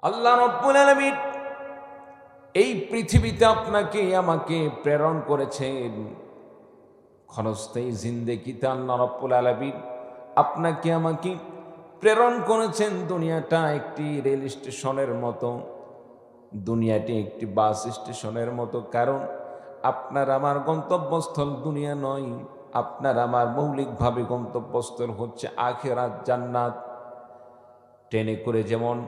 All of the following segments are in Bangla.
আল্লাহ রাব্বুল আলামিন এই পৃথিবীতে আপনাকে আমাকে প্রেরণ করেছেন ক্ষণস্থায়ী জিন্দেগিতে। আল্লাহ রাব্বুল আলামিন আপনাকে আমাকে প্রেরণ করেছেন। দুনিয়াটা একটি রেল স্টেশনের মতো, দুনিয়াটি একটি বাস স্টেশনের মতো। কারণ আপনার আমার গন্তব্যস্থল দুনিয়া নয়, আপনার আমার মৌলিকভাবে গন্তব্যস্থল হচ্ছে আখিরাত, জান্নাত। ট্রেনে করে যেমন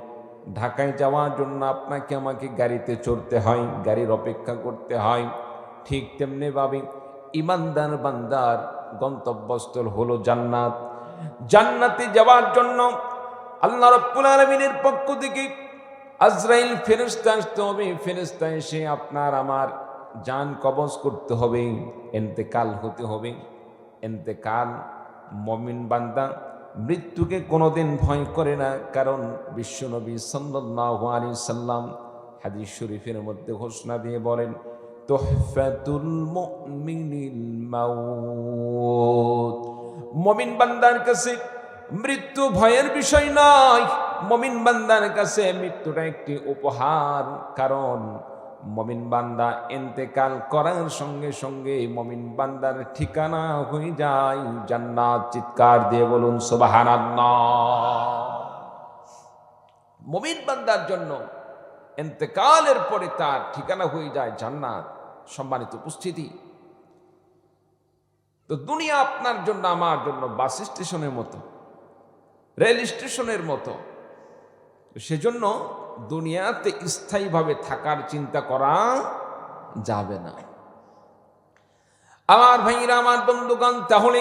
ঢাকায় যাওয়ার জন্য আপনাকে আমাকে গাড়িতে চড়তে হয়, গাড়ির অপেক্ষা করতে হয়, ঠিক তেমনিভাবে ইমানদার বান্দার গন্তব্যস্থল হলো জান্নাত। জান্নাতে যাওয়ার জন্য আল্লাহ রাব্বুল আলামিনের পক্ষ থেকে আজরাইল ফেরেশতা আসতে হবে। ফেরেশতা এসে আপনার আমার জান কবজ করতে হবে, ইন্তেকাল হতে হবে। ইন্তেকাল, মুমিন বান্দা মৃত্যুকে কোনোদিন ভয় করে না। কারণ বিশ্বনবী সাল্লাল্লাহু আলাইহি সাল্লাম হাদিস শরীফের মধ্যে ঘোষণা দিয়ে বলেন, তুহফাতুল মুমিনিল মাউত। মুমিন বান্দার কাছে মৃত্যু ভয়ের বিষয় নয়, মুমিন বান্দার কাছে মৃত্যুটা একটি উপহার। কারণ মুমিন বান্দা ইন্তেকাল করার সঙ্গে সঙ্গে মুমিন বান্দার ঠিকানা হয়ে যায় জান্নাত। চিৎকার দিয়ে বলুন সুবহানাল্লাহ। মুমিন বান্দার জন্য ইন্তেকালের পরে তার ঠিকানা হয়ে যায় জান্নাত। সম্মানিত উপস্থিতি, তো দুনিয়া আপনার জন্য আমার জন্য বাস স্টেশনের মতো, রেল স্টেশনের মতো। সেজন্য দুনিয়াতে স্থায়ীভাবে থাকার চিন্তা করা যাবে না। আমার ভাইরা, আমার বন্ধুগণ, তাহলে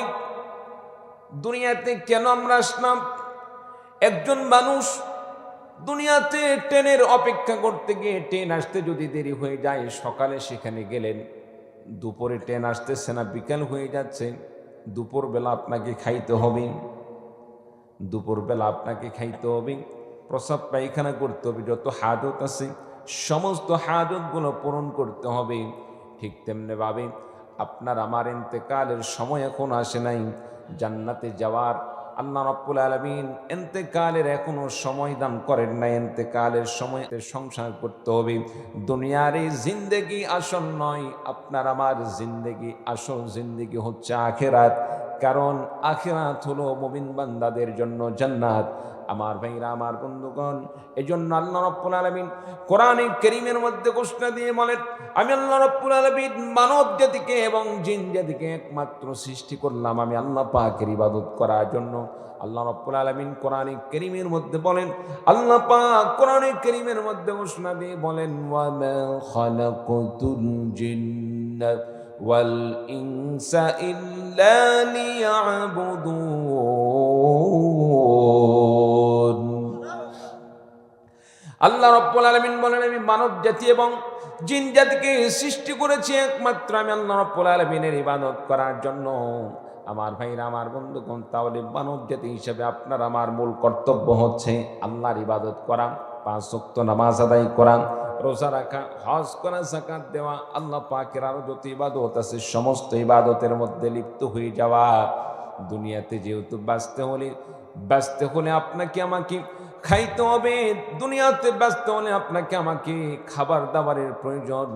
দুনিয়াতে কেন আমরা আসলাম? একজন মানুষ দুনিয়াতে ট্রেনের অপেক্ষা করতে গিয়ে ট্রেন আসতে যদি দেরি হয়ে যায়, সকালে সেখানে গেলেন, দুপুরে ট্রেন আসতেছে না, বিকাল হয়ে যাচ্ছে, দুপুরবেলা আপনাকে খাইতে হবে, দুপুরবেলা আপনাকে খাইতে হবে, প্রসাব পায়খানা করতে হবে, যত হাজত আছে সমস্ত হাজতগুলো পূরণ করতে হবে। ঠিক তেমনিভাবে আপনার আমার ইন্তেকালের সময় এখন আসে নাই। জান্নাতে যাওয়ার আল্লাহ রাব্বুল আলামিন ইন্তেকালের এখনো সময় দান করেন নাই। ইন্তেকালের সময় সংসার করতে হবে। দুনিয়ার এই জিন্দেগি আসল নয়, আপনার আমার জিন্দেগি আসল জিন্দেগি হচ্ছে আখিরাত। কারণ আখিরাত হলো মুমিন বান্দাদের জন্য জান্নাত। আমার ভাইরা, আমার বন্ধুগণ, এই জন্য আল্লাহ রাব্বুল আলামিন কোরআনে কারীমের মধ্যে ঘোষণা দিয়ে বলেন, আমি আল্লাহ রাব্বুল আলামিন মানব জাতিকে এবং জিন জাতিকে একমাত্র সৃষ্টি করলাম আমি আল্লাহ পাকের ইবাদত করার জন্য। আল্লাহ রাব্বুল আলামিন কোরআনে কারীমের মধ্যে বলেন, আল্লাহ পাক কোরআনে কারীমের মধ্যে ঘোষণা দিয়ে বলেন, ওয়া মা খালাকাতুল জিন্না ওয়াল ইনসা ইল্লা লিয়াবুদুন। আল্লাহ রাব্বুল আলামিন বলেন, আমি মানব জাতি এবং জিন জাতিকে সৃষ্টি করেছি একমাত্র আমি আল্লাহ রাব্বুল আলামিনের ইবাদত করার জন্য। আমার ভাইরা, আমার বন্ধুগণ, তাহলে মানব জাতি হিসেবে আপনার আমার মূল কর্তব্য হচ্ছে আল্লাহর ইবাদত করা, 5 ওয়াক্ত নামাজ আদায় করা, রোজা রাখা, হজ করা, যাকাত দেওয়া, আল্লাহ পাকের আরো যত ইবাদত আছে সমস্ত ইবাদতের মধ্যে লিপ্ত হয়ে যাওয়া। দুনিয়াতে যেহেতু বাঁচতে হলে আপনাকে আমাকে খাইতে হবে, দুনিয়াতে ব্যস্ত হলে আপনাকে আমাকে খাবার দাবারের প্রয়োজন।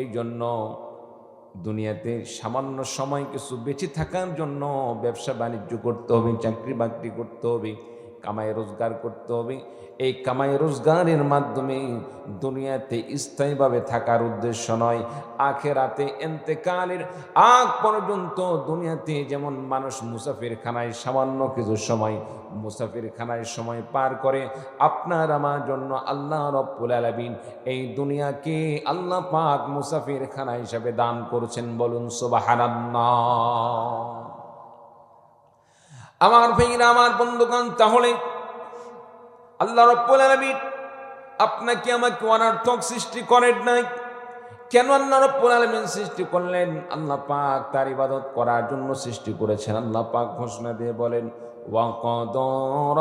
এই জন্য দুনিয়াতে সামান্য সময় কিছু বেঁচে থাকার জন্য ব্যবসা বাণিজ্য করতে হবে, চাকরি বাকরি করতে হবে, কামাই রোজগার করতে হবে। এই কামাই রোজগারের মাধ্যমে দুনিয়াতে স্থায়ীভাবে থাকার উদ্দেশ্য নয়, আখিরাতে ইন্তেকালের আগ পর্যন্ত দুনিয়াতে যেমন মানুষ মুসাফিরখানায় সামান্য কিছু সময় মুসাফিরখানায় সময় পার করে, আপনার আমার জন্য আল্লাহ রাব্বুল আলামিন এই দুনিয়াকে আল্লাহ পাক মুসাফিরখানা হিসাবে দান করেছেন। বলুন সুবহানাল্লাহ। আমার ভাইরা, আমার বন্ধুগণ, তাহলে আল্লাহ রাব্বুল আলামিন আপনাকে আমাকে অনর্থক সৃষ্টি করেন নাই। কেন আল্লাহ রাব্বুল আলামিন সৃষ্টি করলেন? আল্লাহ পাক তার ইবাদত করার জন্য সৃষ্টি করেছেন। আল্লাহ পাক ঘোষণা দিয়ে বলেন, ওয়া ক্বাদা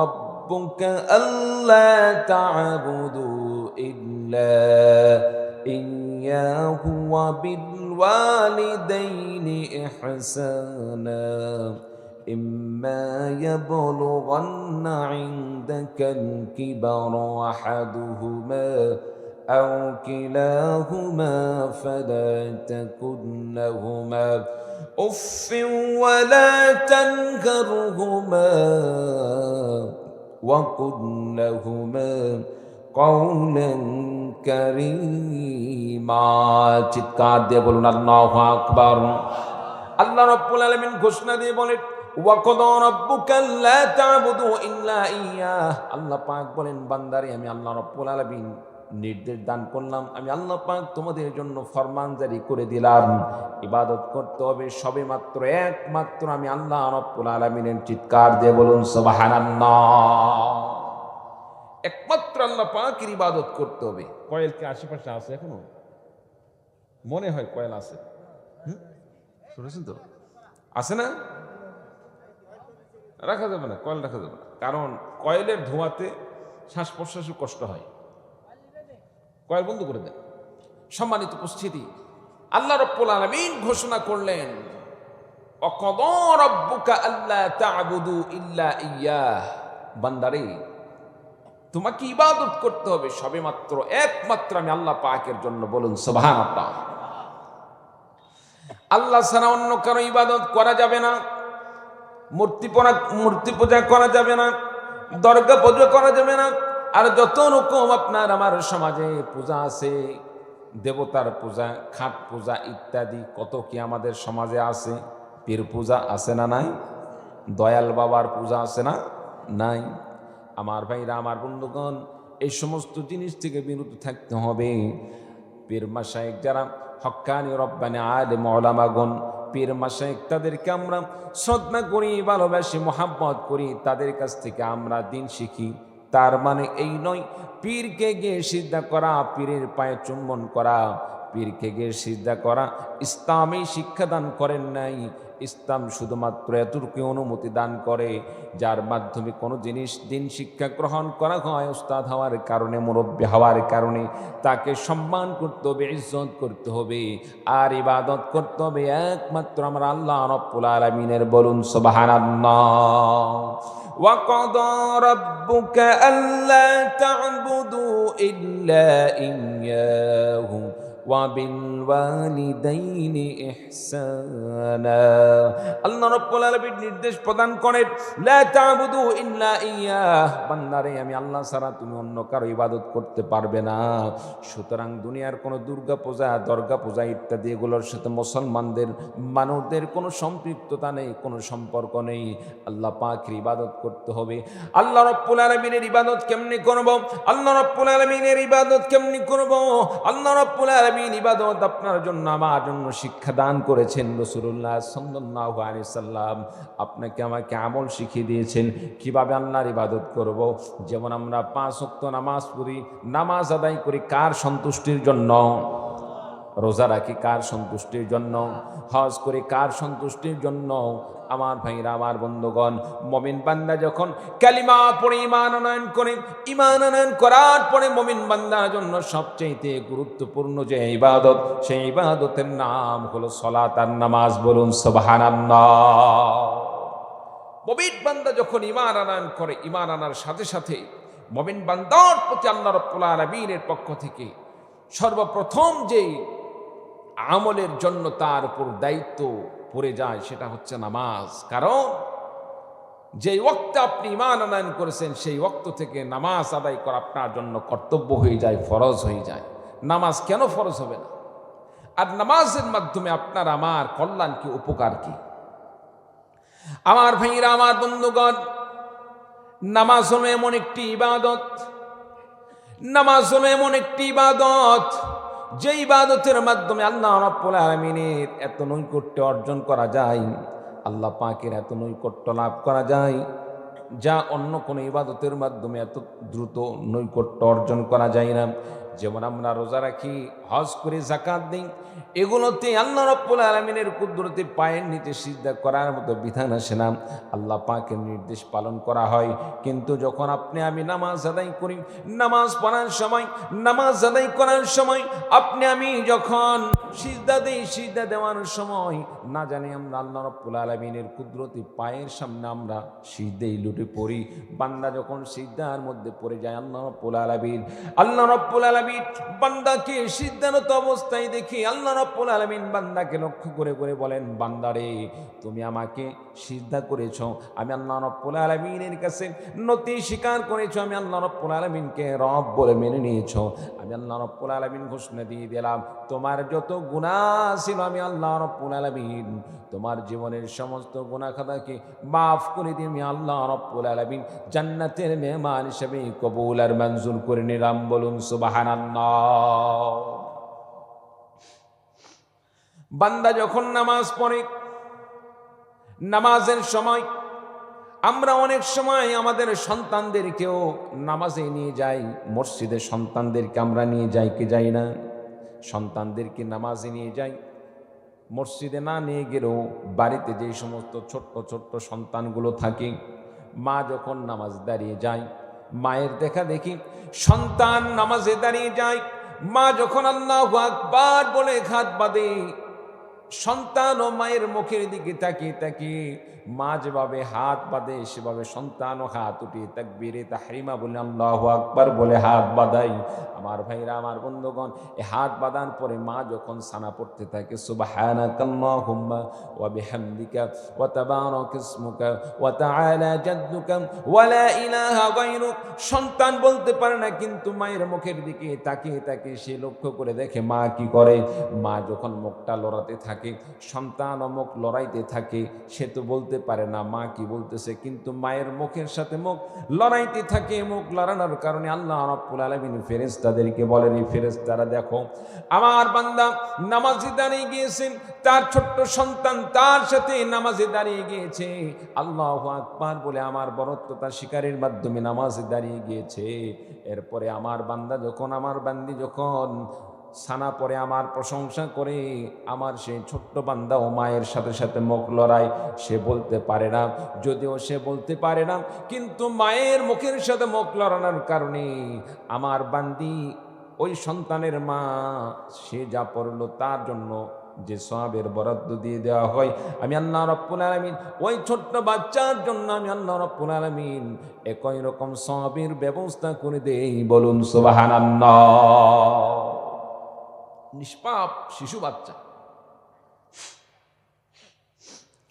রাব্বুকা আল্লা তা'বুদু ইল্লা ইয়্যাহু ওয়া বিল ওয়ালিদাইনি ইহসানা। ইম্মা ইয়াবলুগান্না ইনদাকাল কিবারা আহাদুহুমা আও কিলাহুমা ফালা তাকুন লাহুমা উফফিন ওয়া লা তানহারহুমা ওয়া কুল লাহুমা কওলান কারীমা। চিৎকার দিয়ে বলুন আল্লাহু আকবার। আল্লাহ রাব্বুল আলামিন ঘোষণা দিয়ে বলেন ওয়া ক্বাদা রাব্বুকা আল্লা তা'বুদু ইল্লা ইয়্যাহ। আল্লাহ পাক বলেন বান্দারে আমি আল্লাহ রাব্বুল আলামিন নির্দেশ দান করলাম, আমি আল্লাহ পাক তোমাদের জন্য ফরমান জারি করে দিলাম ইবাদত করতে হবে সবে মাত্র একমাত্র আমি আল্লাহ রাব্বুল আলামিনের। চিৎকার দিয়ে বলুন সুবহানাল্লাহ। একমাত্র আল্লাহ পাকের ইবাদত করতে হবে। কয়েল কি আশেপাশে আছে এখনো? মনে হয় কয়েল আছে, শুনেছেন তো? আছে না? রাখা যাবে না, কয়েল রাখা যাবে না, কারণ কয়েলের ধোঁয়াতে শ্বাস প্রশ্বাসে কষ্ট হয়। কয়েল বন্ধ করে দেন। সম্মানিত উপস্থিতি, আল্লাহ রাব্বুল আলামিন ঘোষণা করলেন ওয়াকাদা রাব্বুকা আল্লা তা'বুদু ইল্লা ইয়্যাহ। বান্দারে তোমাকে ইবাদত করতে হবে সবেমাত্র একমাত্র আমি আল্লাহ পাকের জন্য। বলুন সুবহানাল্লাহ। আল্লাহ ছাড়া অন্য কারো ইবাদত করা যাবে না, মূর্তি পূজা করা যাবে না, দরগা পূজা করা যাবে না। আর যত রকম আপনার আমার সমাজে পূজা আছে, দেবতার পূজা, খাট পূজা ইত্যাদি কত কি আমাদের সমাজে আছে। পীর পূজা আছে না নাই? দয়াল বাবার পূজা আছে না নাই? আমার ভাইরা, আমার বন্ধুগণ, এই সমস্ত জিনিস থেকে বিরত থাকতে হবে। পীর মাশায়েখ যারা হক্কানি রব্বানি আলেম ওলামাগণ, পীর মাশায়েখ তাদেরকে আমরা শ্রদ্ধা করি, ভালোবাসি, মোহাব্বত করি, তাদের কাছ থেকে আমরা দিন শিখি। তার মানে এই নয় পীরকে গিয়ে সিজদা করা, পীরের পায়ে চুম্বন করা, পীরকে গিয়ে সিজদা করা ইসলামী শিক্ষা দান করেন নাই। ইসলাম শুধুমাত্র এতটুকু অনুমতি দান করে যার মাধ্যমে কোনো জিনিস দিন শিক্ষা গ্রহণ করা হয় উস্তাদ হওয়ার কারণে, মুরব্বী হওয়ার কারণে তাকে সম্মান করতে হবে, ইজ্জত করতে হবে, আর ইবাদত করতে হবে একমাত্র আমরা আল্লাহ রাব্বুল আলামিনের। বলুন সুবহানাল্লাহ। ওয়া ক্বাদা রাব্বুকা আল্লা তা'বুদু ইল্লা ইয়্যাহু ওয়া বিল ওয়ালিদাইনি ইহসানা। আল্লাহ রাব্বুল আলামিন নির্দেশ প্রদান করেন লা তা'বুদু ইল্লা ইয়্যাহ। বান্দারে আমি আল্লাহ ছাড়া তুমি অন্য কারো ইবাদত করতে পারবে না। সুতরাং দুনিয়ার কোনো দুর্গা পূজা, দরগা পূজা ইত্যাদি এগুলোর সাথে মুসলমানদের মানুষদের কোনো সম্পৃক্ততা নেই, কোনো সম্পর্ক নেই। আল্লাহ পাকের ইবাদত করতে হবে। আল্লাহ রাব্বুল আলামিনের ইবাদত কেমনি করব? আল্লাহ রাব্বুল আলামিনের ইবাদত কেমনি করব? আল্লাহ রাব্বুল আলামিন ইবাদত আপনার জন্য আমার জন্য শিক্ষা দান করেছেন রাসূলুল্লাহ সাল্লাল্লাহু আলাইহি সাল্লাম। আপনাকে আমাকে আমল শিখিয়ে দিয়েছেন কিভাবে আল্লাহর ইবাদত করব। যেমন আমরা 5 ওয়াক্ত নামাজ পড়ি, নামাজ আদায় করি কার সন্তুষ্টির জন্য? রোজা রাখি কার সন্তুষ্টির জন্য? হজ করি কার সন্তুষ্টির জন্য? আমার ভাইরা, আমার বন্ধুগণ, মুমিন বান্দা যখন কালিমা পড়ে ঈমান আনয়ন করে, ঈমান আনয়ন করার পরে মুমিন বান্দার জন্য সবচেয়ে গুরুত্বপূর্ণ যে ইবাদত, সেই ইবাদতের নাম হলো সালাত আর নামাজ। বলুন সুবহানাল্লাহ। মুমিন বান্দা যখন ঈমান আনয়ন করে, ঈমান আনার সাথে সাথে মুমিন বান্দার প্রতি আল্লাহ রাব্বুল আলামিনের পক্ষ থেকে সর্বপ্রথম যে আমলের জন্য তার উপর দায়িত্ব পড়ে যায় সেটা হচ্ছে নামাজ। কারণ যেই ওয়াক্তে আপনি ঈমান আনয়ন করেছেন সেই ওয়াক্ত থেকে নামাজ আদায় করা আপনার জন্য কর্তব্য হয়ে যায়, ফরজ হয়ে যায়। নামাজ কেন ফরজ হবে না? আর নামাজের মাধ্যমে আপনার আমার কল্যাণ কি, উপকার কি? আমার ভাইরা, আমার বন্ধুগণ, নামাজ হলো এমন একটি ইবাদত, নামাজ হলো এমন একটি ইবাদত যে ইবাদতের মাধ্যমে আল্লাহ রাব্বুল আলামিনের এত নৈকট্য অর্জন করা যায়, আল্লাহ পাকের এত নৈকট্য লাভ করা যায় যা অন্য কোনো ইবাদতের মাধ্যমে এত দ্রুত নৈকট্য অর্জন করা যায় না। যেমন আমরা রোজা রাখি, হজ করে, যাকাত দিই, এগুলোতে আল্লাহ রাব্বুল আলামিনের কুদরতে পায়ের নিচে সিজদা করার মতো বিধান আসে না, আল্লাহ পাকের নির্দেশ পালন করা হয়। কিন্তু যখন আপনি আমি নামাজ আদায় করি, নামাজ পড়ার সময়, নামাজ আদায় করার সময় আপনি আমি যখন সিজদা দেই, সিজদা দেওয়ার সময় না জানি আমরা আল্লাহ রাব্বুল আলামিনের কুদরতি পায়ের সামনে আমরা সিজদায় লুটে পড়ি। বান্দা যখন সিজদার মধ্যে পড়ে যায় আল্লাহ রাব্বুল আলামিন বান্দাকে সিজদারত অবস্থায় দেখি আল্লাহ রাব্বুল আলামিন বান্দাকে লক্ষ্য করে করে বলেন, বান্দারে তুমি আমাকে সিজদা করেছো, আমি আল্লাহ রাব্বুল আলামিনের কাছে নতি স্বীকার করেছো, আমি আল্লাহ রাব্বুল আলামিনকে রব বলে মেনে নিয়েছো, আমি আল্লাহ রাব্বুল আলামিন ঘোষণা দিয়ে দিলাম তোমার যত গুনাহ ছিল আমি আল্লাহ রাব্বুল আলামিন তোমার জীবনের সমস্ত গুনাহ খাতাকে মাফ করে দিয়ে আমি আল্লাহ রাব্বুল আলামিন জান্নাতের মেহমান হিসেবে কবুল আর মঞ্জুর করে নিলাম। বলুন সুবহানাল্লাহ। বান্দা যখন নামাজ পড়ে, নামাজের সময় আমরা অনেক সময় আমাদের সন্তানদেরকেও নামাজে নিয়ে যাই, মসজিদে সন্তানদেরকে আমরা নিয়ে যাই কি যাই না? সন্তানদেরকে নামাজে নিয়ে যাই, মসজিদে না নিয়ে গেলেও বাড়িতে যে সমস্ত ছোট্ট ছোট্ট সন্তানগুলো থাকে, মা যখন নামাজ দাঁড়িয়ে যায়, মায়ের দেখা দেখি সন্তান নামাজে দাঁড়িয়ে যায়, মা যখন আল্লাহু আকবার বলে হাত বাঁধে, সন্তান ও মায়ের মুখের দিকে তাকিয়ে তাকিয়ে মা যেভাবে হাত বাঁধে সেভাবে সন্তান ও হাত উঠিয়ে তাকবীরে তাহরিমা বলে আল্লাহু আকবার বলে হাত বাঁধাই। আমার ভাইরা, আমার বন্ধুগণ, এই হাত বাঁধার পরে মা যখন সানা পড়তে থাকে সুবহানাকাল্লাহুম্মা ওয়া বিহামদিকা ওয়া তাবারাকা ইসমুকা ওয়া তাআলা জাদ্দুকা ওয়া লা ইলাহা গায়রুক, সন্তান বলতে পারে না কিন্তু মায়ের মুখের দিকে তাকিয়ে তাকিয়ে সে লক্ষ্য করে দেখে মা কি করে। মা যখন মুখটা লড়াতে থাকে, সন্তান ও মুখ লড়াইতে থাকে, সে তো বলতে পারে না মা কি বলতেছে, কিন্তু মায়ের মুখের সাথে মুখ লড়াইতে থাকে। মুখ লড়ানোর কারণে আল্লাহ রাব্বুল আলামিন ফেরেশতাদেরকে বলেন, এই ফেরেশতারা দেখো আমার বান্দা নামাজে দাঁড়িয়ে গিয়েছেন, তার ছোট্ট সন্তান তার সাথে নামাজে দাঁড়িয়ে গিয়েছে, আল্লাহু আকবার বলে আমার বরত্বতা স্বীকারের মাধ্যমে নামাজে দাঁড়িয়ে গিয়েছে। এরপরে আমার বান্দা যখন, আমার বান্দি যখন সানা পরে আমার প্রশংসা করে, আমার সেই ছোট্ট বান্দা ও মায়ের সাথে সাথে মুখ লড়াই, সে বলতে পারে না, যদিও সে বলতে পারে না কিন্তু মায়ের মুখের সাথে মুখ লড়ানোর কারণে আমার বান্দি ওই সন্তানের মা সে যা পড়লো তার জন্য যে সওয়াবের বরাদ্দ দিয়ে দেওয়া হয়, আমি আল্লাহ রাব্বুল আলামিন ওই ছোট্ট বাচ্চার জন্য আমি আল্লাহ রাব্বুল আলামিন একই রকম সওয়াবের ব্যবস্থা করে দেই। বলুন সুবহানাল্লাহ। নিষ্পাপ শিশু বাচ্চা,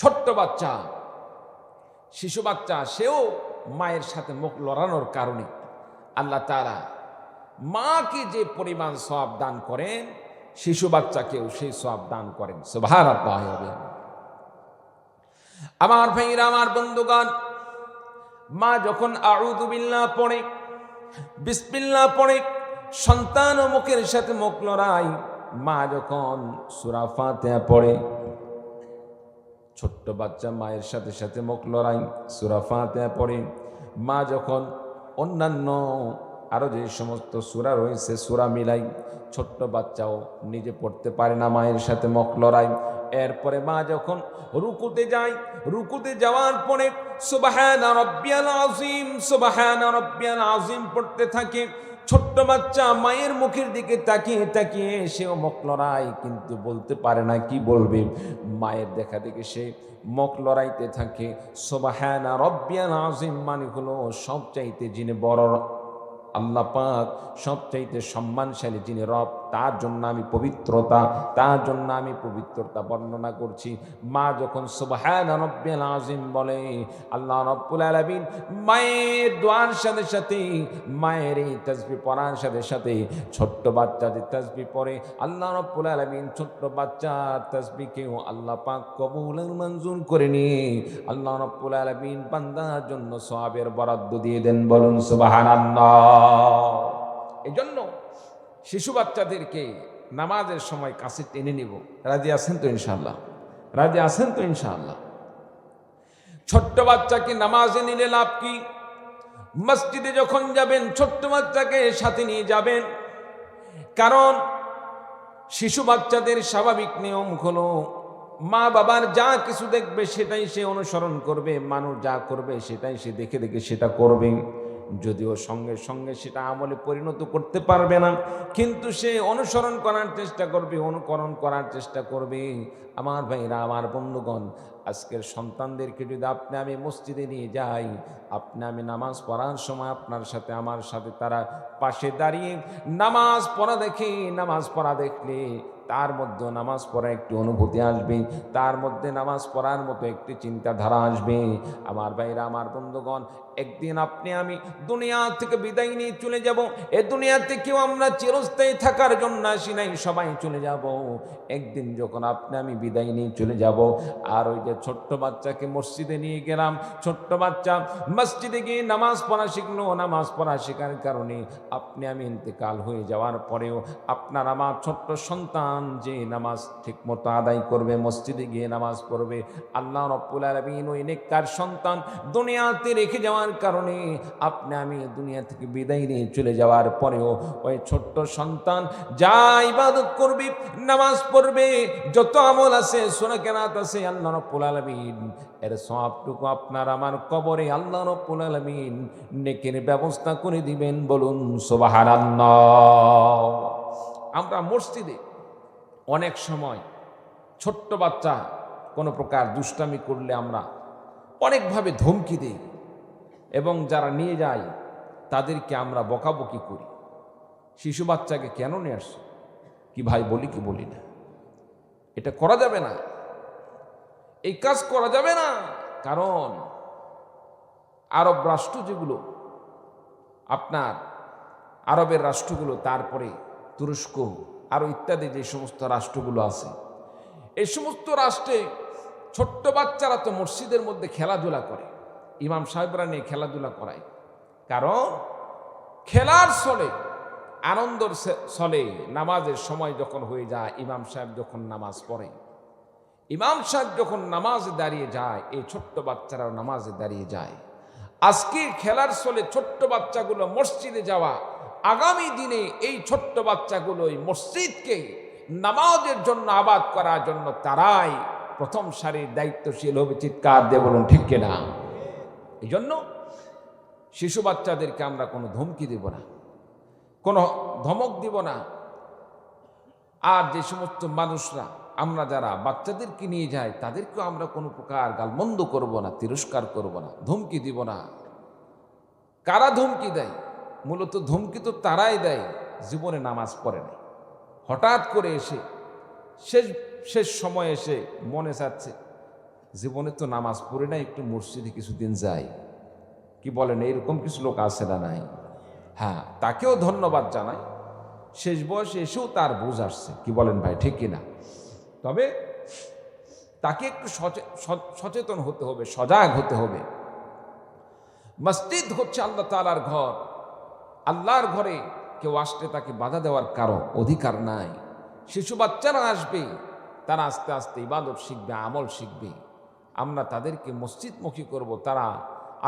ছোট্ট বাচ্চা, শিশু বাচ্চা, সেও মায়ের সাথে মুখ লড়ানোর কারণে আল্লাহ তাআলা মাকে যে পরিমাণ সওয়াব দান করেন, শিশু বাচ্চাকেও সেই সওয়াব দান করেন। সুবহানাল্লাহ। আমার ভাইরা, আমার বন্ধুগণ, মা যখন আউযু বিল্লাহ পড়ে, বিসমিল্লাহ পড়ে, সন্তান ও মুখের সাথে মুখ লড়াই, মা যখন সূরা ফাতিহা পড়ে, ছোট্ট বাচ্চা মায়ের সাথে সাথে মুখ লড়াই, সূরা ফাতিহা পড়ে, মা যখন অন্যান্য আরো যে সমস্ত সূরা রয়েছে সূরা মিলাই, ছোট্ট বাচ্চাও নিজে পড়তে পারে না, মায়ের সাথে মুখ লড়াই। এরপরে মা যখন রুকুতে যায়, রুকুতে যাওয়ার পরে সুবহানা রাব্বিয়াল আযীম, সুবহানা রাব্বিয়াল আযীম পড়তে থাকে। ছোট্ট বাচ্চা মায়ের মুখের দিকে তাকিয়ে তাকিয়ে সেও মুখ লড়াই, কিন্তু বলতে পারে না কি বলবে। মায়ের দেখা দেখে সে মুখ লড়াইতে থাকে। সুবহানা রাব্বিয়াল আযীম মানে হলো সবচাইতে যিনি বড় আল্লাহ পাক, সবচাইতে সম্মানশালী যিনি রব, তার জন্য আমি পবিত্রতা, তার জন্য আমি পবিত্রতা বর্ণনা করছি। মা যখন সুবহানা রাব্বিয়াল আযীম বলে, আল্লাহ রাব্বুল আলামিন মায়ের দোয়ার সাথে সাথে, মায়ের এই তাসবিহ পড়ার সাথে সাথে ছোট্ট বাচ্চা যে তাসবিহ পড়ে, আল্লাহ রাব্বুল আলামিন ছোট্ট বাচ্চার তাসবিহকেও আল্লাহ পাক কবুল মঞ্জুর করে নিয়ে আল্লাহ রাব্বুল আলামিন বান্দার জন্য সওয়াবের বরাদ্দ দিয়ে দেন। বলুন সুবহানাল্লাহ। এই জন্য শিশু বাচ্চাদেরকে নামাজের সময় কাছে টেনে নিব। রাজি আছেন তো ইনশাআল্লাহ? রাজি আছেন তো ইনশাআল্লাহ? ছোট্ট বাচ্চাকে নামাজে নিলে লাভ কি? মসজিদে যখন যাবেন ছোট্ট বাচ্চাকে সাথে নিয়ে যাবেন, কারণ শিশু বাচ্চাদের স্বাভাবিক নিয়ম হলো মা বাবার যা কিছু দেখবে সেটাই সে অনুসরণ করবে, মানুষ যা করবে সেটাই সে দেখে দেখে সেটা করবে। যদিও সঙ্গে সঙ্গে সেটা আমলে পরিণত করতে পারবে না, কিন্তু সে অনুসরণ করার চেষ্টা করবে, অনুকরণ করার চেষ্টা করবে। আমার ভাইরা, আমার বন্ধুগণ, আজকের সন্তানদেরকে যদি আপনি আমি মসজিদে নিয়ে যাই, আপনি আমি নামাজ পড়ার সময় আপনার সাথে আমার সাথে তারা পাশে দাঁড়িয়ে নামাজ পড়া দেখে, নামাজ পড়া দেখলে তার মধ্যে নামাজ পড়া একটি অনুভূতি আসবে, তার মধ্যে নামাজ পড়ার মতো একটি চিন্তাধারা আসবে। আমার ভাইরা, আমার বন্ধুগণ, একদিন আপনি আমি দুনিয়া থেকে বিদায় নিয়ে চলে যাব। এ দুনিয়াতে কেউ আমরা চিরস্থায়ী থাকার জন্য আসি নাই, সবাই চলে যাব। একদিন যখন আপনি আমি বিদায় নিয়ে চলে যাব, আর ওই যে ছোট্ট বাচ্চাকে মসজিদে নিয়ে গেলাম, ছোট্ট বাচ্চা মসজিদে গিয়ে নামাজ পড়া শিখলো, নামাজ পড়া শেখার কারণে আপনি আমি ইন্তেকাল হয়ে যাওয়ার পরেও আপনার আমার ছোট্ট সন্তান যে নামাজ ঠিকমতো আদায় করবে, মসজিদে গিয়ে নামাজ পড়বে, আল্লাহ রাব্বুল আলামিন ওই নেককার সন্তান দুনিয়াতে রেখে যাওয়ার কারণে আপনি আমি দুনিয়া থেকে বিদায় নিয়ে চলে যাওয়ার পরেও ওই ছোট্ট সন্তান যা ইবাদত করবে, নামাজ পড়বে, যত আমল আছে, সূরা কেরাত আছে, আল্লাহ রাব্বুল আলামিন এর সওয়াবটুকু আপনার আমার কবরে আল্লাহ রাব্বুল আলামিন নেকের ব্যবস্থা করে দিবেন। বলুন সুবহানাল্লাহ। আমরা মসজিদে অনেক সময় ছোট্ট বাচ্চা কোনো প্রকার দুষ্টামি করলে আমরা অনেকভাবে ধমকি দিই, এবং যারা নিয়ে যায় তাদেরকে আমরা বকাবকি করি। শিশু বাচ্চাকে কেন নিয়ে আসছো, কি ভাই বলি কি বলি না, এটা করা যাবে না, এই কাজ করা যাবে না। কারণ আরব রাষ্ট্র যেগুলো, আপনার আরবের রাষ্ট্রগুলো, তারপরে তুরস্ক, আরো ইত্যাদি যে সমস্ত রাষ্ট্রগুলো আছে, এই সমস্ত রাষ্ট্রে ছোট্ট বাচ্চারা তো মসজিদের মধ্যে খেলাধুলা করে, ইমাম সাহেবরা নিয়ে খেলাধুলা করায়। কারণ খেলার ছলে, আনন্দর ছলে নামাজের সময় যখন হয়ে যায়, ইমাম সাহেব যখন নামাজ পড়ে, ইমাম সাহেব যখন নামাজে দাঁড়িয়ে যায়, এই ছোট্ট বাচ্চারাও নামাজে দাঁড়িয়ে যায়। আজকে খেলার ছলে ছোট্ট বাচ্চাগুলো মসজিদে যাওয়া, আগামী দিনে এই ছোট্ট বাচ্চাগুলো এই মসজিদকে নামাজের জন্য আবাদ করার জন্য তারাই প্রথম সারির দায়িত্বশীল হবে। চিৎকার দিয়ে বলুন ঠিক কিনা? এই জন্য শিশু বাচ্চাদেরকে আমরা কোনো ধমকি দেব না, কোনো ধমক দিব না। আর যে সমস্ত মানুষরা, আমরা যারা বাচ্চাদেরকে নিয়ে যাই, তাদেরকেও আমরা কোনো প্রকার গালমন্দ করব না, তিরস্কার করব না, ধমকি দিব না। কারা ধমকি দেয়? মূলত ধমকি তো তারাই দেয় জীবনে নামাজ পড়ে নাই, হঠাৎ করে এসে শেষ সময় এসে মনে চাচ্ছে জীবনে তো নামাজ পড়ে নাই, একটু মসজিদে কিছুদিন যাই। কি বলেন, এইরকম কিছু লোক আছে না নাই? হ্যাঁ, তাকেও ধন্যবাদ জানাই, শেষ বয়সে এসেও তার বুঝ আসছে। কি বলেন ভাই, ঠিক কিনা? তবে তাকে একটু সচেতন হতে হবে, সজাগ হতে হবে। মসজিদ হচ্ছে আল্লাহ তাআলার ঘর, আল্লাহর ঘরে কেউ আসলে তাকে বাধা দেওয়ার কারো অধিকার নাই। শিশু বাচ্চারা আসবে, তারা আস্তে আস্তে ইবাদত শিখবে, আমল শিখবে। আমরা তাদেরকে মসজিদমুখী করব। তারা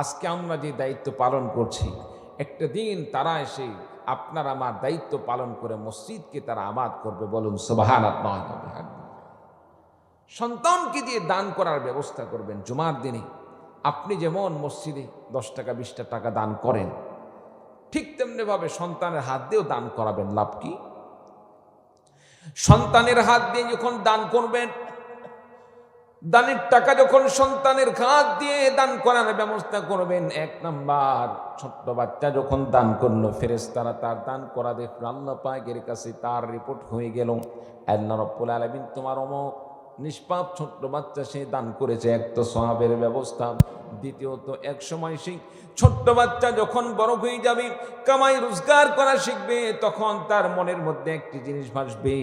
আজকে আমরা যে দায়িত্ব পালন করছি, একটা দিন তারা এসে আপনার আমার দায়িত্ব পালন করে মসজিদকে তারা আবাদ করবে। বলুন সুবহানাল্লাহ। সন্তানকে দিয়ে দান করার ব্যবস্থা করবেন। জুমার দিনে আপনি যেমন মসজিদে 10 টাকা 20 টাকা দান করেন, ঠিক তেমনিভাবে সন্তানের হাত দিয়েও দান করাবেন। লাভ কি? সন্তানের হাত দিয়ে যখন দান করবেন, দানের টাকা যখন সন্তানের হাত দিয়ে দান করার ব্যবস্থা করবেন, 1 নাম্বার, ছোট্ট বাচ্চা যখন দান করলো, ফেরেশতারা তার দান করা দেখলো, আল্লাহ পাকের কাছে তার রিপোর্ট হয়ে গেল, আল্লাহ রাব্বুল আলামিন তোমার অমুক নিষ্পাপ ছোট্ট বাচ্চা সে দান করেছে, এক তো সওয়াবের ব্যবস্থা, দ্বিতীয়ত এক সময় সেই ছোট্ট বাচ্চা যখন বড় হয়ে যাবে, কামাই রোজগার করা শিখবে, তখন তার মনের মধ্যে একটি জিনিস ভাসবে,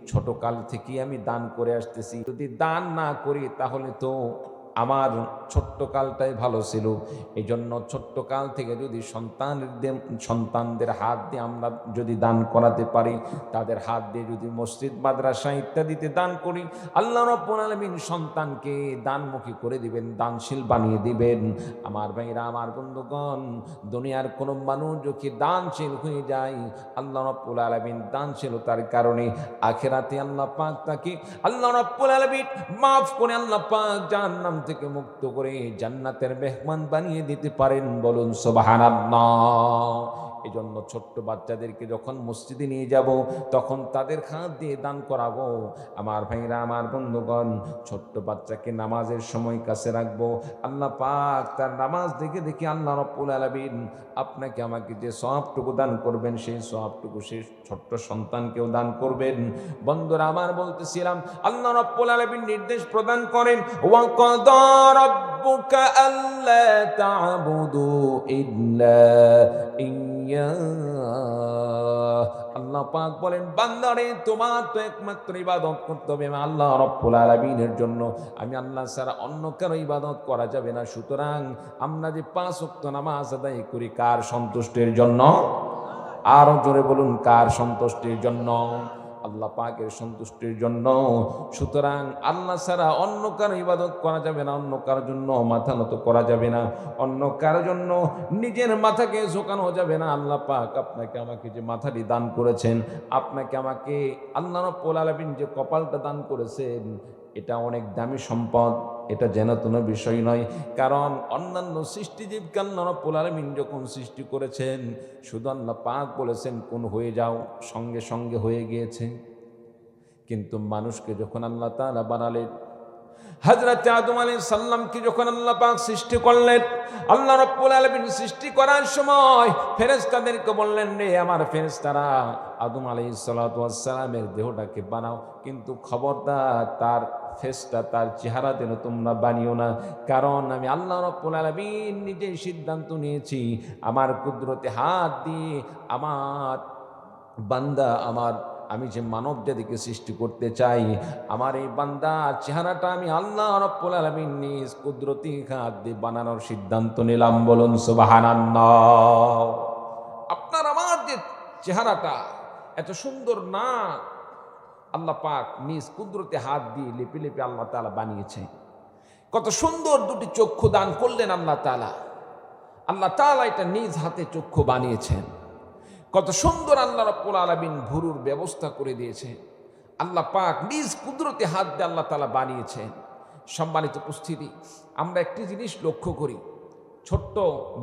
ছোট কাল থেকে আমি দান করে আসতেছি, যদি দান না করি তাহলে তো আমার ছোট্ট কালটাই ভালো ছিল। এই জন্য ছোট্ট কাল থেকে যদি সন্তানদের হাত দিয়ে আমরা যদি দান করাতে পারি, তাদের হাত দিয়ে যদি মসজিদ মাদ্রাসা ইত্যাদিতে দান করি, আল্লাহ রাব্বুল আলামিন সন্তানকে দানমুখী করে দিবেন, দানশীল বানিয়ে দিবেন। আমার ভাইরা, আমার বন্ধুগণ, দুনিয়ার কোনো মানুষ যদি দানশীল হয়ে যায়, আল্লাহ রাব্বুল আলামিন দানশীলতার কারণে আখিরাতে আল্লাহ পাক তাকে আল্লাহ রাব্বুল আলামিন মাফ করে আল্লাহ পাক জাহান্নাম থেকে মুক্ত করে জান্নাতের মেহমান বানিয়ে দিতে পারেন, বলুন সুবহানাল্লাহ। এজন্য ছোট্ট বাচ্চাদেরকে যখন মসজিদে নিয়ে যাব তখন তাদের হাত দিয়ে দান করাবো। আমার ভাইরা, আমার বন্ধুগণ, ছোট্ট বাচ্চাকে নামাজের সময় কাছে রাখবো। আল্লাহ পাক তার নামাজ দেখে দেখে আল্লাহ রাব্বুল আলামিন আপনাকে আমাকে যে সওয়াবটুকু দান করবেন সেই সওয়াবটুকু সেই ছোট্ট সন্তানকেও দান করবেন। বন্ধুরা আমার, বলতেছিলাম আল্লাহ রাব্বুল আলামিন নির্দেশ প্রদান করেন, ওয়া কাদা রাব্বুকা আল্লা তা'বুদু ইল্লা আল্লাহ পাক বলেন, বান্দারে তোমার তো একমাত্র ইবাদত করতে হবে আল্লাহ রাব্বুল আলামিনের জন্য। আমি আল্লাহ ছাড়া অন্য কারো ইবাদত করা যাবে না। সুতরাং আমরা যে 5 ওয়াক্ত নামাজ আদায় করি কার সন্তুষ্টির জন্য? আরো জোরে বলুন, কার সন্তুষ্টির জন্য? আল্লাহ পাকের সন্তুষ্টির জন্য। সুতরাং আল্লাহ ছাড়া অন্য কারো ইবাদত করা যাবে না, অন্য কারোর জন্য মাথা নত করা যাবে না, অন্য কারোর জন্য নিজের মাথাকে ঝোঁকানো যাবে না। আল্লাহ পাক আপনাকে আমাকে যে মাথাটি দান করেছেন, আপনাকে আমাকে আল্লাহ রাব্বুল আলামিন যে কপালটা দান করেছেন, এটা অনেক দামি সম্পদ, এটা যেন বিষয় নয়। কারণ অন্যান্য সৃষ্টিজীবকে আল্লাহ রাব্বুল আলামিন যখন সৃষ্টি করেছেন, শুধু আল্লাহ পাক বলেছেন কোন হয়ে যাও, সঙ্গে সঙ্গে হয়ে গিয়েছে। কিন্তু মানুষকে যখন আল্লাহ তাআলা বানালেন, হযরত আদম আলাইহিস সালামকে যখন আল্লাহ পাক সৃষ্টি করলেন, আল্লাহ রাব্বুল আলামিন সৃষ্টি করার সময় ফেরেশতাদেরকে বললেন, রে আমার ফেরেশতারা, আদম আলাইহিস সালাতু ওয়াস সালামের দেহটাকে বানাও, কিন্তু খবরদার তার ফেসটা, তার চেহারা যেন তোমরা বানিও না। কারণ আমি আল্লাহ রাব্বুল আলামিন নিজেই সিদ্ধান্ত নিয়েছি, আমার কুদরতে হাত দিয়ে আমার বান্দা, আমি যে মানব জাতিকে সৃষ্টি করতে চাই, আমার এই বান্দার চেহারাটা আমি আল্লাহ রাব্বুল আলামিন নিজ কুদরতি হাত দিয়ে বানানোর সিদ্ধান্ত নিলাম, বলুন সুবহানাল্লাহ। আপনার আমার যে চেহারাটা এত সুন্দর না, আল্লাহ পাক নিজ কুদরতি হাত দিয়ে লেপে লেপে আল্লাহ তাআলা বানিয়েছে। কত সুন্দর দুটি চক্ষু দান করলেন আল্লাহ তাআলা। আল্লাহ তাআলা এটা নিজ হাতে চক্ষু বানিয়েছেন। কত সুন্দর আল্লাহ রাব্বুল আলামিন ভুরুর ব্যবস্থা করে দিয়েছে। আল্লাহ পাক নিজ কুদরতি হাত দিয়ে আল্লাহ তাআলা বানিয়েছেন। সম্মানিত উপস্থিতি, আমরা একটি জিনিস লক্ষ্য করি, ছোট্ট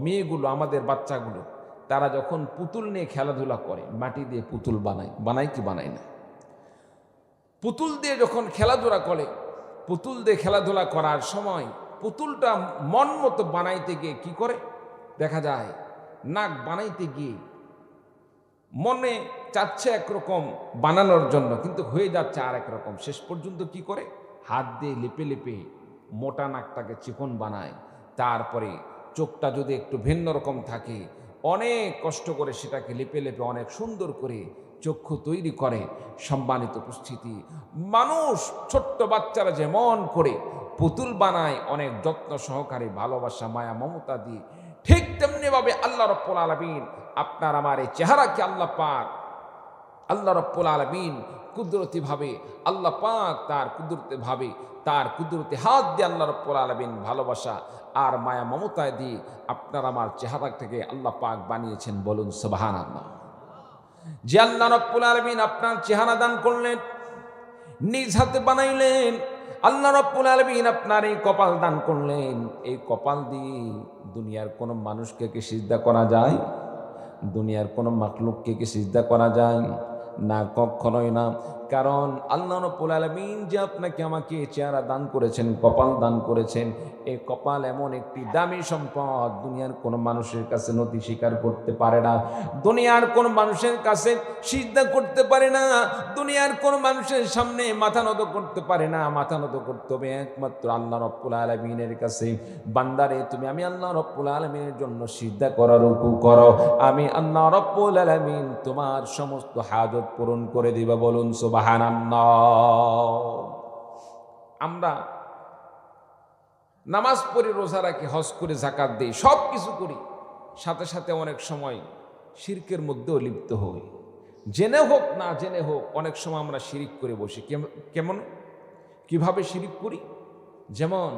মেয়েগুলো, আমাদের বাচ্চাগুলো, তারা যখন পুতুল নিয়ে খেলাধুলা করে, মাটি দিয়ে পুতুল বানায় কি বানায় না? পুতুল দিয়ে যখন খেলাধুলা করে, পুতুল দিয়ে খেলাধুলা করার সময় পুতুলটা মন মতো বানাইতে গিয়ে কি করে, দেখা যায় নাক বানাইতে গিয়ে মনে চাচ্ছে একরকম বানানোর জন্য, কিন্তু হয়ে যাচ্ছে আর একরকম। শেষ পর্যন্ত কি করে, হাত দিয়ে লেপে লেপে মোটা নাকটাকে চিকন বানায়। তারপরে চোখটা যদি একটু ভিন্ন রকম থাকে, অনেক কষ্ট করে সেটাকে লেপে লেপে অনেক সুন্দর করে চক্ষু তৈরি করে। সম্মানিত উপস্থিতি, মানুষ, ছোট্ট বাচ্চারা যেমন করে পুতুল বানায় অনেক যত্ন সহকারে, ভালোবাসা, মায়া, মমতা দিয়ে, ঠিক তেমনিভাবে আল্লাহ রাব্বুল আলামিন আপনার আমার এই চেহারাকে আল্লাহ রাব্বুল আলামিন কুদরতিভাবে, আল্লাহ পাক তার কুদরতি হাত দিয়ে আল্লাহ রাব্বুল আলামিন ভালোবাসা আর মায়া মমতা দিয়ে আপনার আমার চেহারাটাকে আল্লাহ পাক বানিয়েছেন, বলুন সুবহানাল্লাহ। যে আল্লাহ রাব্বুল আলামিন আপনার চেহারা দান করলেন, নিজ হাতে বানাইলেন, আল্লাহ রাব্বুল আলামিন আপনার এই কপাল দান করলেন, এই কপাল দিয়ে দুনিয়ার কোনো মানুষকে কি সিজদা করা যায়? দুনিয়ার কোনো মাখলুককে কি সিজদা করা যায়? না, কখনোই না। কারণ আল্লাহ রাব্বুল আলামিন যে আপনাকে আমাকে চেহারা দান করেছেন, কপাল দান করেছেন, এই কপাল এমন একটি দামি সম্পদ, দুনিয়ার কোনো মানুষের কাছে নতি স্বীকার করতে পারে না, দুনিয়ার কোনো মানুষের কাছে সিজদা করতে পারে না, দুনিয়ার কোনো মানুষের সামনে মাথা নত করতে পারে না। মাথা নত করতে হবে একমাত্র আল্লাহ রাব্বুল আলামিনের কাছে। বান্দারে, তুমি আমি আল্লাহ রাব্বুল আলামিনের জন্য সিজদা করো, রুকু করো, আমি আল্লাহ রাব্বুল আলামিন তোমার সমস্ত হাজত পূরণ করে দিবা, বলুন সুবহানাল্লাহ। আমরা নামাজ পড়ি, রোজা রাখি, হজ করে, যাকাত দিই, সব কিছু করি, সাথে সাথে অনেক সময় শিরকের মধ্যেও লিপ্ত হই। জেনে হোক না জেনে হোক, অনেক সময় আমরা শিরিক করে বসি। কিভাবে শিরিক করি? যেমন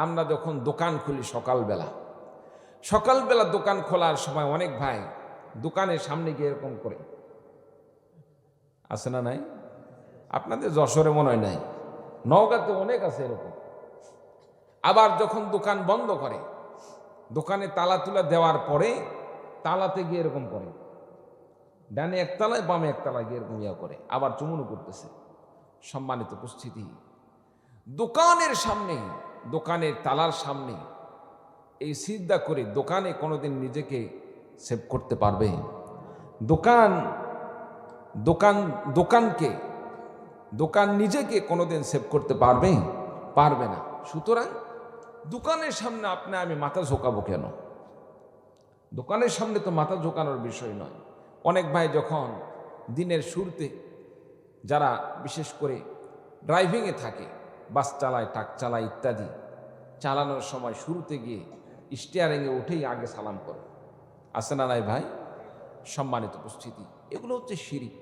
আমরা যখন দোকান খুলি সকালবেলা দোকান খোলার সময় অনেক ভাই দোকানের সামনে গিয়ে এরকম করে, আছে না নাই? আপনাদের যশোরে মনে হয় নাই, নওগাঁতে অনেক আছে এরকম। আবার যখন দোকান বন্ধ করে, দোকানে তালা তুলা দেওয়ার পরে তালাতে গিয়ে এরকম করে, ডানে একতলায় বামে একতলায় গিয়ে এরকম ইয়া করে, আবার চুমুনো করতেছে। সম্মানিত উপস্থিতি, দোকানের সামনে, দোকানের তালার সামনে এই সিজদা করে দোকানে কোনোদিন নিজেকে সেভ করতে পারবে? দোকান নিজেকে কোনোদিন সেভ করতে পারবে? পারবে না। সুতরাং দোকানের সামনে আমি মাথা ঝোঁকাবো কেন? দোকানের সামনে তো মাথা ঝোঁকানোর বিষয় নয়। অনেক ভাই যখন দিনের শুরুতে, যারা বিশেষ করে ড্রাইভিংয়ে থাকে, বাস চালায়, ট্রাক চালায় ইত্যাদি, চালানোর সময় শুরুতে গিয়ে স্টিয়ারিংয়ে উঠেই আগে সালাম করে, আছে না নাই ভাই? সম্মানিত উপস্থিতি, এগুলো হচ্ছে শিরক,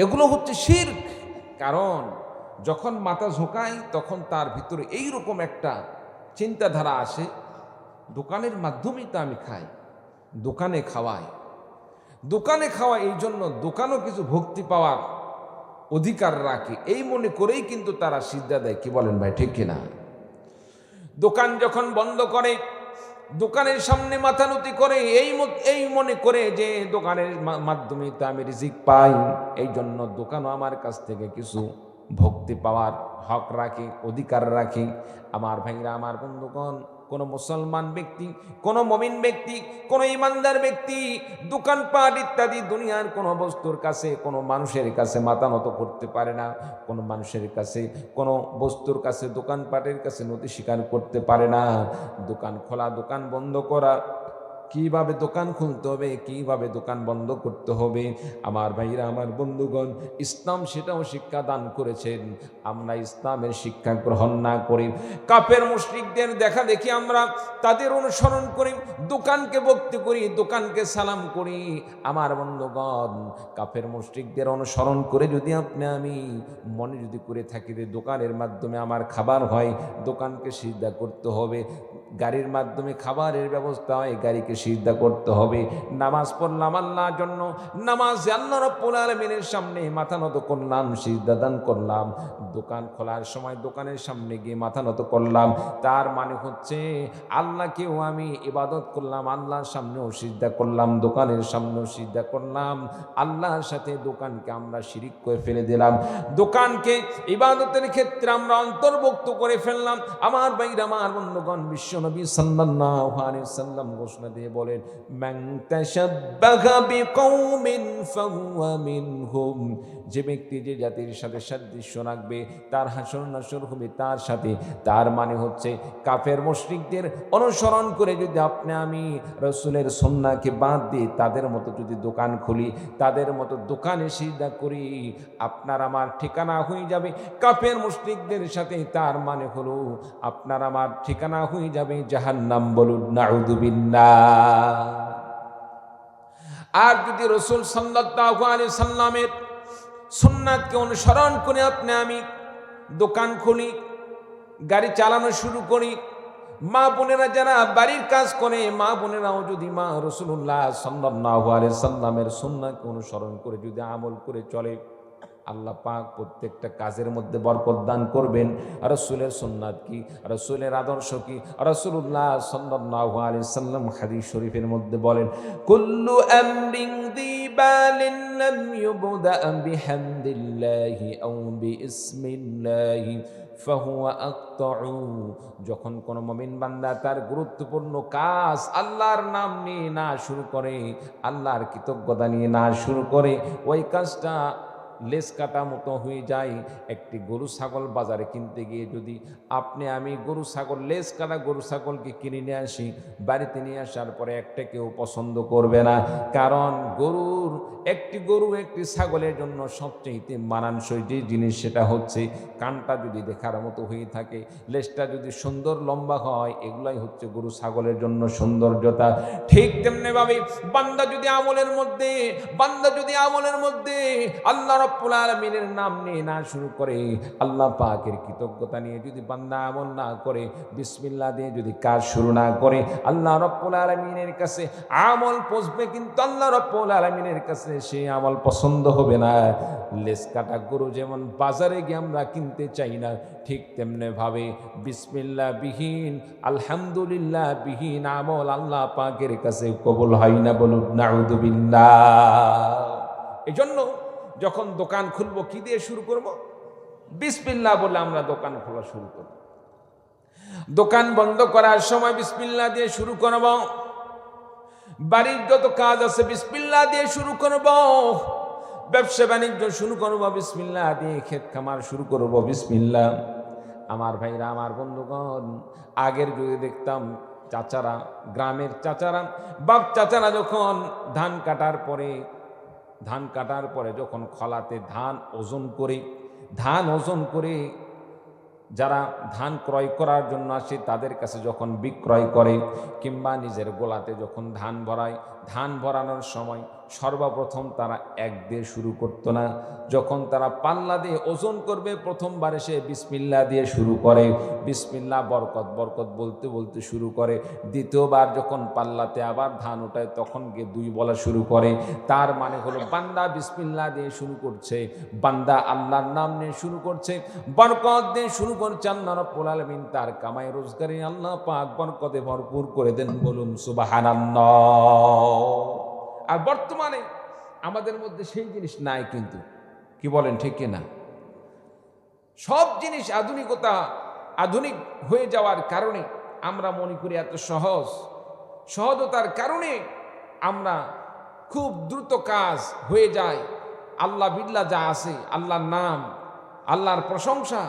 এগুলো হচ্ছে শিরক। কারণ যখন মাথা ঝোঁকায় তখন তার ভিতরে এইরকম একটা চিন্তাধারা আসে, দোকানের মাধ্যমেই তো আমি খাই, দোকানে খাওয়াই, এই জন্য দোকানও কিছু ভক্তি পাওয়ার অধিকার রাখে, এই মনে করেই কিন্তু তারা সিজদা দেয়। কি বলেন ভাই, ঠিক কিনা? দোকান যখন বন্ধ করে, দোকানের সামনে মাথা নত করে এই মনে করে যে দোকানের মাধ্যমে তো আমি রিজিক পাই, এই জন্য দোকানও আমার কাছ থেকে কিছু ভক্তি পাওয়ার হক রাখে, অধিকার রাখে। আমার ভাইরা, আমার বন্ধুগণ, কোনো মুসলমান ব্যক্তি, কোনো মুমিন ব্যক্তি, কোনো ইমানদার ব্যক্তি দোকানপাট ইত্যাদি দুনিয়ার কোনো বস্তুর কাছে, কোনো মানুষের কাছে মাথা নত করতে পারে না। কোনো মানুষের কাছে, কোনো বস্তুর কাছে, দোকানপাটের কাছে নতি স্বীকার করতে পারে না। দোকান খোলা, দোকান বন্ধ করা, কিভাবে দোকান খুলতে হবে, কিভাবে দোকান বন্ধ করতে হবে, আমার ভাইরা, আমার বন্ধুগণ, ইসলাম সেটাও শিক্ষা দান করেছেন। আমরা ইসলামের শিক্ষা গ্রহণ না করি কাফের মুশরিকদের দেখা দেখি আমরা তাদের অনুসরণ করি, দোকানকে ভক্তি করি, দোকানকে সালাম করি। আমার বন্ধুগণ, কাফের মুশরিকদের অনুসরণ করে যদি আমি মনে যদি করে থাকি যে দোকানের মাধ্যমে আমার খাবার হয়, দোকানকে সিজদা করতে হবে, গাড়ির মাধ্যমে খাবারের ব্যবস্থা হয়, গাড়িকে সিজদা করতে হবে, নামাজ পড়লাম আল্লাহর জন্য, নামাজ আল্লাহ রাব্বুল আলামিনের সামনে মাথা নত করলাম, সিজদা দান করলাম, দোকান খোলার সময় দোকানের সামনে গিয়ে মাথা নত করলাম, তার মানে হচ্ছে আল্লাহকেও আমি ইবাদত করলাম, আল্লাহর সামনেও সিজদা করলাম, দোকানের সামনেও সিজদা করলাম। আল্লাহর সাথে দোকানকে আমরা শিরিক করে ফেলে দিলাম, দোকানকে ইবাদতের ক্ষেত্রে আমরা অন্তর্ভুক্ত করে ফেললাম। আমার ভাইরা, আমার বন্ধুগণ, বিশ্বনবী সাল্লাল্লাহু আলাইহি ওয়াসাল্লাম ঘোষণা দিয়ে বলেন, মান তাশাব্বাহা বিকওমিন ফাহুয়া মিনহুম, যে ব্যক্তি যে জাতির সাথে সাদৃশ্য রাখবে তার হাসর নাসর হবে তার সাথে। তার মানে হচ্ছে কাফের মুশরিকদের অনুসরণ করে যদি আমি রাসূলের সুন্নাহকে বাদ দিয়ে তাদের মতো যদি দোকান খুলি, তাদের মতো দোকানে সিজদা করি, আপনার আমার ঠিকানা হয়ে যাবে কাফের মুশরিকদের সাথে। তার মানে হলো আপনার আমার ঠিকানা হয়ে যাবে জাহান্নাম। বলুন নাউযু বিল্লাহ। আর যদি রাসূল সাল্লাল্লাহু আলাইহি সাল্লামের সুন্নাতকে অনুসরণ করে আমি দোকান খুলি, গাড়ি চালানো শুরু করি, মা বোনেরা যারা বাড়ির কাজ করে, মা বোনেরাও যদি রাসূলুল্লাহ সাল্লাল্লাহু আলাইহি সাল্লামের সুন্নাতকে অনুসরণ করে যদি আমল করে চলে, আল্লাহ পাক প্রত্যেকটা কাজের মধ্যে বরকত দান করবেন। রাসূলের সুন্নাত কি, রাসূলের আদর্শ কি, রাসূলুল্লাহ সাল্লাল্লাহু আলাইহি সাল্লাম হাদিস শরীফের মধ্যে বলেন, কুল্লু আমরিন যিবালিন লাম ইউবদা বিহামদিল্লাহি আও বিইসমিল্লাহি ফাহুয়া আকতাউ। যখন কোন মুমিন বান্দা তার গুরুত্বপূর্ণ কাজ আল্লাহর নাম নিয়ে না শুরু করে, আল্লাহর কৃতজ্ঞতা নিয়ে না শুরু করে, ওই কাজটা লেস কাটা মতো হয়ে যায়। একটি গরু ছাগল বাজারে কিনতে গিয়ে যদি আমি গরু ছাগল, লেস কাটা গরু ছাগলকে কিনে নিয়ে আসি, বাড়িতে নিয়ে আসার পরে একটা কেউ পছন্দ করবে না। কারণ একটি গরু একটি ছাগলের জন্য সবচেয়ে মানানসই যে জিনিস সেটা হচ্ছে কানটা যদি দেখার মতো হয়ে থাকে, লেজটা যদি সুন্দর লম্বা হয়, এগুলাই হচ্ছে গরু ছাগলের জন্য সৌন্দর্যতা। ঠিক তেমনি ভাবে বান্দা যদি আমলের মধ্যে আল্লাহ রাব্বুল আলামিনের নাম নিয়ে না শুরু করে, আল্লাহ পাকের কৃতজ্ঞতা নিয়ে যদি বান্দা আমল না করে, বিসমিল্লাহ দিয়ে যদি কাজ শুরু না করে, আল্লাহ রাব্বুল আলামিনের কাছে আমল পৌঁছবে, কিন্তু আল্লাহ রাব্বুল আলামিনের কাছে সেই আমল পছন্দ হবে না। লেস কাটা গরু যেমন বাজারে গিয়ে আমরা কিনতে চাই না, ঠিক তেমনি ভাবে বিসমিল্লাহ বিহীন, আলহামদুলিল্লাহ বিহীন আমল আল্লাহ পাকের কাছে কবুল হয় না। বলুন নাউযুবিল্লাহ। এজন্য যখন দোকান খুলবো কি দিয়ে শুরু করব? বিসমিল্লাহ বলে আমরা দোকান খোলা শুরু করব। দোকান বন্ধ করার সময় বিসমিল্লাহ দিয়ে শুরু করব। বাড়ির যত কাজ আছে বিসমিল্লাহ দিয়ে শুরু করব। ব্যবসা বাণিজ্য শুরু করব বিসমিল্লাহ দিয়ে, ক্ষেত খামার শুরু করব বিসমিল্লাহ। আমার ভাইরা, আমার বন্ধুগণ, আগের যুগে দেখতাম চাচারা, গ্রামের চাচারা, বাপ চাচারা যখন ধান কাটার পরে যখন খলাতে ধান ওজন করে যারা ধান ক্রয় করার জন্য আসে তাদের কাছে যখন বিক্রয় করে, কিংবা নিজের গোলাতে যখন ধান ভরায়, ধান ভরানোর সময় সর্বপ্রথম তারা এক দিয়ে শুরু করতো না। যখন তারা পাল্লা দিয়ে ওজন করবে, প্রথমবারে সে বিসমিল্লাহ দিয়ে শুরু করে, বিসমিল্লাহ বরকত বরকত বলতে বলতে শুরু করে। দ্বিতীয়বার যখন পাল্লাতে আবার ধান ওঠায়, তখন গিয়ে 2 বলা শুরু করে। তার মানে হলো বান্দা বিসমিল্লাহ দিয়ে শুরু করছে, বান্দা আল্লাহর নাম নিয়ে শুরু করছে, বরকত দিয়ে শুরু করছে। আল্লাহ রাব্বুল আলামিন তার কামাই রোজগারে আল্লাহ পাক বরকতে ভরপুর করে দেন। বলুন সুবহানাল্লাহ। আর বর্তমানে আমাদের মধ্যে সেই জিনিস নাই, কিন্তু কি বলেন ঠিক কিনা? সব জিনিস আধুনিক হয়ে যাওয়ার কারণে আমরা মনে করি এত সহজতার কারণে আমরা খুব দ্রুত কাজ হয়ে যায়। আল্লাহ বিল্লাহ যা আছে, আল্লাহর নাম, আল্লাহর প্রশংসা,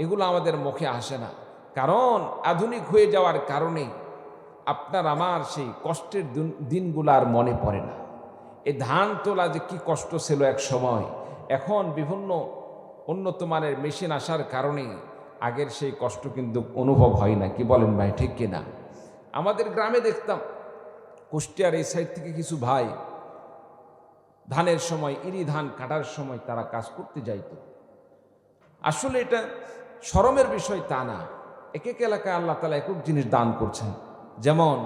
এগুলো আমাদের মুখে আসে না। কারণ আধুনিক হয়ে যাওয়ার কারণে আপনার আমার সেই কষ্টের দিনগুলো আর মনে পড়ে না। এই ধান তোলা যে কি কষ্ট ছিল এক সময়, এখন বিভিন্ন উন্নত মানের মেশিন আসার কারণে আগের সেই কষ্ট কিন্তু অনুভব হয় না। কি বলেন ভাই, ঠিক কিনা? আমাদের গ্রামে দেখতাম কুষ্টিয়ার এই সাইড থেকে কিছু ভাই ধানের সময়, ইরি ধান কাটার সময় তারা কাজ করতে যাইত। আসলে এটা শরমের বিষয় তা না। এক এক এলাকায় আল্লাহ তাআলা একক জিনিস দান করছেন। যেমন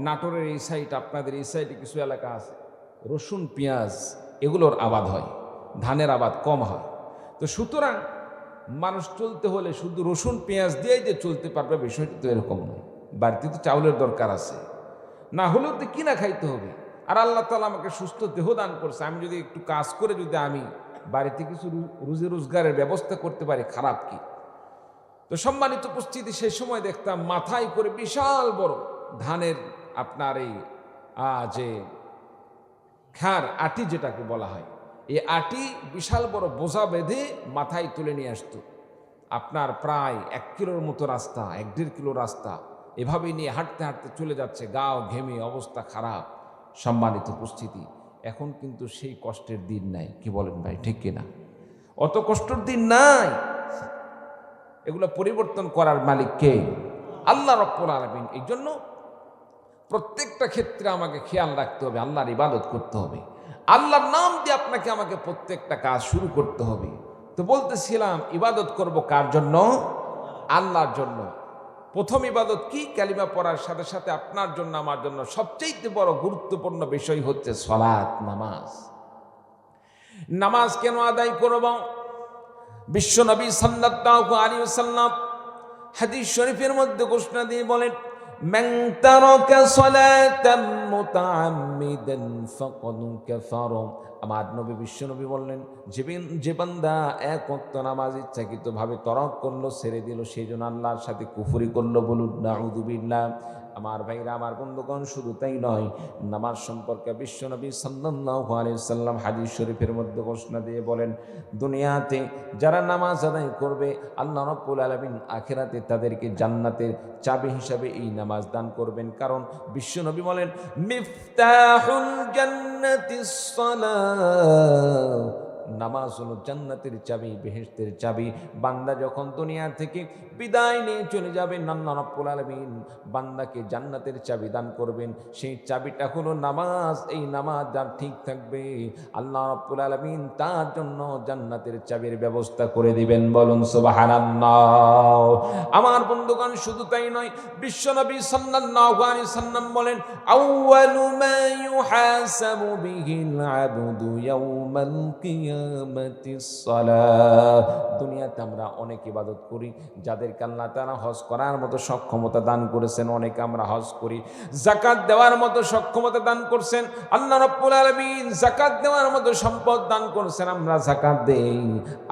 নাটোরের এই সাইড, আপনাদের এই সাইডে কিছু এলাকা আছে রসুন পেঁয়াজ এগুলোর আবাদ হয়, ধানের আবাদ কম হয়। তো সুতরাং মানুষ চলতে হলে শুধু রসুন পেঁয়াজ দিয়েই যে চলতে পারবে বিষয়টা তো এরকম নয়। বাড়িতে তো চাউলের দরকার আছে, না হলেও তো কিনা খাইতে হবে। আর আল্লাহ তাআলা আমাকে সুস্থ দেহ দান করছে, আমি যদি একটু কাজ করে যদি আমি বাড়িতে কিছু রুজি রোজগারের ব্যবস্থা করতে পারি, খারাপ কি? তো সম্মানিত উপস্থিতি, সেই সময় দেখতাম মাথায় করে বিশাল বড় ধানের আপনার এই যে খার আটি যেটাকে বলা হয়, এই আটি বিশাল বড় বোঝা বেঁধে মাথায় তুলে নিয়ে আসতো। আপনার প্রায় 1 কিলোর মতো রাস্তা, 1-1.5 কিলো রাস্তা এভাবেই নিয়ে হাঁটতে হাঁটতে চলে যাচ্ছে, গাও ঘেমে অবস্থা খারাপ। সম্মানিত উপস্থিতি, এখন কিন্তু সেই কষ্টের দিন নাই। কি বলেন ভাই, ঠিক কিনা? অত কষ্টের দিন নাই। এগুলো পরিবর্তন করার মালিক কে? আল্লাহ রাব্বুল আলামিন। এই জন্য প্রত্যেকটা ক্ষেত্রে আমাকে খেয়াল রাখতে হবে, আল্লাহর ইবাদত করতে হবে, আল্লাহর নাম দিয়ে আপনাকে আমাকে প্রত্যেকটা কাজ শুরু করতে হবে। তো বলতেছিলাম ইবাদত করব কার জন্য? আল্লাহর জন্য। প্রথম ইবাদত কি? কালিমা পড়ার সাথে সাথে আপনার জন্য আমার জন্য সবচেয়ে বড় গুরুত্বপূর্ণ বিষয় হচ্ছে সালাত, নামাজ। নামাজ কেন আদায় করব? বিশ্ব নবী সাল্লাল্লাহু আলাইহি ওয়াসাল্লাম হাদিস শরীফের মধ্যে ঘোষণা দিয়ে বলেন, মান তারাকা সালাতাম মুতাআম্মিদান ফাকাদ কাফারা। আমার নবী বিশ্ব নবী বললেন, যে বান্দা এক ওয়াক্ত নামাজ ইচ্ছাকৃতভাবে তরক করলো, ছেড়ে দিল, সেই জন্য আল্লাহর সাথে কুফরি করলো। বলুন নাউযুবিল্লাহ। আমার ভাইরা, আমার বন্ধুগণ, শুধু তাই নয়, নামাজ সম্পর্কে বিশ্ব নবী সাল্লাল্লাহু আলাইহি ওয়াসাল্লাম হাদিস শরীফের মধ্যে ঘোষণা দিয়ে বলেন, দুনিয়াতে যারা নামাজ আদায় করবে, আল্লাহ রাব্বুল আলামিন আখিরাতে তাদেরকে জান্নাতের চাবি হিসাবে এই নামাজ দান করবেন। কারণ বিশ্ব নবী বলেন, মিফতাহুল জান্নাতিস সালাহ, নামাজ হলো জান্নাতের চাবি, বেহেশতের চাবি। বান্দা যখন দুনিয়া থেকে বিদায় নিয়ে চলে যাবেন, আল্লাহ রাব্বুল আলামিন বান্দাকে জান্নাতের চাবি দান করবেন। সেই চাবিটা হলো নামাজ। এই নামাজ যার ঠিক থাকবে, আল্লাহ রাব্বুল আলামিন তার জন্য জান্নাতের চাবির ব্যবস্থা করে দিবেন। বলুন সুবহানাল্লাহ। আমার বন্ধুগণ, শুধু তাই নয়, বিশ্বনবী সাল্লাল্লাহু আলাইহি সাল্লাম বলেন, আউয়ালু মা ইউহাসাবু বিহিল আবদু ইয়াউমাল কিয়ামাতিস সালাহ। দুনিয়াতে আমরা অনেক ইবাদত করি, যাদেরকে আল্লাহ তাআলা হজ করার মতো সক্ষমতা দান করেছেন, অনেকে আমরা হজ করি। যাকাত দেওয়ার মতো সক্ষমতা দান করছেন আল্লাহ রাব্বুল আলামিন, যাকাত দেওয়ার মতো সম্পদ দান করেছেন, আমরা যাকাত দেই।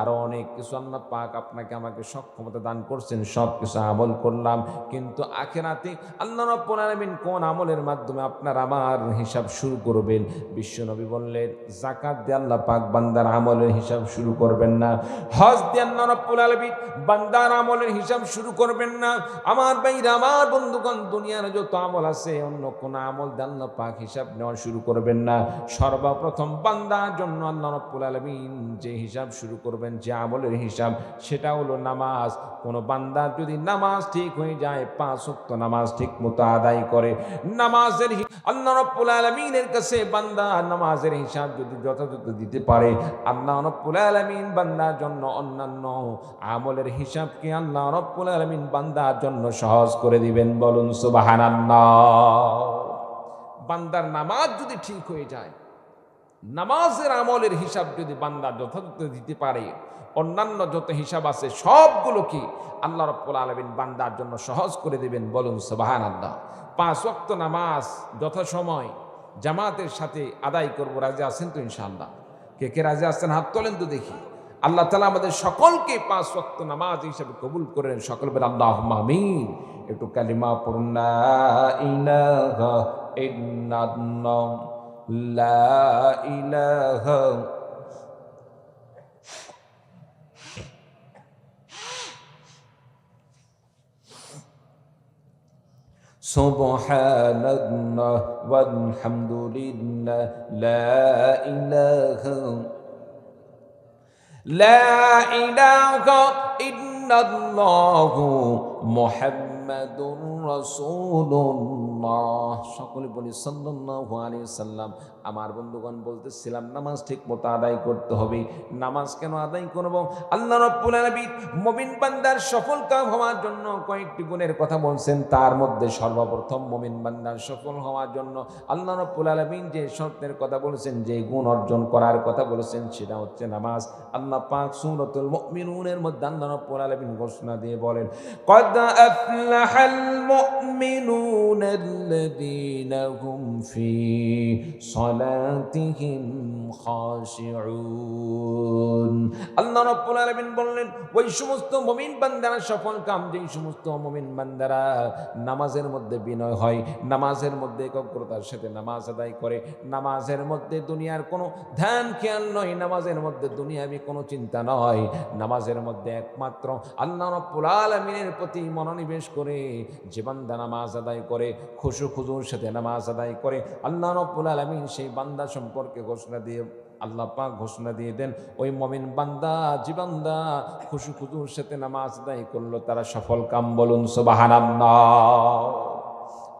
আর অনেক কিছু আল্লাহ পাক আপনাকে আমাকে সক্ষমতা দান করছেন, সব কিছু আমল করলাম। কিন্তু আখিরাতে আল্লাহ রাব্বুল আলামিন কোন আমলের মাধ্যমে আপনার আমার হিসাব শুরু করবেন? বিশ্বনবী বললেন, যাকাত দিয়ে আল্লাহ পাক বান্দার আমলের হিসাব শুরু করবেন না, হজ দিয়ে আল্লাহ রাব্বুল আলামিন বান্দার আমলের হিসাব শুরু করবেন না। আমার ভাইরা, আমার বন্ধুগণ, দুনিয়ার যত আমল আছে, অন্য কোন আমল দিয়ে আল্লাহ পাক হিসাব নেওয়া শুরু করবেন না। সর্বপ্রথম বান্দার জন্য আল্লাহ রাব্বুল আলামিন যে হিসাব শুরু করবেন, যে আমলের হিসাব, সেটা হলো নামাজ। কোন বান্দার যদি নামাজ ঠিক হয়ে যায়, 5 ওয়াক্ত নামাজ ঠিক মতো আদায় করে, নামাজের আল্লাহ রাব্বুল আলামিনের কাছে বান্দা নামাজের হিসাব যদি যথাযথ দিতে পারে, আল্লাহ রাব্বুল আলামিন বান্দার জন্য অন্যান্য আমলের হিসাবকে আল্লাহ রাব্বুল আলামিন বান্দার জন্য সহজ করে দিবেন। বলুন সুবহানাল্লাহ। বান্দার নামাজ যদি ঠিক হয়ে যায়, নামাজের আমলের হিসাব যদি বান্দা যথাযথ দিতে পারে, অন্যান্য যত হিসাব আছে সবগুলো কি আল্লাহ রাব্বুল আলামিন বান্দার জন্য সহজ করে দিবেন। বলুন সুবহানাল্লাহ। 5 ওয়াক্ত নামাজ যথাসময় জামাতের সাথে আদায় করব, রাজি আছেন তো ইনশাআল্লাহ? কে কে রাজি আছেন? হাত তোলেন তো দেখি। আল্লাহ তাআলা আমাদের সকলকে 5 ওয়াক্ত নামাজ হিসেবে কবুল করেন। সকল বলেন আল্লাহুম্মা আমিন। একটু কালিমা পড়ুন, লা ইলাহা ইল্লাল্লাহ, লা ইলাহা সুবহানাল্লাহ ওয়ালহামদুলিল্লাহ, লা ইলাহা ইল্লাল্লাহু মুহাম্মাদুর রাসূলুল্লাহ। সকলে বলি সাল্লাল্লাহু আলাইহি সাল্লাম। আমার বন্ধুগণ, বলতেছিলাম নামাজ ঠিক মতো আদায় করতে হবে। নামাজ কেন আদায় করব? আল্লাহ রাব্বুল আলামিন মুমিন বান্দার সফল কাম হওয়ার জন্য কয়েকটি গুণের কথা বলছেন। তার মধ্যে সর্বপ্রথম মুমিন বান্দার সফল হওয়ার জন্য আল্লাহ রাব্বুল আলামিন যে শর্তের কথা বলেছেন, যে গুণ অর্জন করার কথা বলেছেন, সেটা হচ্ছে নামাজ। আল্লাহ পাক সূরাতুল মুমিনুনের মধ্যে আল্লাহ রাব্বুল আলামিন ঘোষণা দিয়ে বলেন, قد أفلح المؤمنون الذين هم في صلاتهم خاشعون। আল্লাহ রাব্বুল আলামিন বললেন, ওই সমস্ত মুমিন বান্দারা সফল কাম, যেই সমস্ত মুমিন বান্দারা নামাজের মধ্যে বিনয় হয়, নামাজের মধ্যে একাগ্রতার সাথে নামাজ আদায় করে, নামাজের মধ্যে দুনিয়ার কোনো ধ্যান খেয়াল নয়, নামাজের মধ্যে দুনিয়াবি কোনো চিন্তা নয়, নামাজের মধ্যে একমাত্র আল্লাহ রাব্বুল আলামিনের প্রতি মনোনিবেশ করে যে বান্দা নামাজ আদায় করে, খুশু খুজুর সাথে নামাজ আদায় করে, আল্লাহ রাব্বুল আলামিন সেই বান্দা সম্পর্কে ঘোষণা দিয়ে আল্লাহ পাক ঘোষণা দিয়ে দেন, ওই মুমিন বান্দা, যে বান্দা খুশু খুজুর সাথে নামাজ আদায় করলো, তারা সফল কাম। বলুন সুবহানাল্লাহ।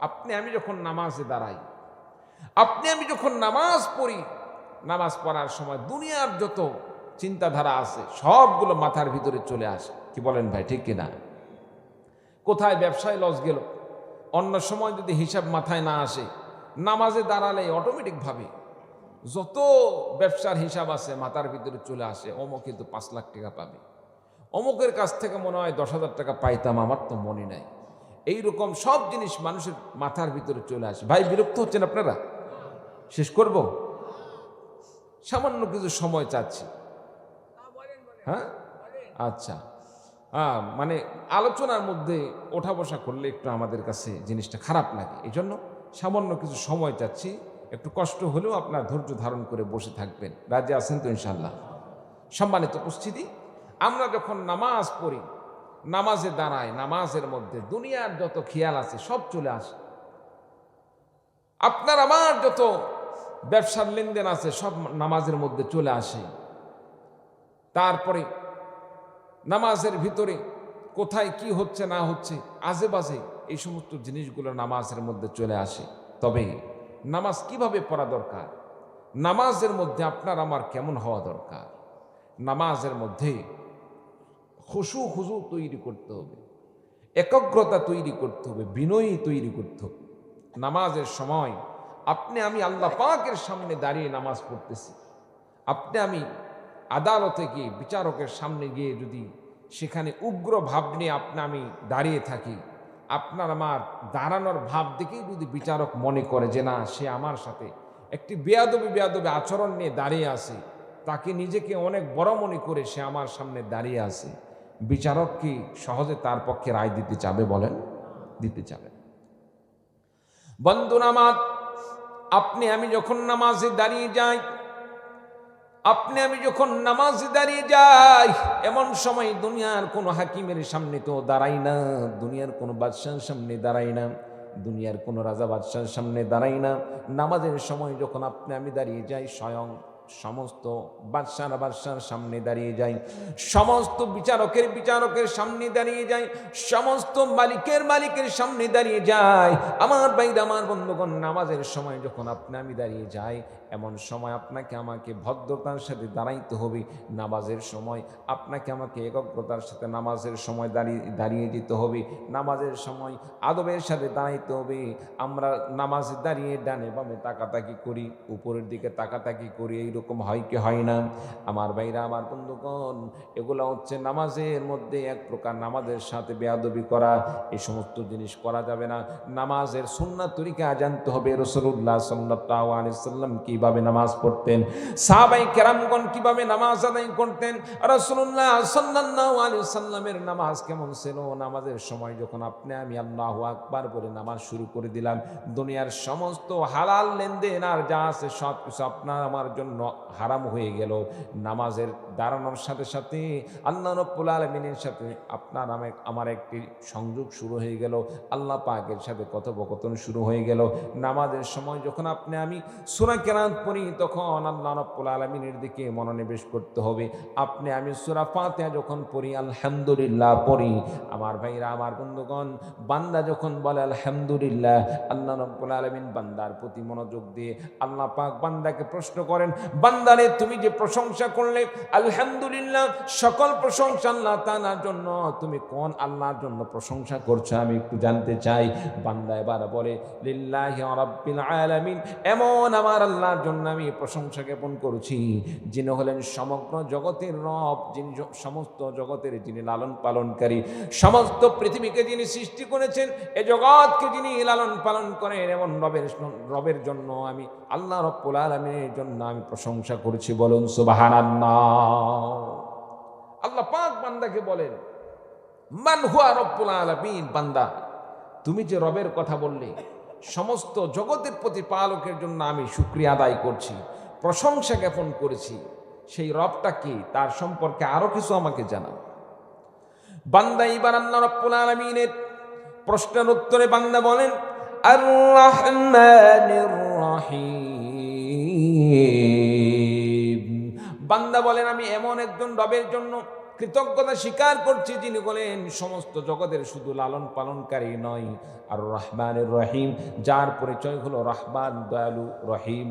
আপনি আমি যখন নামাজে দাঁড়াই, আপনি আমি যখন নামাজ পড়ি, নামাজ পড়ার সময় দুনিয়ার যত চিন্তাধারা আছে সবগুলো মাথার ভিতরে চলে আসে। কি বলেন ভাই, ঠিক কিনা? কোথায় ব্যবসায় লস গেল, অন্য সময় যদি হিসাব মাথায় না আসে, নামাজে দাঁড়ালে অটোমেটিকভাবে যত ব্যবসার হিসাব আছে মাথার ভিতরে চলে আসে। অমুকে তো 5 লাখ টাকা পাবে, অমুকের কাছ থেকে মনে হয় 10,000 টাকা পাইতাম, আমার তো মনে নাই। এইরকম সব জিনিস মানুষের মাথার ভিতরে চলে আসে। ভাই, বিরক্ত হচ্ছেন আপনারা? শেষ করব, সামান্য কিছু সময় চাচ্ছি। হ্যাঁ, আচ্ছা। মানে আলোচনার মধ্যে ওঠা বসা করলে একটু আমাদের কাছে জিনিসটা খারাপ লাগে, এই জন্য সামান্য কিছু সময় চাচ্ছি। একটু কষ্ট হলেও আপনার ধৈর্য ধারণ করে বসে থাকবেন। রাজি আছেন তো ইনশাল্লাহ? সম্মানিত উপস্থিতি, আমরা যখন নামাজ পড়ি, নামাজে দাঁড়াই, নামাজের মধ্যে দুনিয়ার যত খেয়াল আছে সব চলে আসে। আপনার আমার যত ব্যবসার লেনদেন আছে সব নামাজের মধ্যে চলে আসে। তারপরে নামাজের ভিতরে কোথায় কি হচ্ছে না হচ্ছে আজে বাজে এই সমস্ত জিনিসগুলো নামাজের মধ্যে চলে আসে। তবে নামাজ কিভাবে পড়া দরকার, নামাজের মধ্যে আপনার আমার কেমন হওয়া দরকার, নামাজের মধ্যে খুশু তৈরি করতে হবে, একাগ্রতা তৈরি করতে হবে, বিনয়ী তৈরি করতে হবে। নামাজের সময় আপনি আমি আল্লাহ পাকের সামনে দাঁড়িয়ে নামাজ পড়তেছি, আপনি আমি আদালতে গিয়ে বিচারকের সামনে গিয়ে যদি সেখানে উগ্র ভাব নিয়ে আপনি আমি দাঁড়িয়ে থাকি, আপনার আমার দাঁড়ানোর ভাব দেখেই যদি বিচারক মনে করে যে না সে আমার সাথে একটি বেয়াদবি আচরণ নিয়ে দাঁড়িয়ে আছে, তাকে নিজেকে অনেক বড় মনে করে সে আমার সামনে দাঁড়িয়ে আছে, বিচারক কি সহজে তার পক্ষে রায় দিতে চাবে? বলেন, দিতে চাবে। বন্ধু নামাজ, আপনি আমি যখন নামাজে দাঁড়িয়ে যাই, আপনি আমি যখন নামাজে দাঁড়িয়ে যাই, এমন সময় দুনিয়ার কোনো হাকিমের সামনে তো দাঁড়াই না, দুনিয়ার কোনো বাদশার সামনে দাঁড়াই না, দুনিয়ার কোনো রাজা বাদশার সামনে দাঁড়াই না। নামাজের সময় যখন আপনি আমি দাঁড়িয়ে যাই, স্বয়ং সমস্ত বাদশার সামনে দাঁড়িয়ে যাই, সমস্ত বিচারকের সামনে দাঁড়িয়ে যাই, সমস্ত মালিকের সামনে দাঁড়িয়ে যাই। আমার ভাইরা, আমার বন্ধুগণ, নামাজের সময় যখন আপনি আমি দাঁড়িয়ে যাই, এমন সময় আপনাকে আমাকে ভদ্রতার সাথে দাঁড়াইতে হবে। নামাজের সময় আপনাকে আমাকে একাগ্রতার সাথে নামাজের সময় দাঁড়িয়ে যেতে হবে। নামাজের সময় আদবের সাথে দাঁড়াইতে হবে। আমরা নামাজে দাঁড়িয়ে ডানে বামে তাকাতাকি করি, উপরের দিকে তাকাতাকি করি, এইরকম হয় কি হয় না? আমার ভাইরা, আমার বন্ধুগণ, এগুলো হচ্ছে নামাজের মধ্যে এক প্রকার নামাজের সাথে বেয়াদবি করা। এই সমস্ত জিনিস করা যাবে না। নামাজের সুন্নাত তরিকা জানতে হবে। রাসূলুল্লাহ সাল্লাল্লাহু আলাইহি ওয়াসাল্লাম কিভাবে নামাজ পড়তেন, সাহাবায়ে কেরামগণ কিভাবে নামাজ আদায় করতেন, রাসূলুল্লাহ সাল্লাল্লাহু আলাইহি ওয়াসাল্লামের নামাজ কেমন ছিল। নামাজের সময় যখন আপনি আমি আল্লাহু আকবার বলে নামাজ শুরু করে দিলাম, দুনিয়ার সমস্ত হালাল লেনদেন আর যা আছে সব কিছু আপনার আমার জন্য হারাম হয়ে গেল। নামাজের দাঁড়ানোর সাথে সাথে আল্লাহ রাব্বুল আলামিনের সাথে আপনার আমার একটি সংযোগ শুরু হয়ে গেল, আল্লাহ পাকের সাথে কথোপকথন শুরু হয়ে গেল। নামাজের সময় যখন আপনি আমি সূরা কেরাত পড়ি, তখন আল্লাহ রাব্বুল আলামিনের দিকে মনোনিবেশ করতে হবে। আপনি আমি সূরা ফাতিহা যখন পড়ি, আলহামদুলিল্লাহ পড়ি, আমার ভাইরা, আমার বন্ধুগণ, বান্দা যখন বলে আলহামদুলিল্লাহ, আল্লাহ রাব্বুল আলামিন বান্দার প্রতি মনোযোগ দিয়ে আল্লাহ পাক বান্দাকে প্রশ্ন করেন, বান্দারে তুমি যে প্রশংসা করলে, আলহামদুলিল্লাহ, সকল প্রশংসা আল্লাহ তাআলার জন্য, তুমি কোন আল্লাহর জন্য প্রশংসা করছো আমি একটু জানতে চাই। বান্দা এবার বলে লিল্লাহি রাব্বিল আলামিন, এমন আমার আল্লাহর জন্য আমি প্রশংসা জ্ঞাপন করছি, যিনি হলেন সমগ্র জগতের রব, যিনি সমস্ত জগতের যিনি লালন পালনকারী, সমস্ত পৃথিবীকে যিনি সৃষ্টি করেছেন, এ জগৎকে যিনি লালন পালন করেন, এমন রবের জন্য আমি আল্লাহ রাব্বুল আলামিনের জন্য আমি প্রশংসা করছি। বলুন সুবহানাল্লাহ। আল্লাহ পাক বান্দাকে বলেন, মান হুয়া রাব্বুল আলামিন, বান্দা তুমি যে রবের কথা বললে, সমস্ত জগতের প্রতিপালকের জন্য আমি শুকরিয়া আদায় করছি, প্রশংসা জ্ঞাপন করেছি, সেই রবটা কি, তার সম্পর্কে আরো কিছু আমাকে জানাও। বান্দা এবার আল্লাহ রাব্বুল আলামিনের প্রশ্নের উত্তরে বান্দা বলেন, আর রহমানির রহিম। বান্দা বলেন, আমি এমন একজন রবের জন্য কৃতজ্ঞতা স্বীকার করছি, যিনি বলেন সমস্ত জগতের শুধু লালন পালনকারী নয়, আর রহমানের রহিম, যার পরিচয় হলো রহমান, দয়ালু, রহিম,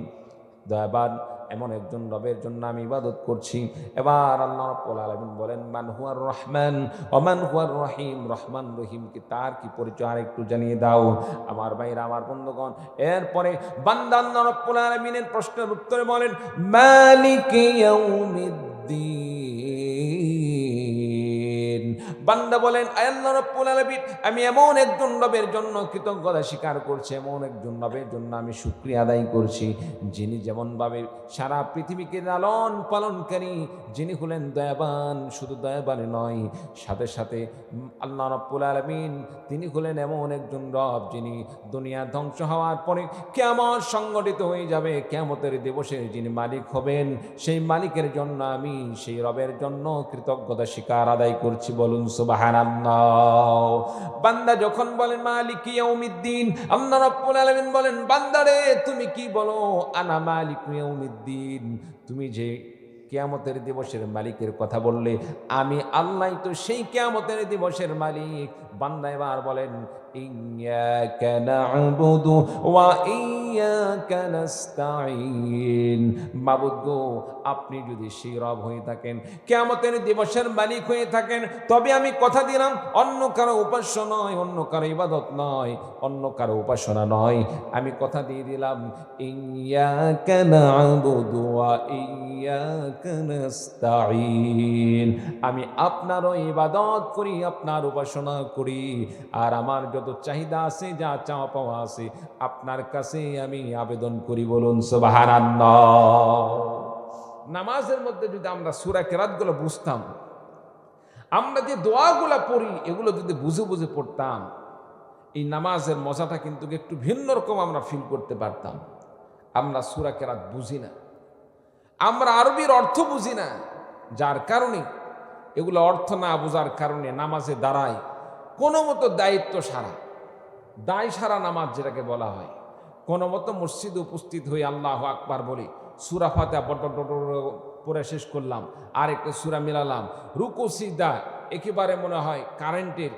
দয়াবান, এমন একজন রবের জন্য আমি ইবাদত করছি। এবার আল্লাহ রাব্বুল আলামিন বলেন, মান হুয়ার রহমান ওয়া মান হুয়ার রহিম, রহমান রহিম কি, তার কি পরিচয় আর একটু জানিয়ে দাও। আমার ভাইরা, আমার বন্ধুগণ, এরপরে বান্দা আল্লাহ রাব্বুল আলামিনের প্রশ্নের উত্তরে বলেন, মালিকি ইয়াউমিদ্দিন। বান্দা বলেন, আল্লাহ রাব্বুল আলামিন, আমি এমন একজন রবের জন্য কৃতজ্ঞতা স্বীকার করছি, এমন একজন রবের জন্য আমি শুকরিয়া আদায় করছি, যিনি যেমনভাবে সারা পৃথিবীকে লালন পালনকারী, যিনি হলেন দয়াবান, শুধু দয়াবান নয়, সাথে সাথে আল্লাহ রাব্বুল আলামিন তিনি হলেন এমন একজন রব, যিনি দুনিয়া ধ্বংস হওয়ার পরে কিয়ামত সংগঠিত হয়ে যাবে, কিয়ামতের দিবসে যিনি মালিক হবেন, সেই মালিকের জন্য আমি সেই রবের জন্য কৃতজ্ঞতা স্বীকার আদায় করছি। বলুন সুবহানাল্লাহ। বান্দা যখন বলেন মালিকি ইয়াউমিদ্দিন, আল্লাহ রাব্বুল আলামিন বলেন, বান্দারে তুমি কি বলো, আনা মালিকু ইয়াউমিদ্দিন, তুমি যে কিয়ামতের দিবসের মালিকের কথা বললে আমি আল্লাহ তো সেই কিয়ামতের দিবসের মালিক। বান্দা এবার বলেন ইয়্যাকা না'বুদু ওয়া ইয়্যাকা নাস্তাঈন। মাবুদ গো, আপনি যদি সেই রব হয়ে থাকেন, কিয়ামতের দিবসের মালিক হয়ে থাকেন, তবে আমি কথা দিলাম অন্য কারো উপাস্য নয়, অন্য কারো ইবাদত নয়, অন্য কারো উপাসনা নয়। আমি কথা দিয়ে দিলাম ইয়্যাকা না'বুদু ওয়া ইয়্যাকা নাস্তাঈন। আমি আপনারও ইবাদত করি, আপনার উপাসনা করি, আর আমার যত চাহিদা আছে, যা চাওয়া পাওয়া আছে, আপনার কাছে আমি আবেদন করি। বলুন সুবহানাল্লাহ। নামাজের মধ্যে যদি আমরা সূরা কেরাতগুলো বুঝতাম, আমরা যে দোয়াগুলো পড়ি এগুলো যদি বুঝে বুঝে পড়তাম, এই নামাজের মজাটা কিন্তু একটু ভিন্ন রকম আমরা ফিল করতে পারতাম। আমরা সূরা কেরাত বুঝি না, আমরা আরবির অর্থ বুঝি না, যার কারণে এগুলো অর্থ না বোঝার কারণে নামাজে দাঁড়ায় কোনো মতো দায়িত্ব সারা, দায় সারা নামাজ যেটাকে বলা হয়। কোনো মতো মসজিদে উপস্থিত হয়ে আল্লাহু আকবার বলি, সূরা ফাতিহা পড়ে শেষ করলাম, আর একটা সূরা মিলালাম, রুকু সিজদা একেবারে মনে হয় কারেন্টের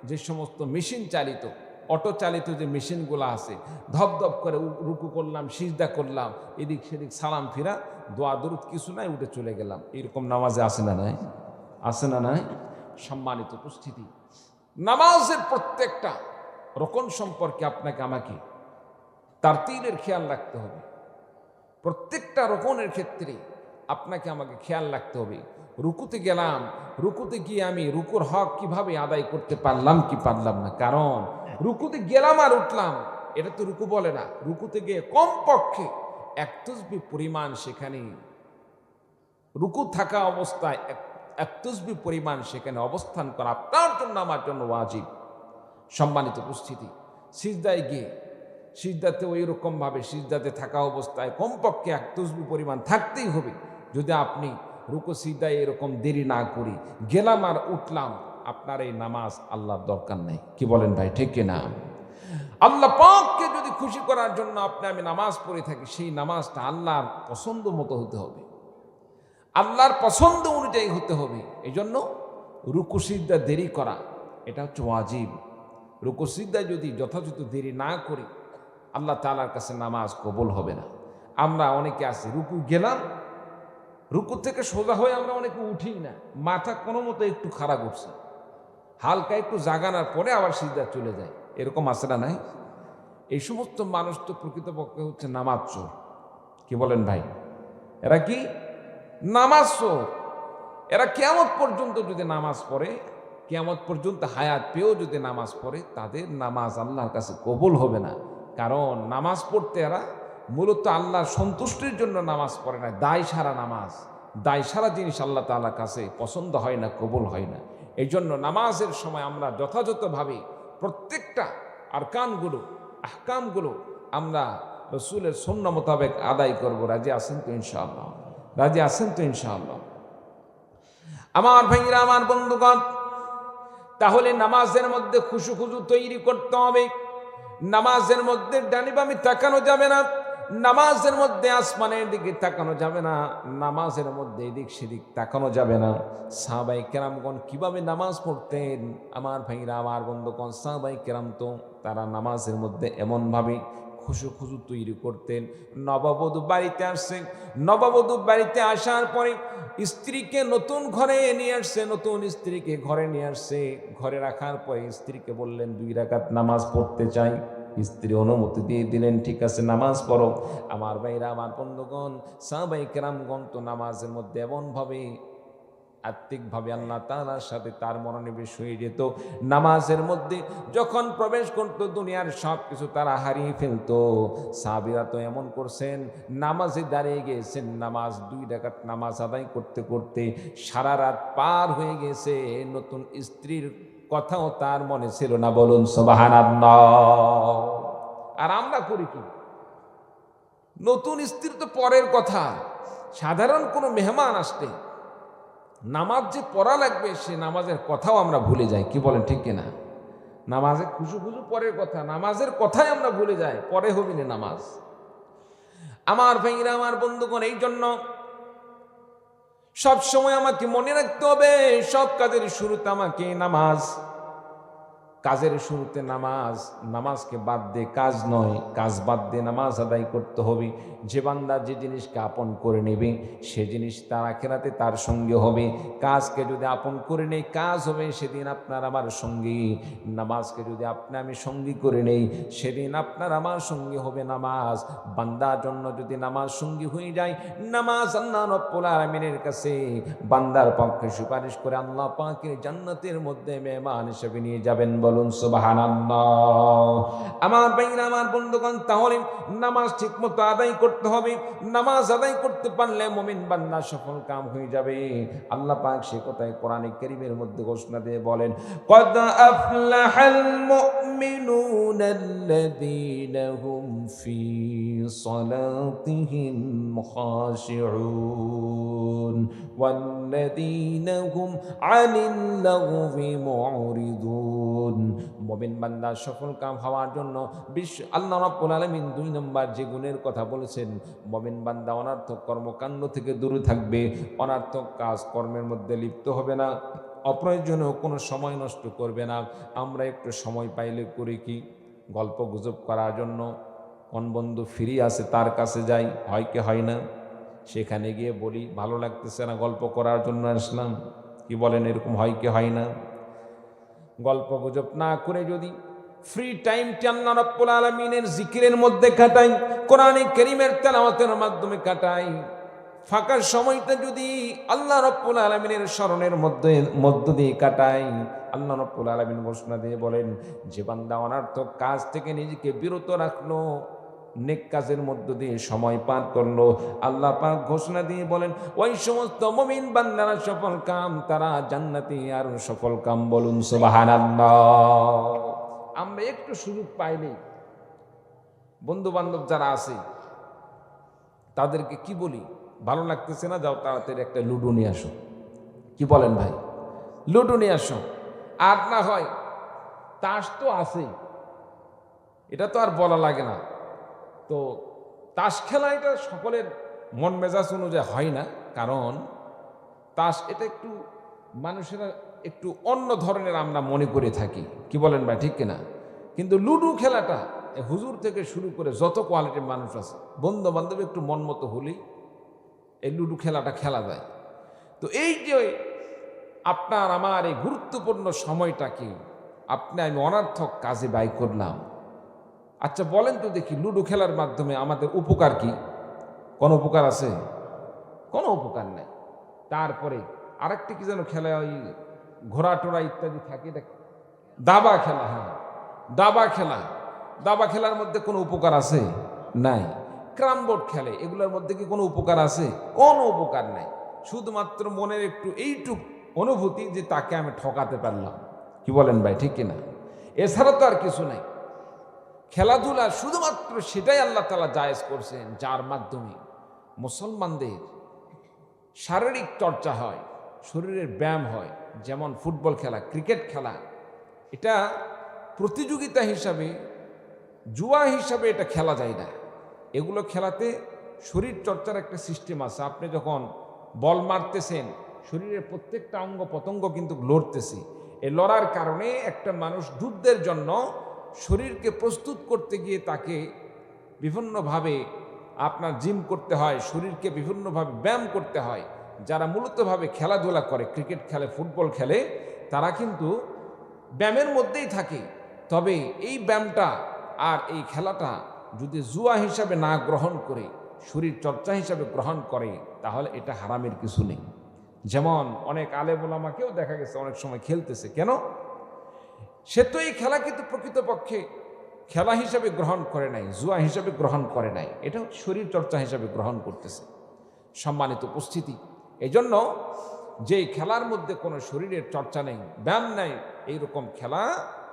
যে সমস্ত মেশিন চালিত, অটো চালিত যে মেশিনগুলো আছে, ধপধপ করে রুকু করলাম, সিজদা করলাম, এদিক সেদিক সালাম ফিরা, দোয়া দরুদ কিছু নাই, উঠে চলে গেলাম। এরকম নামাজে আসে না নাই? আসে না নাই? সম্মানিত উপস্থিতি, নামাজের প্রত্যেকটা রকম সম্পর্কে আপনাকে আমাকে তারতিলের খেয়াল রাখতে হবে। প্রত্যেকটা রকমের ক্ষেত্রে আপনাকে আমাকে খেয়াল রাখতে হবে। রুকুতে গেলাম, রুকুতে গিয়ে আমি রুকুর হক কিভাবে আদায় করতে পারলাম কি পারলাম না। কারণ রুকুতে গেলাম আর উঠলাম, এটা তো রুকু বলে না। রুকুতে গিয়ে কমপক্ষে এক তাসবিহ পরিমাণ সেখানে রুকু থাকা অবস্থায় এক তাসবিহ পরিমাণ সেখানে অবস্থান করা আপনার জন্য আমার জন্য ওয়াজিব। সম্মানিত উপস্থিতি, সিজদায় গিয়ে সিজদাতে ওই রকমভাবে সিজদাতে থাকা অবস্থায় কমপক্ষে এক তাসবিহ পরিমাণ থাকতেই হবে। যদি আপনি রুকু সিজদায় এরকম দেরি না করি, গেলাম আর উঠলাম, আপনার এই নামাজ আল্লাহর দরকার নেই। কি বলেন ভাই, ঠিক কিনা? আল্লাহ পাককে যদি খুশি করার জন্য আপনি আমি নামাজ পড়ে থাকি, সেই নামাজটা আল্লাহর পছন্দ মতো হতে হবে, আল্লাহর পছন্দ অনুযায়ী হতে হবে। এই জন্য রুকু সিজদা দেরি করা এটা হচ্ছে ওয়াজিব। রুকু সিজদায় যদি যথাযথ দেরি না করি, আল্লাহ তাআলার কাছে নামাজ কবুল হবে না। আমরা অনেকে আছি, রুকু গেলাম, রুকু থেকে সোজা হয়ে আমরা অনেকে উঠি না, মাথা কোনো মতো একটু খাড়া করছে, হালকা একটু জাগানোর পরে আবার সিজদা চলে যায়। এরকম আছে না নাই? এই সমস্ত মানুষ তো প্রকৃতপক্ষে হচ্ছে নামাজ চোর। কি বলেন ভাই? এরা কি নামাজ চোর। এরা কিয়ামত পর্যন্ত যদি নামাজ পড়ে, কিয়ামত পর্যন্ত হায়াত পেয়েও যদি নামাজ পড়ে, তাদের নামাজ আল্লাহর কাছে কবুল হবে না। কারণ নামাজ পড়তে এরা মূলত আল্লাহর সন্তুষ্টির জন্য নামাজ পড়ে না, দায় সারা নামাজ। দায় সারা জিনিস আল্লাহ তাআলার কাছে পছন্দ হয় না, কবুল হয় না। এই জন্য নামাজের সময় আমরা যথাযথভাবে প্রত্যেকটা আরকানগুলো, আহকামগুলো আমরা রসুলের সুন্নাহ মোতাবেক আদায় করব। রাজি আছেন তো ইনশাআল্লাহ? রাজি আছেন তো ইনশাআল্লাহ? আমার ভাইরা, আমার বন্ধুগণ, তাহলে নামাজের মধ্যে খুশু তৈরি করতে হবে। নামাজের মধ্যে ডানি বামে তাকানো যাবে না, নামাজের মধ্যে আসমানের দিকে তাকানো যাবে না, নামাজের মধ্যে এদিক সেদিক তাকানো যাবে না। সাহাবায়ে কেরামগণ কিভাবে নামাজ পড়তেন আমার ভাইরা, আমার বন্ধুগণ? সাহাবায়ে কেরাম তো তারা নামাজের মধ্যে এমনভাবে খুশু তৈরি করতেন। নববধূ বাড়িতে আসছেন, নববধূ বাড়িতে আসার পরে স্ত্রীকে নতুন ঘরে নিয়ে আসছে, নতুন স্ত্রীকে ঘরে নিয়ে আসছে। ঘরে রাখার পরে স্ত্রীকে বললেন 2 রাকাত নামাজ পড়তে চাই। স্ত্রী অনুমতি দিয়ে দিলেন, ঠিক আছে নামাজ পড়ো। আমার ভাইরা, আমার বন্ধুগণ, সাহাবায়ে কেরামগণ তো নামাজের মধ্যে এমনভাবে আত্মিকভাবে আল্লাহ তাআলার সাথে তার মনোনিবেশ হয়ে যেত। নামাজের মধ্যে যখন প্রবেশ করত, দুনিয়ার সব কিছু তারা হারিয়ে ফেলত। সাহাবীরা তো এমন করছেন, নামাজে দাঁড়িয়ে গিয়েছেন, নামাজ 2 রাকাত নামাজ আদায় করতে করতে সারা রাত পার হয়ে গেছে, নতুন স্ত্রীর কথাও তার মনে ছিল না। বলুন সুবহানাল্লাহ। আর আমরা করি কি? নতুন স্ত্রী তো পরের কথা, সাধারণ কোনো মেহমান আসলে নামাজ যে পড়া লাগবে সে নামাজের কথাও আমরা ভুলে যাই। কি বলেন, ঠিক কিনা? নামাজে খুশু পরের কথা, নামাজের কথাই আমরা ভুলে যাই, পরে হবি না নামাজ। আমার ভাইরা, আমার বন্ধুগণ, এই জন্য সব সময় আমাকে মনে রাখতে হবে সব কাজের শুরুতে আমাকে নামাজ, কাজের শুরুতে নামাজ, নামাজকে বাদ দিয়ে কাজ নয়, কাজ বাদ দিয়ে নামাজ আদায় করতে হবে। যে বান্দা যে জিনিসকে আপন করে নেবে সে জিনিস তার আখিরাতে তার সঙ্গে হবে। কাজকে যদি আপন করে নেই কাজ হবে সেদিন আপনার আমার সঙ্গী, নামাজকে যদি আপনি আমি সঙ্গী করে নেই সেদিন আপনার আমার সঙ্গী হবে নামাজ। বান্দার জন্য যদি নামাজ সঙ্গী হয়ে যায়, নামাজ আল্লাহ রাব্বুল আলামিনের কাছে বান্দার পক্ষে সুপারিশ করে আল্লাহ পাকের জান্নাতের মধ্যে মেহমান হিসেবে নিয়ে যাবেন। বলুন সুবহানাল্লাহ। আমার ভাইরা, আমার বন্ধুগণ, তাহলে নামাজ ঠিকমতো আদায় করতে হবে। নামাজ আদায় করতে পারলে মুমিন বান্দা সফল কাম হয়ে যাবে। আল্লাহ পাক সে কথায় কোরআনে কারীমের মধ্যে ঘোষণা দিয়ে বলেন, কদ আফলাহাল মুমিনুনাল্লাযীনা হুম ফি সালাতিহিম খাশিউন ওয়াল্লাযীনা হুম আনিল লাগবি মুরিদুন। মুমিন বান্দা সফল কাম হওয়ার জন্য আল্লাহ রাব্বুল আলামিন 2 নম্বর যে গুণের কথা বলেছেন, মুমিন বান্দা অনর্থক কর্মকাণ্ড থেকে দূরে থাকবে, অনর্থক কাজ কর্মের মধ্যে লিপ্ত হবে না, অপ্রয়োজনীয় কোনো সময় নষ্ট করবে না। আমরা একটু সময় পাইলে করি কি গল্প গুজব করার জন্য, কোন বন্ধু ফ্রি আছে তার কাছে যাই, হয় কি হয় না, সেখানে গিয়ে বলি ভালো লাগতেছে না গল্প করার জন্য আসলাম, কি বলেন, এরকম হয় কি হয় না? গল্প গুজব না করে যদি ফ্রি টাইমটি আল্লাহ রাব্বুল আলামিনের জিকিরের মধ্যে কাটাই, কোরআনে কারীমের তেলাওয়াতের মাধ্যমে কাটাই, ফাঁকা সময়টা যদি আল্লাহ রাব্বুল আলামিনের স্মরণের মধ্য দিয়ে কাটাই, আল্লাহ রাব্বুল আলামিন ঘোষণা দিয়ে বলেন, যে বান্দা অনর্থক কাজ থেকে নিজেকে বিরত রাখলো, নেক কাজের মধ্য দিয়ে সময় পার করলো, আল্লাহ পাক ঘোষণা দিয়ে বলেন ওই সমস্ত মুমিন বান্দারা সফল কাম, তারা জান্নাতি আর সফল কাম। বলুন সুবহানাল্লাহ। আমরা একটু সুযোগ পাইলে বন্ধু বান্ধব যারা আছে তাদেরকে কি বলি, ভালো লাগতেছে না, যাও তাড়াতাড়ি একটা লুডো নিয়ে আসো, কি বলেন ভাই, লুডো নিয়ে আসো। আর না হয় তাস তো আছে, এটা তো আর বলা লাগে না। তো তাস খেলা এটা সকলের মন মেজাজ অনুযায়ী হয় না, কারণ তাস এটা একটু মানুষেরা একটু অন্য ধরনের আমরা মনে করে থাকি, কি বলেন ভাই, ঠিক কিনা? কিন্তু লুডো খেলাটা হুজুর থেকে শুরু করে যত কোয়ালিটির মানুষ আছে, বন্ধু বান্ধব একটু মন মতো হলেই এই লুডো খেলাটা খেলা যায়। তো এই যে আপনার আমার এই গুরুত্বপূর্ণ সময়টাকে আপনি আমি অনর্থক কাজে ব্যয় করলাম। আচ্ছা বলেন তো দেখি, লুডো খেলার মাধ্যমে আমাদের উপকার কি? কোনো উপকার আছে? কোনো উপকার নাই। তারপরে আরেকটি কি যেন খেলা, ওই ঘোড়া টোড়া ইত্যাদি থাকে, দাবা খেলা। হ্যাঁ, দাবা খেলা, দাবা খেলার মধ্যে কোনো উপকার আছে? নাই। ক্যারাম বোর্ড খেলে, এগুলোর মধ্যে কি কোনো উপকার আছে? কোনো উপকার নাই। শুধুমাত্র মনের একটু এইটুক অনুভূতি যে তাকে আমি ঠকাতে পারলাম, কি বলেন ভাই, ঠিক কিনা? এছাড়া তো আর কিছু নাই। খেলাধুলা শুধুমাত্র সেটাই আল্লাহ তাআলা জায়েজ করছেন যার মাধ্যমে মুসলমানদের শারীরিক চর্চা হয়, শরীরের ব্যায়াম হয়। যেমন ফুটবল খেলা, ক্রিকেট খেলা, এটা প্রতিযোগিতা হিসাবে, জুয়া হিসাবে এটা খেলা যায় না। এগুলো খেলাতে শরীর চর্চার একটা সিস্টেম আছে। আপনি যখন বল মারতেছেন, শরীরের প্রত্যেকটা অঙ্গ প্রত্যঙ্গ কিন্তু লড়তেছে। এই লড়ার কারণে একটা মানুষ যুদ্ধের জন্য শরীরকে প্রস্তুত করতে গিয়ে তাকে বিভিন্নভাবে আপনার জিম করতে হয়, শরীরকে বিভিন্নভাবে ব্যায়াম করতে হয়। যারা মূলতভাবে খেলাধুলা করে, ক্রিকেট খেলে, ফুটবল খেলে, তারা কিন্তু ব্যায়ামের মধ্যেই থাকে। তবে এই ব্যায়ামটা আর এই খেলাটা যদি জুয়া হিসাবে না গ্রহণ করে, শরীর চর্চা হিসাবে গ্রহণ করে, তাহলে এটা হারামের কিছু নেই। যেমন অনেক আলেম ওলামাকেও দেখা গেছে অনেক সময় খেলতেছে, কেন? সে তো এই খেলা কিন্তু প্রকৃতপক্ষে খেলা হিসাবে গ্রহণ করে নাই, জুয়া হিসাবে গ্রহণ করে নাই, এটা শরীর চর্চা হিসাবে গ্রহণ করতেছে। সম্মানিত উপস্থিতি, এই জন্য যে খেলার মধ্যে কোনো শরীরের চর্চা নেই, ব্যায়াম নেই, এইরকম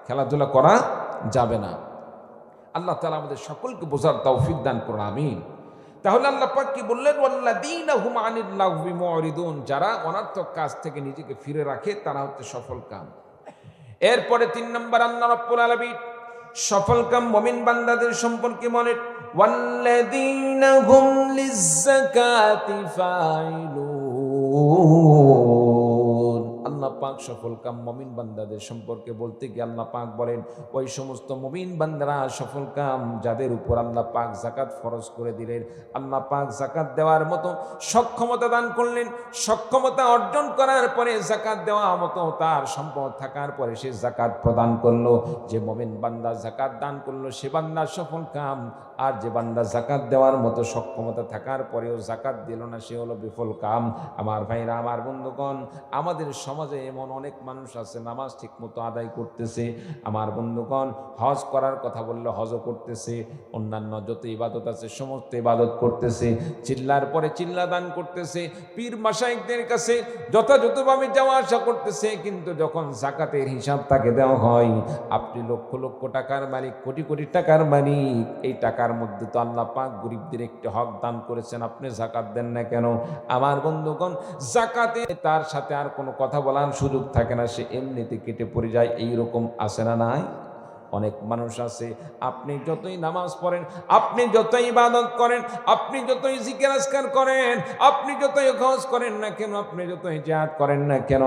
খেলাধুলা করা যাবে না। আল্লাহ তাআলা আমাদের সকলকে বোঝার তৌফিক দান করুন, আমিন। তাহলে আল্লাহ পাক কি বললেন? ওয়াল্লাযীনা হুম আনিল লাগবি মুরিদুন, যারা অনর্থক কাজ থেকে নিজেকে ফিরে রাখে তারা হচ্ছে সফল কাম। এরপরে 3 নম্বর আল্লাহ রাব্বুল আলামিন সফল কাম মুমিন বান্দাদের সম্পর্কে বলেন, ওয়াল্লাযীনা হুম লিয-যাকাতি ফাইলুন। আল্লাহ পাক সফল কাম মুমিন বান্দাদের সম্পর্কে বলতে গিয়ে আল্লাহ পাক বলেন, ওই সমস্ত মুমিন বান্দারা সফল কাম যাদের উপর আল্লাহ পাক যাকাত ফরজ করে দিলেন, আল্লাহ পাক যাকাত দেওয়ার মতো সক্ষমতা দান করলেন। সক্ষমতা অর্জন করার পরে যাকাত দেওয়ার মতো তার সম্পদ থাকার পরে সে যাকাত প্রদান করলো। যে মুমিন বান্দা যাকাত দান করলো সে বান্দা সফল কাম, আর যে বান্দা যাকাত দেওয়ার মতো সক্ষমতা থাকার পরেও যাকাত দিল না সে হলো বিফল কাম। আমার ভাইরা, আমার বন্ধুগণ, আমাদের সমাজে এমন অনেক মানুষ আছে নামাজ ঠিক মতো আদায় করতেছে, আমার বন্ধুগণ হজ করার কথা বললে হজও করতেছে, অন্যান্য যত ইবাদত আছে সমস্ত ইবাদত করতেছে, চিল্লার পরে চিল্লা দান করতেছে, পীর মাশায়েখদের কাছে যথাযথভাবে যাওয়া আসা করতেছে, কিন্তু যখন যাকাতের হিসাব তাকে দেওয়া হয়, আপনি লক্ষ লক্ষ টাকার মালিক, কোটি কোটি টাকার মালিক, এই টাকার মধ্যে তো আল্লাহ পাক গরিবদের একটি হক দান করেছেন, আপনি যাকাত দেন না কেন? আমার বন্ধুগণ, যাকাতে তার সাথে আর কোনো কথা বলার সুযোগ থাকে না, সে এমনিতে কেটে পড়ে যায়। এইরকম আছে না নাই? অনেক মানুষ আছে, আপনি যতই নামাজ পড়েন, আপনি যতই ইবাদত করেন, আপনি যতই জিকির আজকার করেন, আপনি যতই হজ করেন না কেন, আপনি যতই জিহাদ করেন না কেন,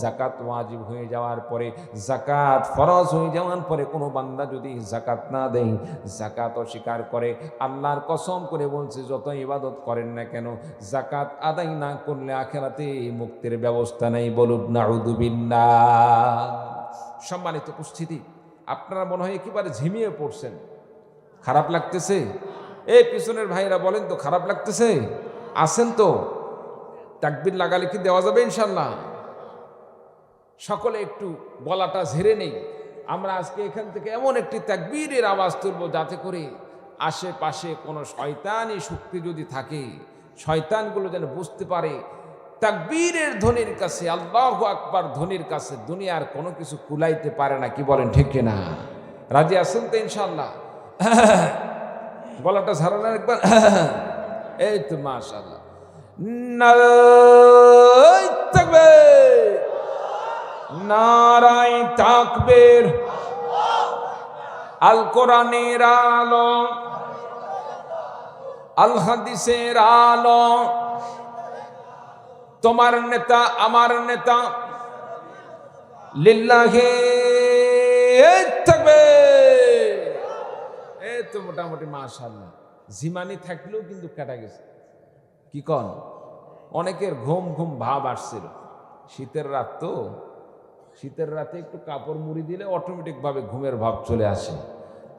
যাকাত ওয়াজিব হয়ে যাওয়ার পরে, যাকাত ফরজ হয়ে যাওয়ার পরে কোনো বান্দা যদি যাকাত না দেয়, যাকাত অস্বীকার করে, আল্লাহর কসম করে বলছে যতই ইবাদত করেন না কেন, যাকাত আদায় না করলে আখিরাতে মুক্তির ব্যবস্থা নেই। বলুন নাউযুবিল্লাহ। সম্মানিত উপস্থিতি, আপনারা মনে হয় একেবারে ঝিমিয়ে পড়ছেন, খারাপ লাগতেছে? এই পিছনের ভাইরা বলেন তো, খারাপ লাগতেছে? আছেন তো? তাকবীর লাগালে কি দেওয়া যাবে ইনশাল্লাহ? সকলে একটু গলাটা ঝেড়ে নেই। আমরা আজকে এখান থেকে এমন একটি তাকবীরের আওয়াজ তুলব যাতে করে আশেপাশে কোনো শয়তানি শক্তি যদি থাকে, শয়তানগুলো যেন বুঝতে পারে তাকবীরের ধ্বনির কাছে, আল্লাহু আকবার ধ্বনির কাছে দুনিয়ার কোনো কিছু কুলাইতে পারে না। কি বলেন, ঠিক কিনা? রাজি আছেন তো ইনশাআল্লাহ? গলাটা ঝাড়ালেন একবার। এই তো মাশাআল্লাহ। নারায়ে তাকবীর, নারায়ে তাকবীর। আল কোরআনের আলো, আল হাদিসের আলো, তোমার নেতা আমার নেতা, লিল্লাহি তাকবীর। এই তো মোটামুটি মাশাআল্লাহ। জিমানি থাকলেও কিন্তু কাটা গেছে। কি কন? অনেকের ঘুম ঘুম ভাব আসছিল, শীতের রাত তো, শীতের রাতে একটু কাপড় মুড়ি দিলে অটোমেটিক ভাবে ঘুমের ভাব চলে আসে।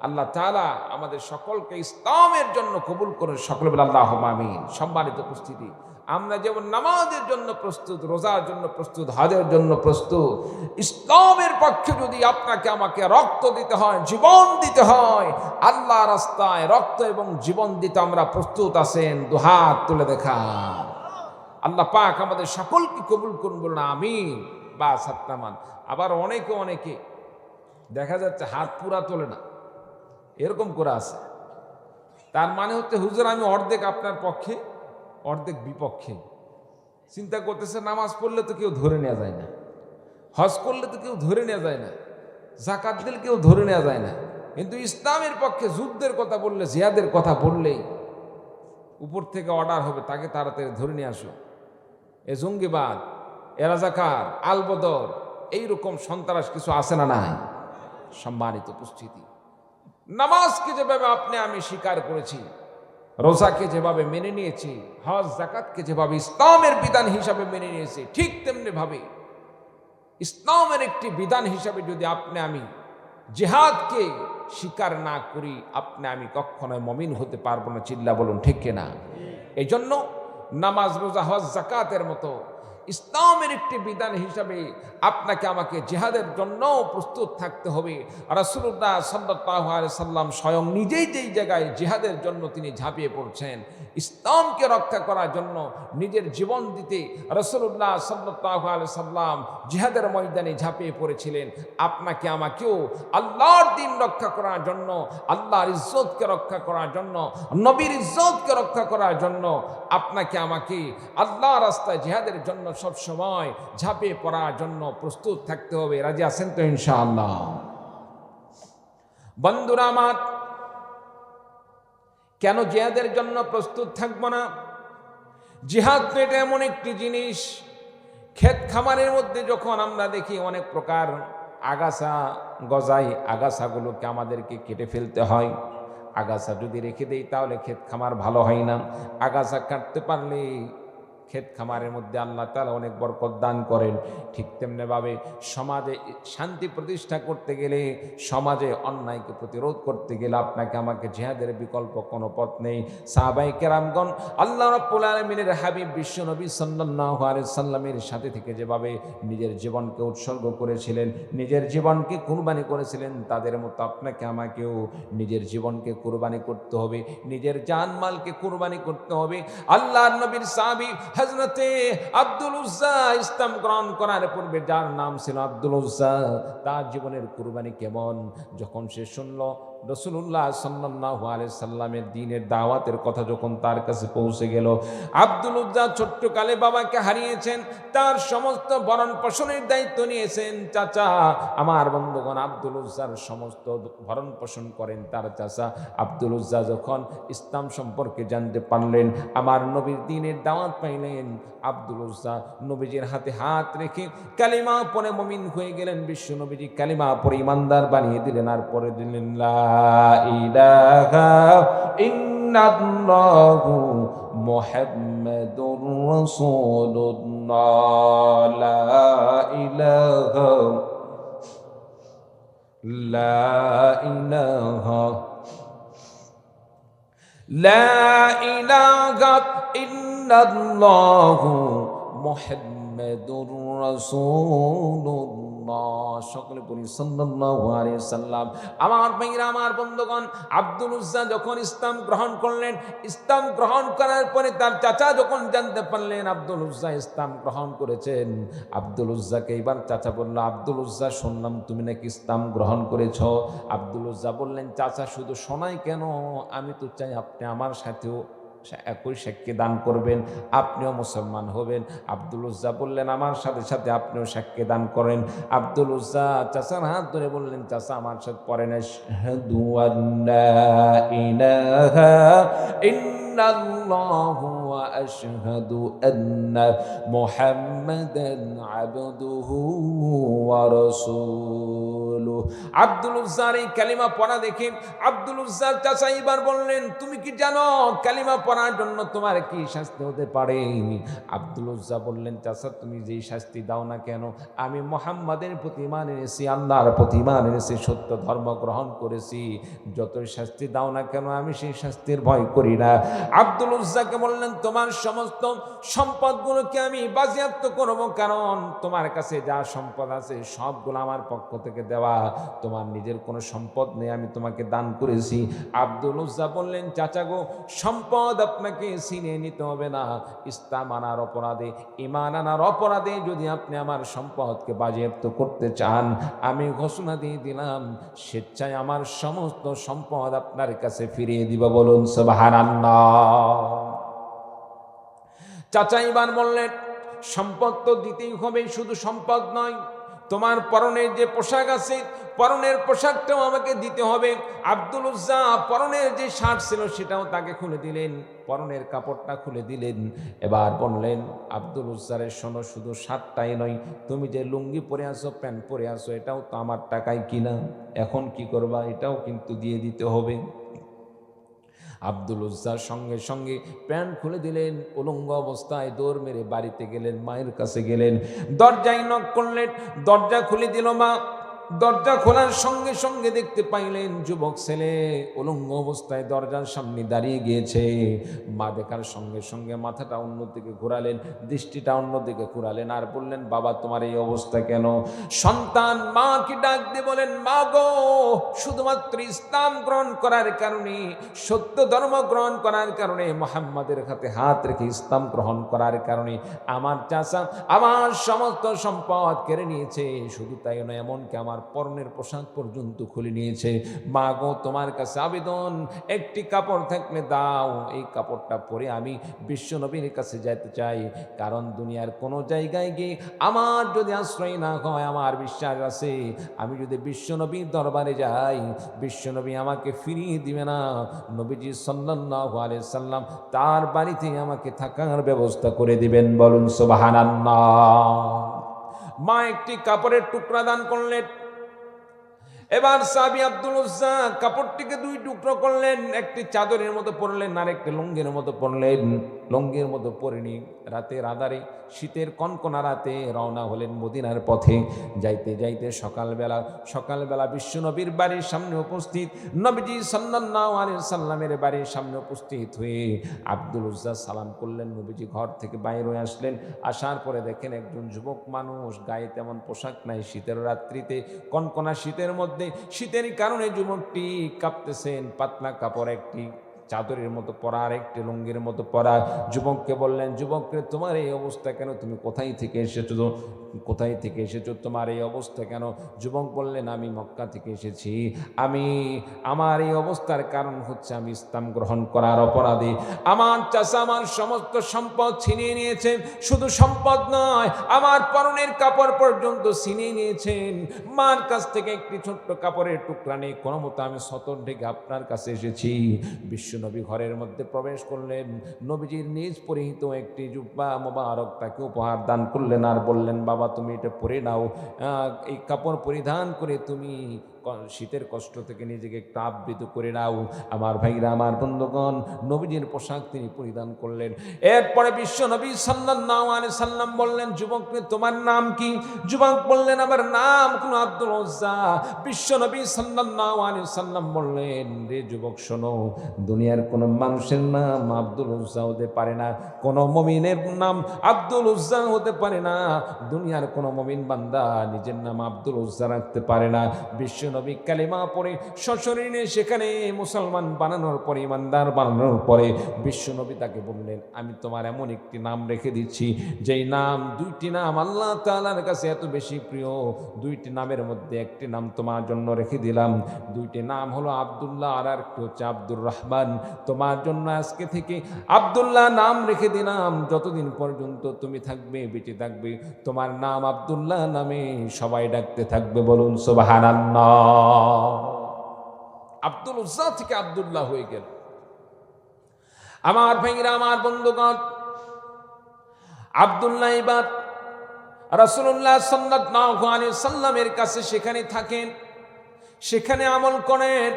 আল্লাহ তাআলা আমাদের সকলকে ইসলামের জন্য কবুল করে, সকলে বলে আল্লাহুম্মা আমিন। সম্মানিত উপস্থিতি, আমরা যেমন নামাজের জন্য প্রস্তুত, রোজার জন্য প্রস্তুত, হজের জন্য প্রস্তুত, ইসলামের পক্ষে যদি আপনাকে আমাকে রক্ত দিতে হয়, জীবন দিতে হয়, আল্লাহ রাস্তায় রক্ত এবং জীবন দিতে আমরা প্রস্তুত আছেন? দুহাত তুলে দেখান। আল্লাহ পাক আমাদের সকলকে কবুল করুন, বলুন আমিন। বা সাত্তামান। আবার অনেকে দেখা যাচ্ছে হাত পুরা তোলে না, এরকম করে আছে। তার মানে হচ্ছে হুজুর আমি অর্ধেক আপনার পক্ষে অর্ধেক বিপক্ষে। চিন্তা করতেছে, নামাজ পড়লে তো কেউ ধরে নেওয়া যায় না, হজ করলে তো কেউ ধরে নেওয়া যায় না, যাকাত দিলে কেউ ধরে নেওয়া যায় না, কিন্তু ইসলামের পক্ষে যুদ্ধের কথা বললে, জিহাদের কথা বললেই উপর থেকে অর্ডার হবে তাকে তাড়াতাড়ি ধরে নিয়ে আসো। এ জঙ্গিবাদ, এ রাজাকার, আলবদর, এইরকম সন্ত্রাস কিছু আছে না নাই? সম্মানিত উপস্থিতি, নামাজকে যেভাবে আপনি আমি স্বীকার করেছি, রোজাকে যেভাবে মেনে নিয়েছি, হজ যাকাতকে যেভাবে ইসলামের বিধান হিসাবে মেনে নিয়েছি, ঠিক তেমনি ভাবে ইসলামের একটি বিধান হিসাবে যদি আপনি আমি জিহাদকে স্বীকার না করি, আপনি আমি কখনোই মুমিন হতে পারবো না। চিল্লা বলুন ঠিক কিনা? এই জন্য নামাজ, রোজা, হজ, যাকাতের মতো ইসলামের একটি বিধান হিসাবে আপনাকে আমাকে জিহাদের জন্য প্রস্তুত থাকতে হবে। রাসূলুল্লাহ সাল্লাল্লাহু আলাইহি সাল্লাম স্বয়ং নিজেই যেই জায়গায় জিহাদের জন্য তিনি ঝাঁপিয়ে পড়ছেন, ইসলামকে রক্ষা করার জন্য নিজের জীবন দিতে রাসূলুল্লাহ সাল্লাল্লাহু আলাইহি সাল্লাম জিহাদের ময়দানে ঝাঁপিয়ে পড়েছিলেন। আপনাকে আমাকেও আল্লাহর দ্বীন রক্ষা করার জন্য, আল্লাহর ইজ্জতকে রক্ষা করার জন্য, নবীর ইজ্জতকে রক্ষা করার জন্য আপনাকে আমাকে আল্লাহ রাস্তায় জিহাদের জন্য সব সময় ঝাঁপিয়ে পড়ার জন্য প্রস্তুত থাকতে হবে। রাজি আছেন তো ইনশাআল্লাহ? বন্ধুরা আমার, কেন জিহাদের জন্য প্রস্তুত থাকবো না? জিহাদ তো এটা এমন একটি জিনিস, ক্ষেত খামারের মধ্যে যখন আমরা দেখি অনেক প্রকার আগাছা গজায়, আগাছাগুলোকে আমাদেরকে কেটে ফেলতে হয়। আগাছা যদি রেখে দেই তাহলে ক্ষেত খামার ভালো হয় না। আগাছা কাটতে পারলে ক্ষেত খামারের মধ্যে আল্লাহ তাআলা অনেক বরকত দান করেন। ঠিক তেমনিভাবে সমাজে শান্তি প্রতিষ্ঠা করতে গেলে, সমাজে অন্যায়কে প্রতিরোধ করতে গেলে আপনাকে আমাকে জিহাদের বিকল্প কোনো পথ নেই। সাহাবায়ে কেরামগণ আল্লাহ রাব্বুল আলামিনের হাবিব বিশ্বনবী সাল্লাল্লাহু আলাইহি সাল্লামের সাথে থেকে যেভাবে নিজের জীবনকে উৎসর্গ করেছিলেন, নিজের জীবনকে কুরবানি করেছিলেন, তাদের মতো আপনাকে আমাকেও নিজের জীবনকে কুরবানি করতে হবে, নিজের জানমালকে কুরবানি করতে হবে। আল্লাহর নবীর সাহাবী হযরতে আব্দুল উজ্জা ইসলাম গ্রহণ করার পূর্বে যার নাম ছিল আব্দুল উজ্জা, তার জীবনের কুরবানি কেমন যখন সে শুনল রাসূলুল্লাহ সাল্লাল্লাহু আলাইহি সাল্লামের দ্বীনের দাওয়াতের কথা যখন তার কাছে পৌঁছে গেল। আব্দুল উজ্জা ছোট্টকালে বাবাকে হারিয়েছেন, তার সমস্ত ভরণ পোষণের দায়িত্ব নিয়েছেন চাচা। আমার বন্ধুগণ, আব্দুল উজ্জার সমস্ত ভরণ পোষণ করেন তার চাচা। আব্দুল উজ্জা যখন ইসলাম সম্পর্কে জানতে পারলেন, আমার নবীর দ্বীনের দাওয়াত পাইলেন, আব্দুল উজ্জা নবীজির হাতে হাত রেখে কালিমা পড়ে মুমিন হয়ে গেলেন। বিশ্ব নবীজি কালিমা পড়ে ইমানদার বানিয়ে দিলেন। আর পরে দিলেন লা ইলাহা ইল্লাল্লাহু মুহাম্মাদুর রাসূলুল্লাহ, লা ইলাহা লা ইলাহা লা ইলাহা ইল্লাল্লাহু মুহাম্মাদুর রাসূলুল্লাহ। সকলে বলি সাল্লাল্লাহু আলাইহি সাল্লাম। আমার ভাইরা, আমার বন্ধুগণ, আব্দুল উজ্জা যখন ইসলাম গ্রহণ করলেন, ইসলাম গ্রহণ করার পরে তার চাচা যখন জানতে পারলেন আব্দুল উজ্জা ইসলাম গ্রহণ করেছেন, আব্দুল উজ্জাকে এবার চাচা বলল, আব্দুল উজ্জা শুনলাম তুমি নাকি ইসলাম গ্রহণ করেছ। আব্দুল উজ্জা বললেন, চাচা শুধু শোনাই কেন, আমি তো চাই আপনি আমার সাথেও একই সাক্ষী দান করবেন, আপনিও মুসলমান হবেন। আব্দুল উজ্জা বললেন, আমার সাথে সাথে আপনিও সাক্ষী দান করেন। আব্দুল উজ্জা চাচার হাত ধরে বললেন, চাচা আমার সাথে পড়েন আশহাদু আল্লা ইলাহা ইল্লাল্লাহু ওয়া আশহাদু আন্না মুহাম্মাদান আবদুহু ওয়া রাসূলুহু। আব্দুল উজ্জার এই কালিমা পড়া দেখে আব্দুল উজ্জার চাচা এবার বললেন, তুমি কি জানো কালিমা পড়ার জন্য তোমার কি শাস্তি হতে পারে? আব্দুল উজ্জা বললেন, চাচা তুমি যেই শাস্তি দাও না কেন, আমি মুহাম্মাদের প্রতি ঈমান এনেছি, আল্লাহর প্রতি ঈমান এনেছি, সত্য ধর্ম গ্রহণ করেছি, যতই শাস্তি দাও না কেন আমি সেই শাস্তির ভয় করি না। আব্দুল উজ্জাকে বললেন, তোমার সমস্ত সম্পদগুলোকে আমি বাজেয়াপ্ত করব, কারণ তোমার কাছে যা সম্পদ আছে সবগুলো আমার পক্ষ থেকে দেওয়া, তোমার নিজের কোনো সম্পদ নেই, আমি তোমাকে দান করেছি। আব্দুল উজ্জা বললেন, চাচা গো, সম্পদ আপনাকে ছিনিয়ে নিতে হবে না, ইসলাম আনার অপরাধে, ঈমান আনার অপরাধে যদি আপনি আমার সম্পদকে বাজেয়াপ্ত করতে চান, আমি ঘোষণা দিয়ে দিলাম স্বেচ্ছায় আমার সমস্ত সম্পদ আপনার কাছে ফিরিয়ে দিব। বলুন সুবহানাল্লাহ। চাচা এবার বললেন, সম্পদ তো দিতেই হবে, শুধু সম্পদ নয়, তোমার পরনের যে পোশাক আছে পরনের পোশাকটাও আমাকে দিতে হবে। আব্দুল উজ্জা পরনের যে শার্ট ছিল সেটাও তাকে খুলে দিলেন, পরনের কাপড়টা খুলে দিলেন। এবার বললেন, আব্দুল উজ্জারের শোনো, শুধু শার্টটাই নয়, তুমি যে লুঙ্গি পরে আসো, প্যান্ট পরে আসো, এটাও তো আমার টাকায় কিনা, এখন কি করবা, এটাও কিন্তু দিয়ে দিতে হবে। আব্দুল উজ্জার সঙ্গে সঙ্গে প্যান্ট খুলে দিলেন, উলঙ্গ অবস্থায় দৌড় মেরে বাড়িতে গেলেন, মায়ের কাছে গেলেন, দরজায় নক করলেন, দরজা খুলে দিল মা। দরজা খোলার সঙ্গে সঙ্গে দেখতে পাইলেন যুবক ছেলে উলঙ্গ অবস্থায় দরজার সামনে দাঁড়িয়ে গিয়েছে। মা দেখার সঙ্গে সঙ্গে মাথাটা অন্যদিকে ঘোরালেন, দৃষ্টিটা অন্যদিকে ঘোরালেন, আর বললেন, বাবা তোমার এই অবস্থা কেন? সন্তান মাকে ডাক দিয়ে বলেন, মা গো, শুধুমাত্র ইসলাম গ্রহণ করার কারণে, সত্য ধর্ম গ্রহণ করার কারণে, মুহাম্মাদের হাতে হাত রেখে ইসলাম গ্রহণ করার কারণে আমার চাচা আমার সমস্ত সম্পদ কেড়ে নিয়েছে। শুধু তাই নয়, এমনকি আমার পরনের পোশাক পর্যন্ত খুলে নিয়েছে। মা গো, তোমার কাছে আবেদন, একটি কাপড় থাকলে দাও, এই কাপড়টা পরে আমি বিশ্বনবীর কাছে যেতে চাই। কারণ দুনিয়ার কোনো জায়গায় গিয়ে আমার যদি আশ্রয় না হয়, আমার বিশ্বাস আছে আমি যদি বিশ্বনবীর দরবারে যাই, বিশ্বনবী আমাকে ফিরিয়ে দিবে না। নবীজি সাল্লাল্লাহু আলাইহি সাল্লাম তার বাড়িতে আমাকে থাকার ব্যবস্থা করে দিবেন। বলুন সুবহানাল্লাহ। মা একটি কাপড়ের টুকরা দান করলেন। এবার সাহাবী আব্দুল উজ্জা কাপড়টিকে দুই টুকরো করলেন, একটি চাদরের মতো পরলেন আর একটি লুঙ্গির মতো পরলেন। লুঙ্গির মতো পরেনি, রাতের আধারে শীতের কনকনা রাতে রওনা হলেন মদিনার পথে। যাইতে যাইতে সকালবেলা বিশ্বনবীর বাড়ির সামনে উপস্থিত, নবীজি সাল্লাল্লাহু আলাইহি সাল্লামের বাড়ির সামনে উপস্থিত হয়ে আব্দুল উজ্জা সালাম করলেন। নবীজি ঘর থেকে বাইরে হয়ে আসলেন। আসার পরে দেখেন একজন যুবক মানুষ, গায়ে তেমন পোশাক নাই, শীতের রাত্রিতে, কনকনা শীতের মধ্যে, শীতের কারণে যুবকটি কাঁপতেছেন। পাতলা কাপড় একটি চাদরের মতো পরা আর একটি লুঙ্গির মতো পরা। যুবককে বললেন, যুবককে তোমার এই অবস্থা কেন? তুমি কোথায় থেকে এসেছো? তোমার এই অবস্থা কেন? যুবক বললেন, আমি মক্কা থেকে এসেছি। আমার এই অবস্থার কারণ হচ্ছে আমি ইসলাম গ্রহণ করার অপরাধী। আমার চাচা আমার সমস্ত সম্পদ ছিনিয়ে নিয়েছেন। শুধু সম্পদ নয়, আমার পরনের কাপড় পর্যন্ত ছিনিয়ে নিয়েছেন। মার কাছ থেকে একটি ছোট্ট কাপড়ের টুকরা নেই, কোনো মতো আমি সতর ঢেকে আপনার কাছে এসেছি। বিশ্বনবী ঘরের মধ্যে প্রবেশ করলেন। নবীজির নিজ পরিহিত একটি জুব্বা মোবারক তাকে উপহার দান করলেন আর বললেন, বাবা তুমি এটা পরে নাও, এই কাপড় পরিধান করে তুমি শীতের কষ্ট থেকে নিজেকে একটু আবৃত করে নাও। আমার ভাইরা, আমার বন্ধুগণ, নবীজির পোশাক তিনি পরিধান করলেন। এরপরে বিশ্বনবী সাল্লাল্লাহু আলাইহি সাল্লাম বললেন, যুবককে তোমার নাম কি? যুবক বললেন, আমার নাম হলো আব্দুল উজ্জা। বিশ্বনবী সাল্লাল্লাহু আলাইহি সাল্লাম বললেন, রে যুবক শোনো, দুনিয়ার কোন মানুষের নাম আব্দুল উজ্জা হতে পারে না, কোন মুমিনের নাম আব্দুল উজ্জা হতে পারে না। দুনিয়ার কোন মুমিন বান্দা নিজের নাম আব্দুল উজ্জা রাখতে পারে না। বিশ্বনবী কালেমা পড়ে সশরীরে সেখানে মুসলমান বানানোর পরে, ইমানদার বানানোর পরে বিশ্বনবী তাকে বললেন, আমি তোমার এমন একটি নাম রেখে দিচ্ছি, যেই নাম, দুইটি নাম আল্লাহ তাআলার কাছে এত বেশি প্রিয়, দুইটি নামের মধ্যে একটি নাম তোমার জন্য রেখে দিলাম। দুইটি নাম হলো আব্দুল্লাহ আর একটি হচ্ছে আব্দুর রহমান। তোমার জন্য আজকে থেকে আব্দুল্লাহ নাম রেখে দিলাম। যতদিন পর্যন্ত তুমি থাকবে, বেঁচে থাকবে, তোমার নাম আব্দুল্লাহ নামে সবাই ডাকতে থাকবে। বলুন সুবহানাল্লাহ। আব্দুল উজ্জা থেকে আব্দুল্লাহ হয়ে গেল। আমার ভাইরা, আমার বন্ধুগণ, আব্দুল্লাহ এবার রাসূলুল্লাহ সাল্লাল্লাহু আলাইহি সাল্লামের কাছে সেখানে থাকেন, সেখানে আমল করেন।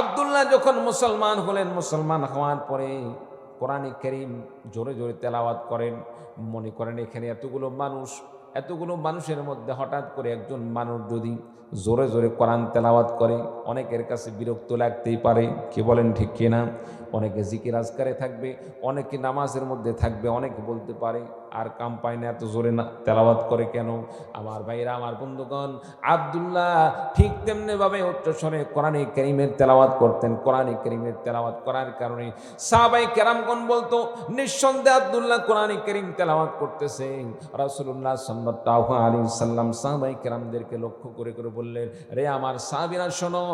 আব্দুল্লাহ যখন মুসলমান হলেন, মুসলমান হওয়ার পরে কোরআনে কারীম জোরে জোরে তেলাওয়াত করেন। মনে করেন এখানে এতগুলো মানুষের মধ্যে হঠাৎ করে একজন মানুষ যদি জোরে জোরে কোরআন তেলাওয়াত করে, অনেকের কাছে বিরক্ত লাগতেই পারে। কি বলেন, ঠিক কিনা? অনেকে জিকির আজকারে থাকবে, অনেকে নামাজের মধ্যে থাকবে, অনেকে বলতে পারে আর কাম পায় না, এত জোরে না তেলাওয়াত করে কেন? আমার ভাইরা, আমার বন্ধুগণ, আব্দুল্লাহ ঠিক তেমনি ভাবে উচ্চস্বরে কোরআনে কারীমের তেলাওয়াত করতেন। কোরআনে কারীমের তেলাওয়াত করার কারণে সাহাবায়ে কেরামগণ বলতো, নিঃসন্দেহে আব্দুল্লাহ কোরআনে কারীম তেলাওয়াত করতেছে। রাসূলুল্লাহ সাল্লাল্লাহু আলাইহি সাল্লাম সাহাবায়ে কেরামদেরকে লক্ষ্য করে বললেন, রে আমার সাহাবীরা শোনো,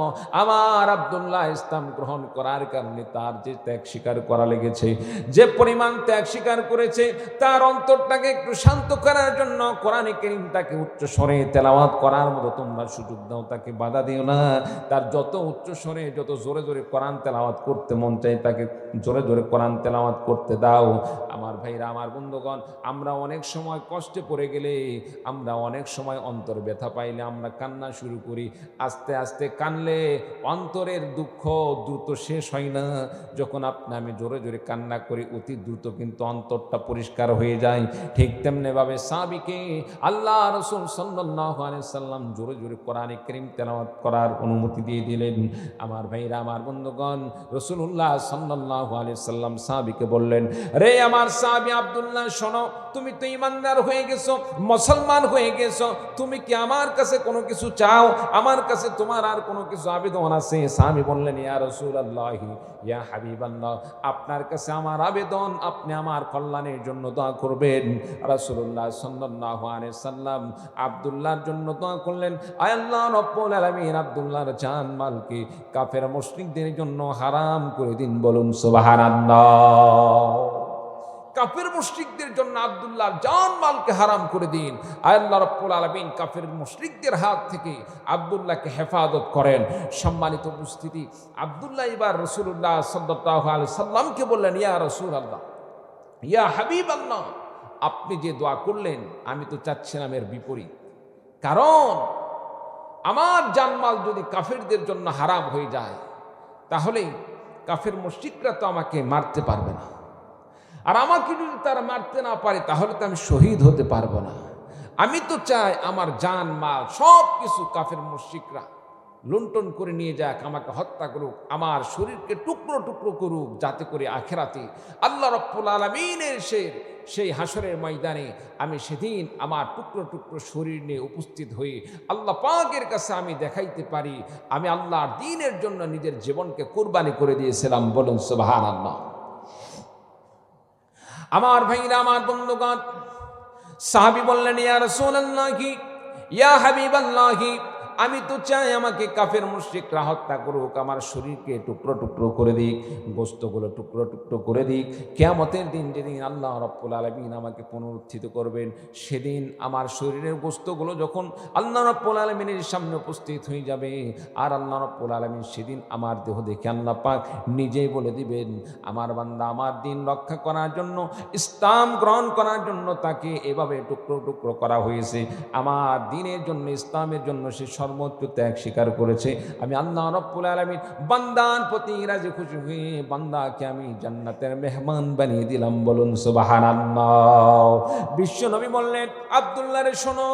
আমার আব্দুল্লাহ ইসলাম গ্রহণ করার কারণে তার যে ত্যাগ স্বীকার করা লেগেছে, যে পরিমাণ ত্যাগ স্বীকার করেছে, তার অন্তরটাকে একটু শান্ত করার জন্য কোরআনে কারীম তাকে উচ্চ স্বরে তেলাওয়াত করার মতো তোমরা সুযোগ দাও, তাকে বাধা দিও না। তার যত উচ্চ স্বরে, যত জোরে জোরে কোরআন তেলাওয়াত করতে মন চাই, তাকে জোরে জোরে কোরআন তেলাওয়াত করতে দাও। আমার ভাইরা, আমার বন্ধুগণ, আমরা অনেক সময় কষ্টে পড়ে গেলে, আমরা অনেক সময় অন্তর ব্যথা পাইলে আমরা কান্না শুরু করি। আস্তে আস্তে কানলে অন্তরের দুঃখ দ্রুত শেষ হয় না। যখন আমি জোরে জোরে কান্না করি, অতি দ্রুত কিন্তু অন্তরটা পরিষ্কার হয়ে যায়। ঠিক তেমনি ভাবে সাহাবীকে আল্লাহ রাসূল সাল্লাল্লাহু আলাইহি সাল্লাম জোরে জোরে কোরআনে কারীম তেলাওয়াত করার অনুমতি দিয়ে দিলেন। আমার ভাইরা, আমার বন্ধুগণ, রাসূলুল্লাহ সাল্লাল্লাহু আলাইহি সাল্লাম সাহাবীকে বললেন, রে আমার সাহাবী আব্দুল্লাহ শোনো, তুমি তো ঈমানদার হয়ে গেছো, মুসলমান হয়ে গেছো, তুমি কি আমার কাছে কোনো কিছু চাও? আমার কাছে তোমার আর কোনো কিছু আবেদন আছে? সাহাবী বললেন, ইয়া রাসূলুল্লাহ, ইয়া হাবিবাল্লাহ, আপনার কাছে আমার আবেদন, আপনি আমার কল্যাণের জন্য দোয়া করবেন। রাসূলুল্লাহ সাল্লাল্লাহু আলাইহি সাল্লাম আব্দুল্লাহর জন্য দোয়া করলেন, আয় আল্লাহ রব্বুল আলামিন, আব্দুল্লাহর জান মালকে কাফের মুশরিকদের জন্য হারাম করে দিন, বলুন সুবহানাল্লাহ। কাফের মুশরিকদের জন্য আব্দুল্লাহর জান মালকে হারাম করে দিন। আল্লাহ রাব্বুল আলামিন কাফের মুশরিকদের হাত থেকে আব্দুল্লাহকে হেফাজত করেন। সম্মানিত উপস্থিতি, আব্দুল্লাহ এবার রাসূলুল্লাহ সাল্লাল্লাহু আলাইহি সাল্লামকে বললেন, ইয়া রাসূলুল্লাহ, ইয়া হাবিবাল্লাহ, আপনি যে দোয়া করলেন আমি তো চাচ্ছিলাম এর বিপরীত। কারণ আমার জানমাল যদি কাফেরদের জন্য হারাম হয়ে যায়, তাহলে কাফের মুশরিকরা তো আমাকে মারতে পারবে না, আর আমাকে যদি তারা মারতে না পারে তাহলে তো আমি শহীদ হতে পারবো না। আমি তো চাই আমার জান মাল সব কিছু কাফের মুশরিকরা লুণ্ঠন করে নিয়ে যাক, আমাকে হত্যা করুক, আমার শরীরকে টুকরো টুকরো করুক, যাতে করে আখেরাতে আল্লাহ রাব্বুল আলামিনের সেই হাসরের ময়দানে আমি সেদিন আমার টুকরো টুকরো শরীর নিয়ে উপস্থিত হয়ে আল্লাহ পাকের কাছে আমি দেখাইতে পারি আমি আল্লাহর দ্বীনের জন্য নিজের জীবনকে কুরবানি করে দিয়েছিলাম, বলুন সুবহানাল্লাহ। আমার ভাইরা, আমার বন্ধুগণ, সাহাবী বললেন, ইয়া রাসূলুল্লাহি, ইয়া হাবিবাল্লাহি, আমি তো চাই আমাকে কাফের মুশরিকরা হত্যা করুক, আমার শরীরকে টুকরো টুকরো করে দিক, গোশতগুলো টুকরো টুকরো করে দিক। কিয়ামতের দিন যেদিন আল্লাহ রাব্বুল আলামিন আমাকে পুনরুত্থিত করবেন, সেদিন আমার শরীরের গোশতগুলো যখন আল্লাহ রাব্বুল আলামিনের সামনে উপস্থিত হয়ে যাবে, আর আল্লাহ রাব্বুল আলামিন সেদিন আমার দেহ দেখে আল্লাহ পাক নিজেই বলে দিবেন, আমার বান্দা আমার দিন রক্ষা করার জন্য, ইসলাম গ্রহণ করার জন্য তাকে এভাবে টুকরো টুকরো করা হয়েছে। আমার দ্বীনের জন্য, ইসলামের জন্য সে সর্বোচ্চ ত্যাগ স্বীকার করেছে। আমি আল্লাহ রাব্বুল আলামিন বান্দার প্রতি রাজি খুশি হয়ে বান্দাকে আমি জান্নাতের মেহমান বানিয়ে দিলাম, বলুন সুবহানাল্লাহ। বিশ্ব নবী বললেন, আব্দুল্লাহ রে শোনো,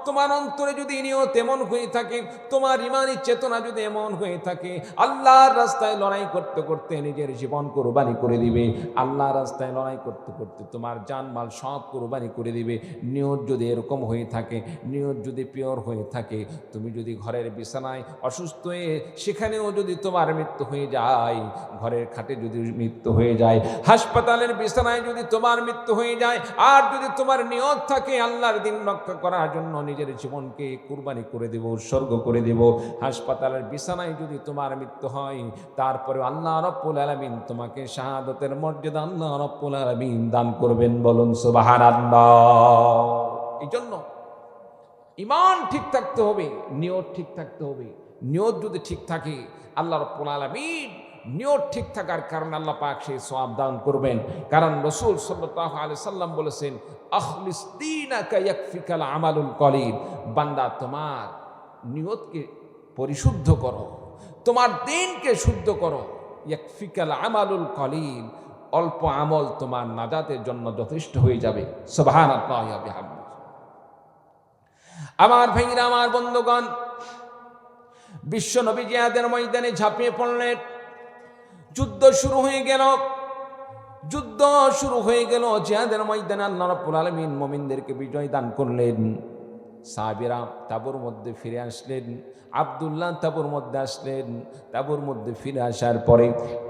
তোমার অন্তরে যদি নিয়ত এমন হয়ে থাকে, তোমার ইমানি চেতনা যদি এমন হয়ে থাকে, আল্লাহর রাস্তায় লড়াই করতে করতে নিজের জীবন কুরবানি করে দিবে, আল্লাহর রাস্তায় লড়াই করতে করতে তোমার জানমাল সব কুরবানি করে দিবে, নিয়ত যদি এরকম হয়ে থাকে, নিয়ত যদি পিওর হয়ে থাকে, তুমি যদি ঘরের বিছানায় অসুস্থ হয়ে সেখানেও যদি তোমার মৃত্যু হয়ে যায়, ঘরের খাটে যদি মৃত্যু হয়ে যায়, হাসপাতালের বিছানায় যদি তোমার মৃত্যু হয়ে যায়, আর যদি তোমার নিয়ত থাকে আল্লাহর দ্বীন রক্ষা করার জন্য নিজের জীবনকে কুরবানি করে দেব, উৎসর্গ করে দেব, হাসপাতালের বিছানায় যদি তোমার মৃত্যু হয়, তারপরে আল্লাহ রাব্বুল আলামিন তোমাকে শাহাদাতের মর্যাদা আল্লাহ রাব্বুল আলামিন দান করবেন, বলুন সুবহানাল্লাহ। এই জন্য ঈমান ঠিক থাকতে হবে, নিয়ত ঠিক থাকতে হবে। নিয়ত যদি ঠিক থাকে, আল্লাহ রাব্বুল আলামিন নিয়ত ঠিক থাকার কারণে আল্লাহ পাক সেই সওয়াব দান করবেন। কারণ রাসূল সাল্লাল্লাহু আলাইহি সাল্লাম বলেছেন, আখলিস দীনাকা ইয়াকফিকাল আমালুল কলিল, বান্দা তোমার নিয়তকে পরিশুদ্ধ করো, তোমার দ্বীনকে শুদ্ধ করো, ইয়াকফিকাল আমালুল কলিল, অল্প আমল তোমার নাজাতের জন্য যথেষ্ট হয়ে যাবে। সুবহানাল্লাহি ওয়া বিহামদিহি। আমার ভাইরা, আমার বন্ধুগণ, বিশ্ব নবী জিহাদের ময়দানে ঝাঁপিয়ে পড়লেন। যুদ্ধ শুরু হয়ে গেল, যুদ্ধ শুরু হয়ে গেল। জিহাদের ময়দানে আল্লাহ রাব্বুল আলামিন মুমিনদেরকে বিজয় দান করলেন। সাহাবীরা তাঁবুর মধ্যে ফিরে আসলেন, আব্দুল্লাহ তাঁবুর মধ্যে আসলেন। তাঁবুর মধ্যে ফিরে আসার পরে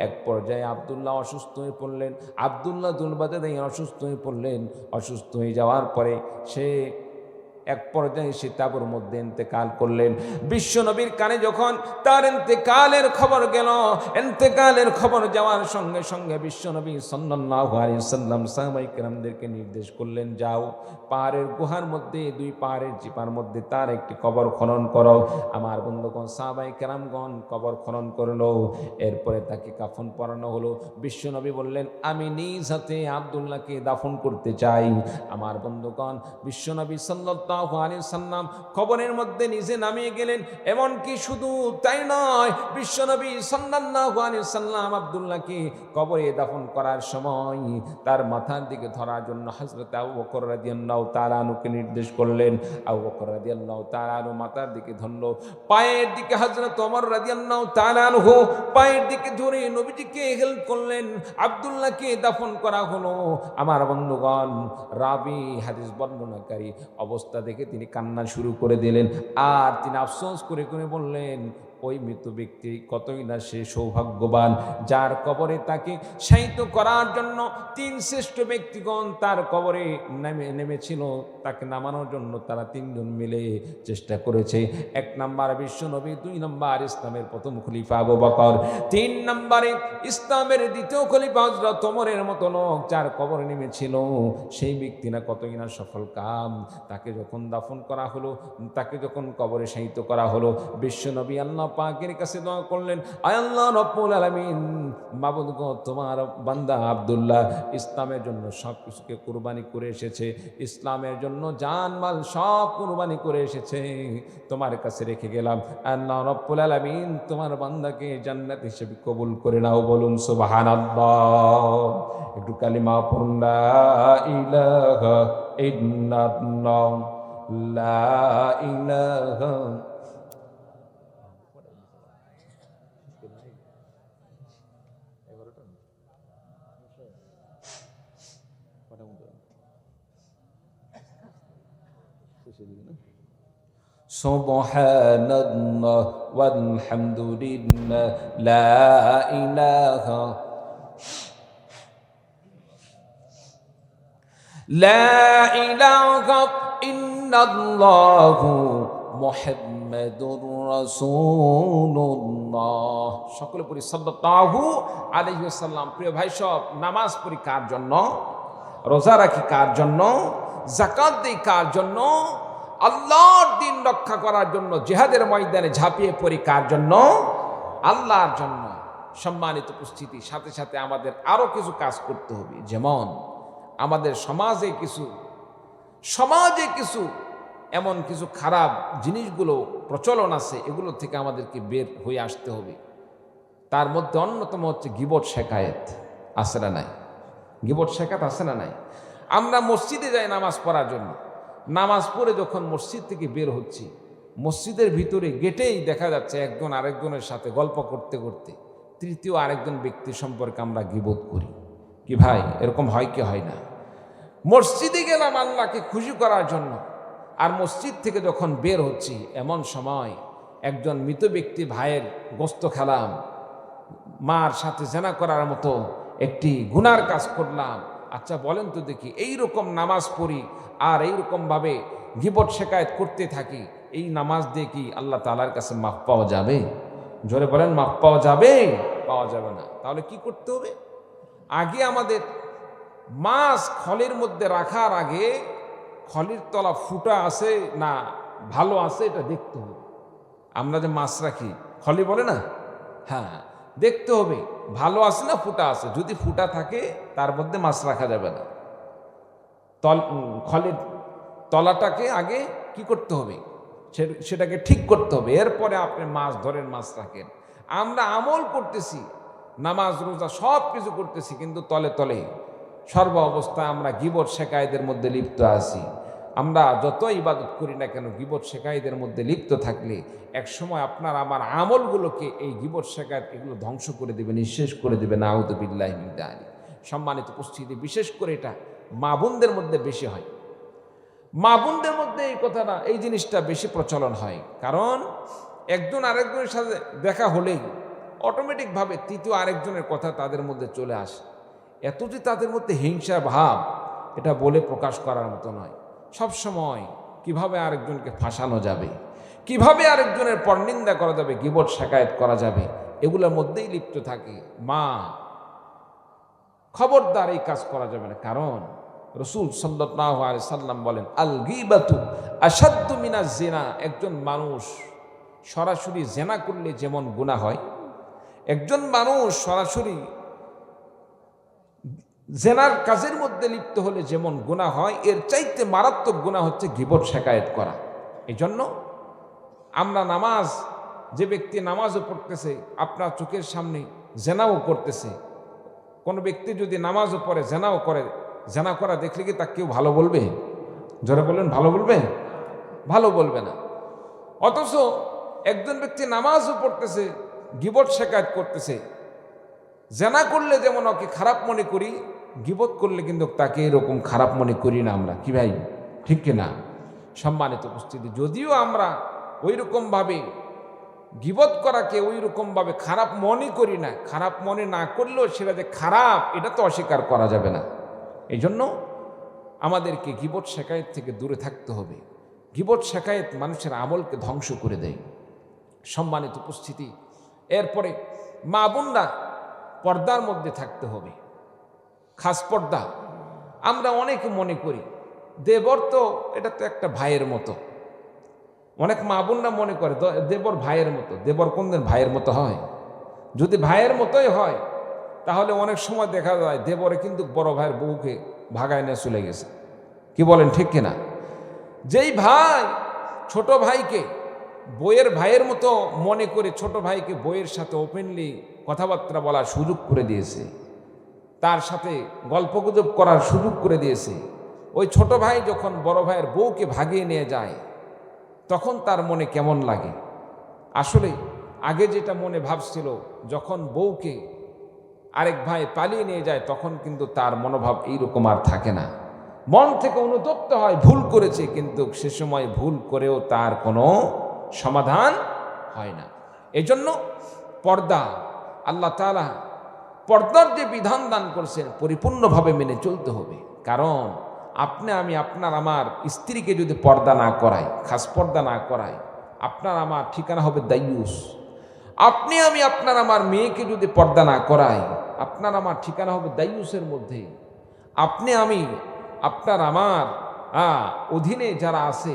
এক পর্যায়ে আব্দুল্লাহ অসুস্থ হয়ে পড়লেন। আব্দুল্লাহ দুলবাদে দিয়ে অসুস্থ হয়ে পড়লেন। অসুস্থ হয়ে যাওয়ার পরে সে এক পর্যায়ে সে তাঁবুর মধ্যে ইন্তেকাল করলেন। বিশ্ব নবীর কানে যখন তার ইন্তেকালের খবর গেল, ইন্তেকালের খবর যাওয়ার সঙ্গে সঙ্গে বিশ্ব নবী সাল্লাল্লাহু আলাইহি সাল্লাম সাহাবায়ে কেরামদেরকে নির্দেশ করলেন, যাও পাহাড়ের গুহার মধ্যে, দুই পাহাড়ের চিপার মধ্যে তার একটি কবর খনন করো। আমার বন্ধুগণ, সাহাবায়ে কেরামগণ কবর খনন করলো। এরপরে তাকে কাফন পরানো হলো। বিশ্ব নবী বললেন, আমি নিজ হাতে আব্দুল্লাহকে দাফন করতে চাই। আমার বন্ধুগণ, বিশ্ব নবী সাল্লাল্লাহু আলাইহি সাল্লাম কবরের মধ্যে নিজে নামিয়ে গেলেন। এমনকি শুধু তাই নয়, বিশ্বনবী সাল্লাল্লাহু আলাইহি সাল্লাম আব্দুল্লাহকে কবরে দাফন করার সময় তার মাথার দিকে ধরার জন্য হযরত আবু বকর রাদিয়াল্লাহু তাআলা আনহুকে নির্দেশ করলেন। আবু বকর রাদিয়াল্লাহু তাআলা আনহু মাথার দিকে ধরলো, পায়ের দিকে হযরত ওমর রাদিয়াল্লাহু তাআলা আনহু পায়ের দিকে ধরে নবীজিকে হেল্প করলেন। আব্দুল্লাহকে দাফন করা হলো। আমার বন্ধুগণ, রাবি হাদিস বর্ণনাকারী অবস্থা দেখে তিনি কান্না শুরু করে দিলেন। আর তিনি আফসোস করে করে বললেন, ও ওই মৃত ব্যক্তি কতই না সে সৌভাগ্যবান, যার কবরে তাকে শায়িত করার জন্য তিন শ্রেষ্ঠ ব্যক্তিগণ তার কবরে নেমেছিল। তাকে নামানোর জন্য তারা তিনজন মিলে চেষ্টা করেছে। 1 নম্বর বিশ্বনবী, 2 নম্বর ইসলামের প্রথম খলিফা আবু বকর, 3 নম্বরে ইসলামের দ্বিতীয় খলিফা হযরত ওমরের মতো লোক যার কবরে নেমেছিল। সেই ব্যক্তি না কতই না সফল কাম। তাকে যখন দাফন করা হলো, তাকে যখন কবরে শায়িত করা হলো, বিশ্বনবী আল্লাহ পাকের কাছে দোয়া করলেন, আয় আল্লাহ রব্বুল আলামিন, মাবুদ গো, তোমার বান্দা আব্দুল্লাহ ইসলামের জন্য সব কিছুকে কুরবানি করে এসেছে, ইসলামের জন্য জানমাল সব কুরবানি করে এসেছে, তোমার কাছে রেখে গেলাম। আল্লাহ রব্বুল আলামিন তোমার বান্দাকে জান্নাত হিসেবে কবুল করে নাও। বলুন সুবহানাল্লাহ। একটু কালিমা পড়ুন, লা ইলাহা ইল্লাল্লাহ, লা ইলাহা। সুবহানাল্লাহ ওয়ালহামদুলিল্লাহ, লা ইলাহা ইল্লাল্লাহু মুহাম্মাদুর রাসূলুল্লাহ। সকলে পড়ি সাল্লাল্লাহু আলাইহি ওয়াসাল্লাম। প্রিয় ভাই সব, নামাজ পড়ি কার জন্য? রোজা রাখি কার জন্য? যাকাত দেই কার জন্য? আল্লাহর দ্বীন রক্ষা করার জন্য। জিহাদের ময়দানে ঝাঁপিয়ে পড়ি কার জন্য? আল্লাহর জন্য। সম্মানিত উপস্থিতি, সাথে সাথে আমাদের আরো কিছু কাজ করতে হবে। যেমন আমাদের সমাজে কিছু এমন কিছু খারাপ জিনিসগুলো প্রচলন আছে, এগুলো থেকে আমাদেরকে বের হয়ে আসতে হবে। তার মধ্যে অন্যতম হচ্ছে গীবত শেখায়েত। আছে না নাই? গীবত শেখাত আছে না নাই? আমরা মসজিদে যাই নামাজ পড়ার জন্য। নামাজ পড়ে যখন মসজিদ থেকে বের হচ্ছি, মসজিদের ভিতরে গেটেই দেখা যাচ্ছে একজন আরেকজনের সাথে গল্প করতে করতে তৃতীয় আরেকজন ব্যক্তি সম্পর্কে আমরা গীবত করি। কি ভাই, এরকম হয় কি হয় না? মসজিদে গেলাম আল্লাহকে খুশি করার জন্য, আর মসজিদ থেকে যখন বের হচ্ছি এমন সময় একজন মৃত ব্যক্তি ভাইয়ের গোস্ত খেলাম, মার সাথে জেনা করার মতো একটি গুনার কাজ করলাম। আচ্ছা বলেন তো দেখি, এইরকম নামাজ পড়ি আর এইরকমভাবে গীবত শেখায়েত করতে থাকি, এই নামাজ দিয়ে কি আল্লাহ তাআলার কাছে মাফ পাওয়া যাবে? জোরে বলেন, মাফ পাওয়া যাবে? পাওয়া যাবে না। তাহলে কি করতে হবে? আগে আমাদের মাছ খলের মধ্যে রাখার আগে খলির তলা ফুটা আছে না ভালো আছে এটা দেখতে হবে। আমরা যে মাছ রাখি, খলি বলে না, হ্যাঁ, দেখতে হবে ভালো আছে না ফুটা আছে। যদি ফুটা থাকে তার মধ্যে মাছ রাখা যাবে না। খলের তলাটাকে আগে কি করতে হবে? সেটাকে ঠিক করতে হবে, এরপরে আপনি মাছ ধরেন, মাছ রাখেন। আমরা আমল করতেছি, নামাজ রোজা সব কিছু করতেছি, কিন্তু তলে তলে সর্ব অবস্থায় আমরা গীবত শেখায়েতের মধ্যে লিপ্ত আছি। আমরা যত ইবাদত করি না কেন, গীবত শেখায়েতের মধ্যে লিপ্ত থাকলে একসময় আপনার আমার আমলগুলোকে এই গীবত শেখায়েত এগুলো ধ্বংস করে দেবে, নিঃশেষ করে দেবে। নাউযু বিল্লাহি মিন যালিক। সম্মানিত উপস্থিতি, বিশেষ করে এটা মা বোনদের মধ্যে বেশি হয়। মা বোনদের মধ্যে এই কথাটা, এই জিনিসটা বেশি প্রচলন হয়। কারণ একজন আরেকজনের সাথে দেখা হলেই অটোমেটিকভাবে তৃতীয় আরেকজনের কথা তাদের মধ্যে চলে আসে। এত যে তাদের মধ্যে হিংসা ভাব, এটা বলে প্রকাশ করার মতো নয়। সবসময় কিভাবে আরেকজনকে ফাঁসানো যাবে, কিভাবে আরেকজনের পরনিন্দা করা যাবে, গীবত শেখায়েত করা যাবে, এগুলোর মধ্যেই লিপ্ত থাকে। মা, খবরদার এই কাজ করা যাবে না। কারণ রাসূল সাল্লাল্লাহু আলাইহি সাল্লাম বলেন, আল গীবাতু আশাদ্দু মিনাজ জিনা। একজন মানুষ সরাসরি জেনা করলে যেমন গুনাহ হয়, একজন মানুষ সরাসরি জেনার কাজের মধ্যে লিপ্ত হলে যেমন গুনাহ হয়, এর চাইতে মারাত্মক গুনাহ হচ্ছে গীবত শেখায়েত করা। এই জন্য আমরা নামাজ, যে ব্যক্তি নামাজও পড়তেছে আপনার চোখের সামনে জেনাও করতেছে, কোনো ব্যক্তি যদি নামাজও পড়ে জেনাও করে, জেনা করা দেখলে কি তাকে কেউ ভালো বলবে? জোরে বলবেন, ভালো বলবে? ভালো বলবে না। অথচ একজন ব্যক্তি নামাজও পড়তেছে, গীবত শেখায়েত করতেছে, জেনা করলে যেমন ওকে খারাপ মনে করি, গীবত করলে কিন্তু তাকে এরকম খারাপ মনে করি না আমরা। কি ভাই, ঠিক কিনা? সম্মানিত উপস্থিতি, যদিও আমরা ওই রকমভাবে গীবত করাকে ওই রকমভাবে খারাপ মনে করি না, খারাপ মনে না করলেও সেটা যে খারাপ এটা তো অস্বীকার করা যাবে না। এই জন্য আমাদেরকে গীবত শেকায়েত থেকে দূরে থাকতে হবে। গীবত শেকায়েত মানুষের আমলকে ধ্বংস করে দেয়। সম্মানিত উপস্থিতি, এরপরে মা বোনরা পর্দার মধ্যে থাকতে হবে, খাস পর্দা। আমরা অনেকে মনে করি দেবর তো এটা তো একটা ভাইয়ের মতো, অনেক মা বোনরা মনে করে দেবর ভাইয়ের মতো। দেবর কোনদিন ভাইয়ের মতো হয়? যদি ভাইয়ের মতোই হয় তাহলে অনেক সময় দেখা যায় দেবরে কিন্তু বড় ভাইয়ের বউকে ভাগায় নিয়ে চলে গেছে। কি বলেন, ঠিক কিনা? যেই ভাই ছোট ভাইকে বইয়ের ভাইয়ের মতো মনে করে ছোট ভাইকে বইয়ের সাথে ওপেনলি কথাবার্তা বলার সুযোগ করে দিয়েছে, তার সাথে গল্পগুজব করার সুযোগ করে দিয়েছে, ওই ছোট ভাই যখন বড় ভাইয়ের বউকে ভাগিয়ে নিয়ে যায় তখন তার মনে কেমন লাগে? আসলে আগে যেটা মনে ভাবছিল, যখন বউকে আরেক ভাই পালিয়ে নিয়ে যায় তখন কিন্তু তার মনোভাব এইরকম আর থাকে না। মন থেকে অনুতপ্ত হয়, ভুল করেছে, কিন্তু সে সময় ভুল করেও তার কোনো সমাধান হয় না। এজন্য পর্দা, আল্লাহ তাআলা পর্দার যে বিধান দান করছেন পরিপূর্ণভাবে মেনে চলতে হবে। কারণ আপনি আমি আপনার আমার স্ত্রীকে যদি পর্দা না করাই, খাস পর্দা না করাই, আপনার আমার ঠিকানা হবে দায়ুস। আপনি আমি আপনার আমার মেয়েকে যদি পর্দা না করাই, আপনার আমার ঠিকানা হবে দায়ুসের মধ্যে। আপনি আমি আপনার আমার অধীনে যারা আছে,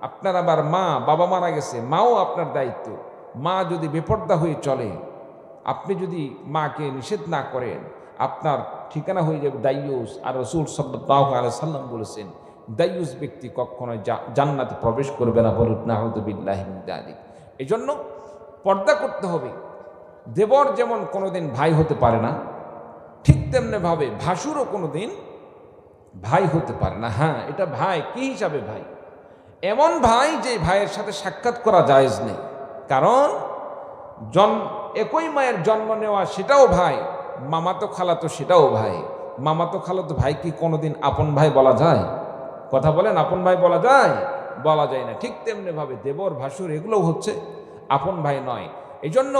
আপনার আবার মা বাবা মারা গেছে, মাও আপনার দায়িত্ব। মা যদি বেপর্দা হয়ে চলে, আপনি যদি মাকে নিষেধ না করেন, আপনার ঠিকানা হয়ে যাবে দায়ুস। আর রাসূল সাল্লাল্লাহু আলাইহি সাল্লাম বলেছেন দায়ুস ব্যক্তি কখনো জান্নাতে প্রবেশ করবে না। বলুন নাউযু বিল্লাহি মিন যালিক। এই জন্য পর্দা করতে হবে। দেবর যেমন কোনোদিন ভাই হতে পারে না, ঠিক তেমনিভাবে ভাসুরও কোনোদিন ভাই হতে পারে না। হ্যাঁ, এটা ভাই কি হিসাবে ভাই? এমন ভাই যে ভাইয়ের সাথে সাক্ষাৎ করা জায়েজ নেই। কারণ একই মায়ের জন্ম নেওয়া সেটাও ভাই, মামাতো খালাতো সেটাও ভাই। মামাতো খালাতো ভাই কি কোনোদিন আপন ভাই বলা যায়? কথা বলেন, আপন ভাই বলা যায়? বলা যায় না। ঠিক তেমনিভাবে দেবর ভাসুর এগুলোও হচ্ছে আপন ভাই নয়। এই জন্য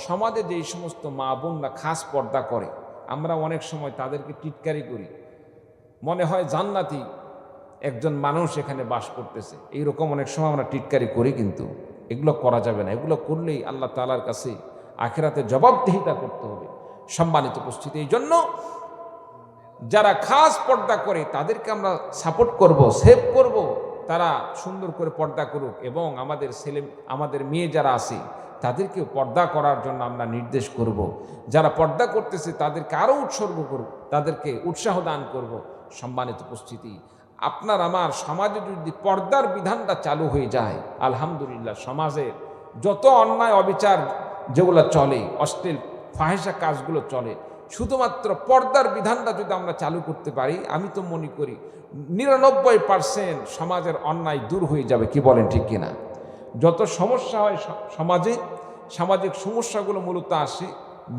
সমাজে যেই সমস্ত মা বোনরা খাস পর্দা করে, আমরা অনেক সময় তাদেরকে টিটকারি করি, মনে হয় জান্নাতি একজন মানুষ এখানে বাস করতেছে, এইরকম অনেক সময় আমরা টিটকারি করি। কিন্তু এগুলো করা যাবে না। এগুলো করলেই আল্লাহ তাআলার কাছে আখিরাতে জবাবদিহিতা করতে হবে। সম্মানিত উপস্থিতি, এই জন্য যারা খাস পর্দা করে তাদেরকে আমরা সাপোর্ট করব, সেভ করব, তারা সুন্দর করে পর্দা করুক। এবং আমাদের মেয়ে যারা আছে তাদেরকে পর্দা করার জন্য আমরা নির্দেশ করব। যারা পর্দা করতেছে তাদেরকে আরও উৎসর্গ করব, তাদেরকে উৎসাহ দান করব। সম্মানিত উপস্থিতি, আপনার আমার সমাজে যদি পর্দার বিধানটা চালু হয়ে যায়, আলহামদুলিল্লাহ, সমাজে যত অন্যায় অবিচার যেগুলো চলে, অশ্লীল ফাহেসা কাজগুলো চলে, শুধুমাত্র পর্দার বিধানটা যদি আমরা চালু করতে পারি, আমি তো মনে করি 99% সমাজের অন্যায় দূর হয়ে যাবে। কি বলেন, ঠিক কিনা? যত সমস্যা হয় সমাজে, সামাজিক সমস্যাগুলো মূলত আসে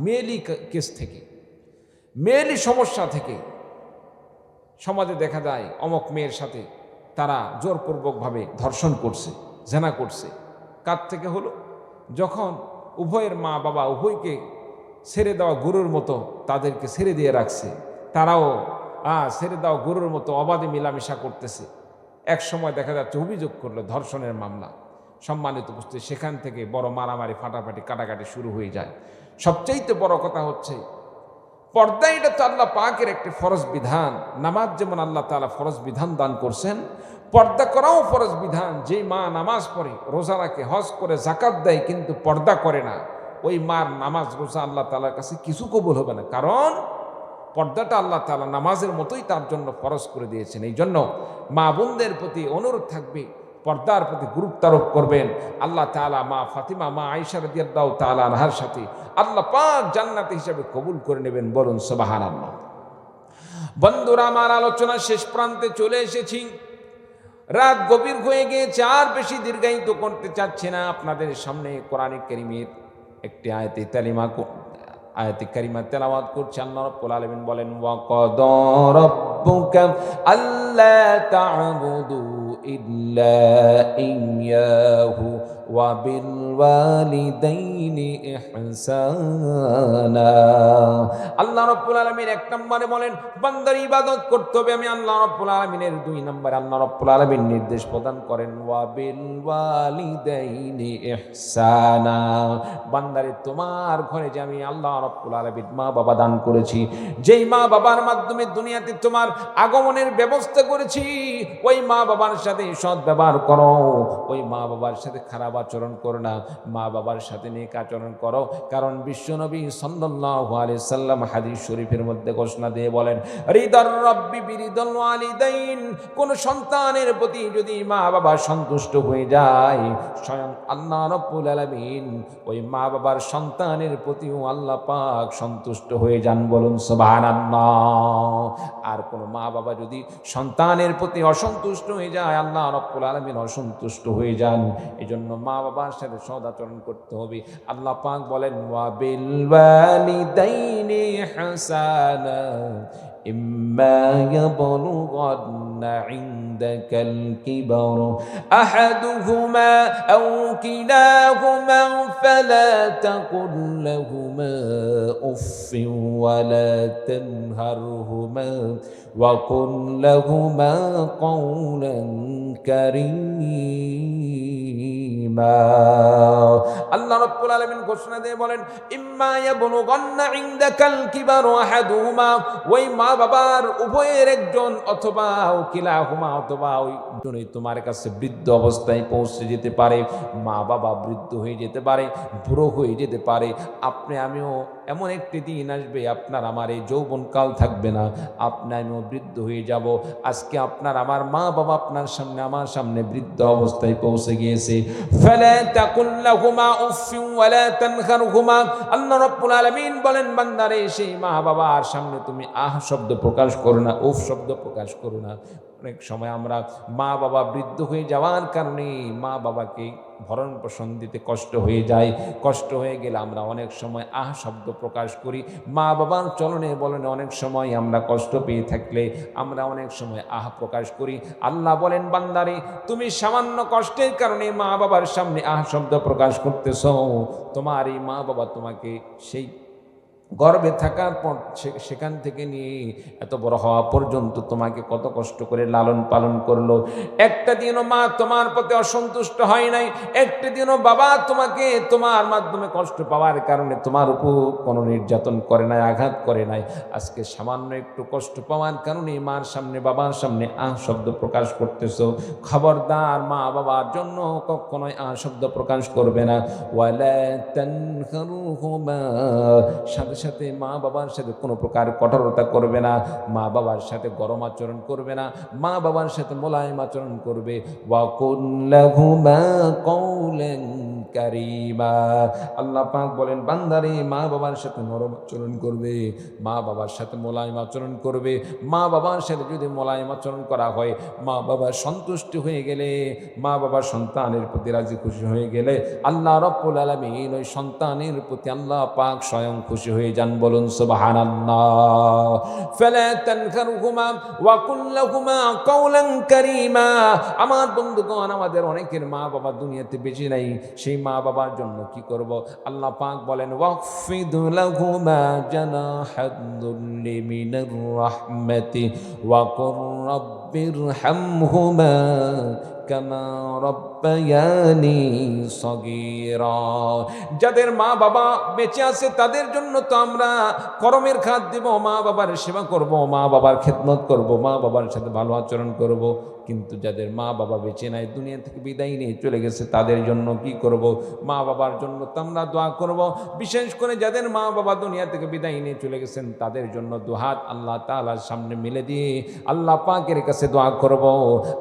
মেয়েলি কেস থেকে, মেয়েলি সমস্যা থেকে। সমাজে দেখা যায় অমক মেয়ের সাথে তারা জোরপূর্বকভাবে ধর্ষণ করছে, জেনা করছে। কার থেকে হলো? যখন উভয়ের মা বাবা উভয়কে ছেড়ে দেওয়া গরুর মতো তাদেরকে ছেড়ে দিয়ে রাখছে, তারাও ছেড়ে দেওয়া গরুর মতো অবাধে মেলামেশা করতেছে। এক সময় দেখা যাচ্ছে অভিযোগ করলো ধর্ষণের মামলা। সম্মানিত উপস্থিতি, সেখান থেকে বড় মারামারি, ফাটাফাটি, কাটাকাটি শুরু হয়ে যায়। সবচাইতে বড় কথা হচ্ছে পর্দা। এটা তো আল্লাহ পাকের একটি ফরজ বিধান। নামাজ যেমন আল্লাহ তাআলা ফরজ বিধান দান করছেন, পর্দা করাও ফরজ বিধান। যে মা নামাজ পড়ে, রোজা রাখে, হজ করে, যাকাত দেয়, কিন্তু পর্দা করে না, ওই মার নামাজ রোজা আল্লাহ তাআলার কাছে কিছু কবুল হবে না। কারণ পর্দাটা আল্লাহ তাআলা নামাজের মতোই তার জন্য ফরজ করে দিয়েছেন। এই জন্য মা বোনদের প্রতি অনুরোধ থাকবে, পর্দার প্রতি গুরুত্ব আরোপ করবেন। আল্লাহ তাআলা মা ফাতিমা, মা আয়েশা রাদিয়াল্লাহু তাআলা আনহার সাথে আল্লাহ পাক জান্নাতি হিসেবে কবুল করে নেবেন। বলুন সুবহানাল্লাহ। বন্ধুরা, আমার আলোচনা শেষ প্রান্তে চলে এসেছি। রাত গভীর হয়ে গিয়েছে, আর বেশি দীর্ঘায়িত করতে চাচ্ছি না। আপনাদের সামনে কোরআনে কারীমের একটি আয়াতে কারিমা তেলাওয়াত করছি। আল্লাহ রাব্বুল আলামিন বলেন, ওয়া ক্বাদা রাব্বুকা আল্লা তা'বুদু ইল্লা ইয়্যাহু ওয়া বিল ওয়ালিদাইনি ইহসানা। আল্লাহ রাব্বুল আলামিন এক নম্বরে বলেন বান্দার ইবাদত করতে হবে আমি আল্লাহ রাব্বুল আলামিনের, দুই নম্বরে আল্লাহ রাব্বুল আলামিন নির্দেশ প্রদান করেন ওয়া বিল ওয়ালিদাইনি ইহসানা, বান্দারে তোমার ঘরে যে আমি আল্লাহ রাব্বুল আলামিন মা বাবা দান করেছি, যেই মা বাবার মাধ্যমে দুনিয়াতে তোমার আগমনের ব্যবস্থা করেছি, ওই মা বাবার সাথে সৎ ব্যবহার করো, ওই মা বাবার সাথে খারাপ আচরণ করো না, মা বাবার সাথে নেক আচরণ করো। কারণ বিশ্বনবী সাল্লাল্লাহু আলাইহি সাল্লাম হাদিস শরীফের মধ্যে ঘোষণা দিয়ে বলেন রিদার রাব্বি বিরিদাল ওয়ালিদাইন, কোন সন্তানের প্রতি যদি মা বাবা সন্তুষ্ট হয়ে যায়, স্বয়ং আল্লাহ রাব্বুল আলামিন ওই মা বাবার সন্তানের প্রতিও আল্লাহ পাক সন্তুষ্ট হয়ে যান, বলুন সুবহানাল্লাহ। আর কোন মা বাবা যদি সন্তানের প্রতি অসন্তুষ্ট হয়ে যায়, আল্লাহ রাব্বুল আলামিন অসন্তুষ্ট হয়ে যান। এজন্য মা বাবার সাথে সদাচরণ করতে হবে। আল্লাহ পাক বলেন ওয়া বিল ওয়ালিদাইনি ইহসানা ইম্মা ইয়াবলুগান্না ইনদাকাল কিবার আহাদুহুমা আও কিলাহুমা ফালা তাকুল লাহুমা উফফিন ওয়ালা তানহারহুমা ওয়া কুল লাহুমা কাওলান কারীমা। আল্লাহ রাব্বুল আলামিন ঘোষণা দিয়ে বলেন ইম্মা ইয়াবলুগান্না ইনদাকাল কিবার আহাদুহুমা, ওই মা বাবার উভয়ের একজন অথবা কিলাহুমা অথবা ওই দুজনই তোমার কাছে বৃদ্ধ অবস্থায় পৌঁছে যেতে পারে। মা বাবা বৃদ্ধ হয়ে যেতে পারে, বুড়ো হয়ে যেতে পারে। আপনি আমিও এমন একটি দিন আসবে আপনার আমার এই যৌবনকাল থাকবে না, আপনি আমিও বৃদ্ধ হয়ে যাব। আজকে আপনার আমার মা বাবা আপনার সামনে আমার সামনে বৃদ্ধ অবস্থায় পৌঁছে গিয়েছে। ফালা তাকুল লাহুমা উফফিন ওয়ালা তানহারহুমা, আল্লাহ রাব্বুল আলামিন বলেন বান্দারে সেই মা বাবার সামনে তুমি আহ শব্দ প্রকাশ করো না, উফ শব্দ প্রকাশ করো না। অনেক সময় আমরা মা বাবা বৃদ্ধ হয়ে যাওয়ার কারণে মা বাবাকে ভরণ পোষণ দিতে কষ্ট হয়ে যায়, কষ্ট হয়ে গেলে আমরা অনেক সময় আহ শব্দ প্রকাশ করি। মা বাবার চলনে বলনে অনেক সময় আমরা কষ্ট পেয়ে থাকলে আমরা অনেক সময় আহ প্রকাশ করি। আল্লাহ বলেন বান্দারে তুমি সামান্য কষ্টের কারণে মা বাবার সামনে আহ শব্দ প্রকাশ করতেছ, তোমার এই মা বাবা তোমাকে সেই গর্ভে থাকার পর সেখান থেকে নিয়ে এত বড় হওয়া পর্যন্ত তোমাকে কত কষ্ট করে লালন পালন করলো। একটা দিনও মা তোমার প্রতি অসন্তুষ্ট হয় নাই, একটা দিনও বাবা তোমাকে তোমার মাধ্যমে কষ্ট পাওয়ার কারণে তোমার উপর কোনো নির্যাতন করে নাই, আঘাত করে নাই। আজকে সামান্য একটু কষ্ট পাওয়ার কারণে মার সামনে বাবার সামনে আহ শব্দ প্রকাশ করতেছো। খবরদার মা বাবার জন্য কখনোই আহ শব্দ প্রকাশ করবে না। ওয়ালা তানহারহুমা, সাথে সাথে মা বাবার সাথে কোনো প্রকার কঠোরতা করবে না, মা বাবার সাথে গরম আচরণ করবে না, মা বাবার সাথে মোলায়েম আচরণ করবে। ওয়া কুল লাহুমা কাওলান কারীমা, আল্লাহ পাক বলেন বান্দারে মা বাবার সাথে নরম আচরণ করবে, মা বাবার সাথে মোলায়েম আচরণ করবে। মা বাবার সাথে যদি মোলায়েম আচরণ করা হয়, মা বাবার সন্তুষ্ট হয়ে গেলে, মা বাবার সন্তানের প্রতি রাজি খুশি হয়ে গেলে আল্লাহ রাব্বুল আলামিন ওই সন্তানের প্রতি আল্লাহ পাক স্বয়ং খুশি হয়ে যান, বলুন সুবহানাল্লাহ। ফালা তানহারহুমা ওয়া কুল লাহুমা কাওলান কারীমা। আমার বন্ধুগণ, আমাদের অনেকের মা বাবা দুনিয়াতে বেঁচে নাই, সেই মা বাবার জন্য কি করব? আল্লাহ পাক বলেন ওয়াকফিদ লাহুমা জানাহাদ-দুল্লি মিনার রাহমাতি ওয়া কুর রাব্বিরহামহুমা কামা রাব্বায়ানি সগীরা। যাদের মা বাবা বেঁচে আছে তাদের জন্য তো আমরা করমের খাত দেব, মা বাবার সেবা করব, মা বাবার খেদমত করব, মা বাবার সাথে ভালো আচরণ করব। কিন্তু যাদের মা বাবা বেঁচে নাই, দুনিয়া থেকে বিদায় নিয়ে চলে গেছে, তাদের জন্য কি করব? মা বাবার জন্য তো আমরা দোয়া করব। বিশেষ করে যাদের মা বাবা দুনিয়া থেকে বিদায় নিয়ে চলে গেছেন তাদের জন্য দুহাত আল্লাহ তাআলার সামনে মিলে দিয়ে আল্লাহ পাকের কাছে দোয়া করব।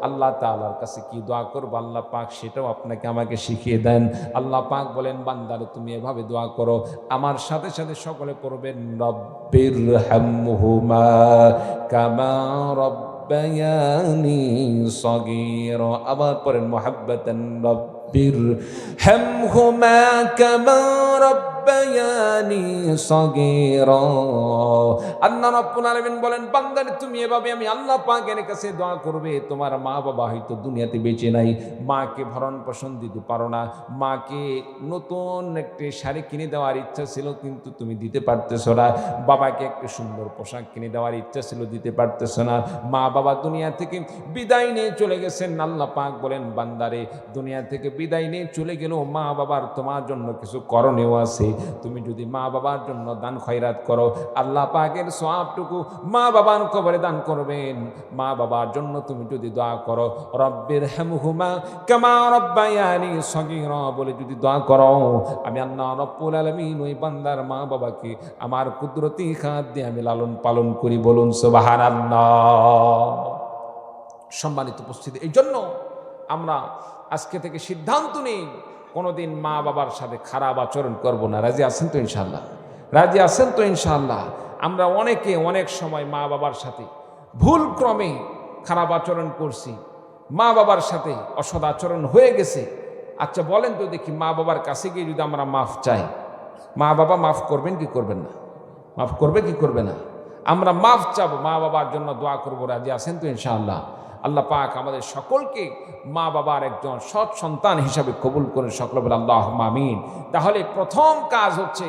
আল্লাহ তাআলার কাছে কি দোয়া করব আল্লাহ পাক সেটাও আপনাকে আমাকে শিখিয়ে দেন। আল্লাহ পাক বলেন বান্দারে তুমি এভাবে দোয়া করো, আমার সাথে সাথে সকলে করবেন রব্বিরহামহুমা কামা রব্বায়ানি সগীরা। আবার পড়েন মুহাব্বাতান রব্বিরহামহুমা কামা রব্বায়ানি সগীরা। আল্লাহ রাব্বুল আলামিন বলেন, বান্দারে তুমি এভাবে আমি আল্লাহ পাকের কাছে দোয়া করবে। তোমার মা বাবা হয়তো দুনিয়াতে বেঁচে নাই, মাকে ভরণ পোষণ দিতে পারো না, মাকে নতুন একটি শাড়ি কিনে দেওয়ার ইচ্ছা ছিল কিন্তু তুমি দিতে পারতেছো না, বাবাকে একটি সুন্দর পোশাক কিনে দেওয়ার ইচ্ছা ছিল দিতে পারতেছো না, মা বাবা দুনিয়া থেকে বিদায় নিয়ে চলে গেছেন। আল্লাহ পাক বলেন, বান্দারে দুনিয়া থেকে বিদায় নিয়ে চলে গেলেও মা বাবার তোমার জন্য কিছু করণীয় আছে। তুমি যদি মা বাবার জন্য দান খয়রাত করো, আল্লাহ পাকের সওয়াবটুকু মা বাবার কবরে দান করবেন। মা বাবার জন্য তুমি যদি দোয়া করো, রব্বির হামহুমা কামা রব্বায়ানি সগীরা বলে যদি দোয়া করো, আমি আল্লাহ রাব্বুল আলামিন ওই বান্দার মা বাবাকে আমার কুদরতি হাত দিয়ে আমি লালন পালন করি। বলুন সুবহানাল্লাহ। সম্মানিত উপস্থিতি, এই জন্য আমরা আজকে থেকে সিদ্ধান্ত নিই কোনোদিন মা বাবার সাথে খারাপ আচরণ করব না। রাজি আছেন তো ইনশাআল্লাহ? রাজি আছেন তো ইনশাআল্লাহ? আমরা অনেকে অনেক সময় মা বাবার সাথে ভুল ক্রমে খারাপ আচরণ করছি, মা বাবার সাথে অসৎ আচরণ হয়ে গেছে। আচ্ছা বলেন তো দেখি, মা বাবার কাছে গিয়ে যদি আমরা মাফ চাই, মা বাবা মাফ করবেন কি করবেন না? মাফ করবে কি করবে না? আমরা মাফ চাবো, মা বাবার জন্য দোয়া করবো। রাজি আছেন তো ইনশাআল্লাহ? আল্লাহ পাক আমাদের সকলকে মা বাবার একজন সৎ সন্তান হিসাবে কবুল করে সকলে বলে আল্লাহুম্মা আমিন। তাহলে প্রথম কাজ হচ্ছে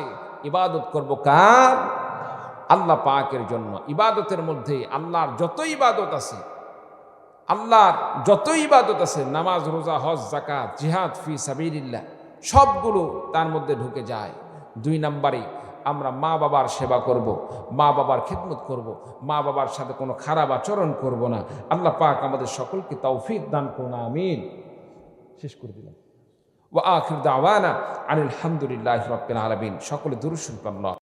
ইবাদত করব কার? আল্লাহ পাকের জন্য। ইবাদতের মধ্যে আল্লাহর যত ইবাদত আছে, আল্লাহর যত ইবাদত আছে, নামাজ, রোজা, হজ, যাকাত, জিহাদ ফি সাবিলিল্লাহ, সবগুলো তার মধ্যে ঢুকে যায়। 2 নম্বরে আমরা মা বাবার সেবা করব, মা বাবার খিদমত করব, মা বাবার সাথে কোনো খারাপ আচরণ করব না। আল্লাহ পাক আমাদের সকলকে তৌফিক দান করুন, আমিন। শেষ করে দিলাম। ওয়া আখির দাওয়ানা আনিল হামদুলিল্লাহি রাব্বিল আলামিন। সকলে দুরূদ শরীফ পড়ুন।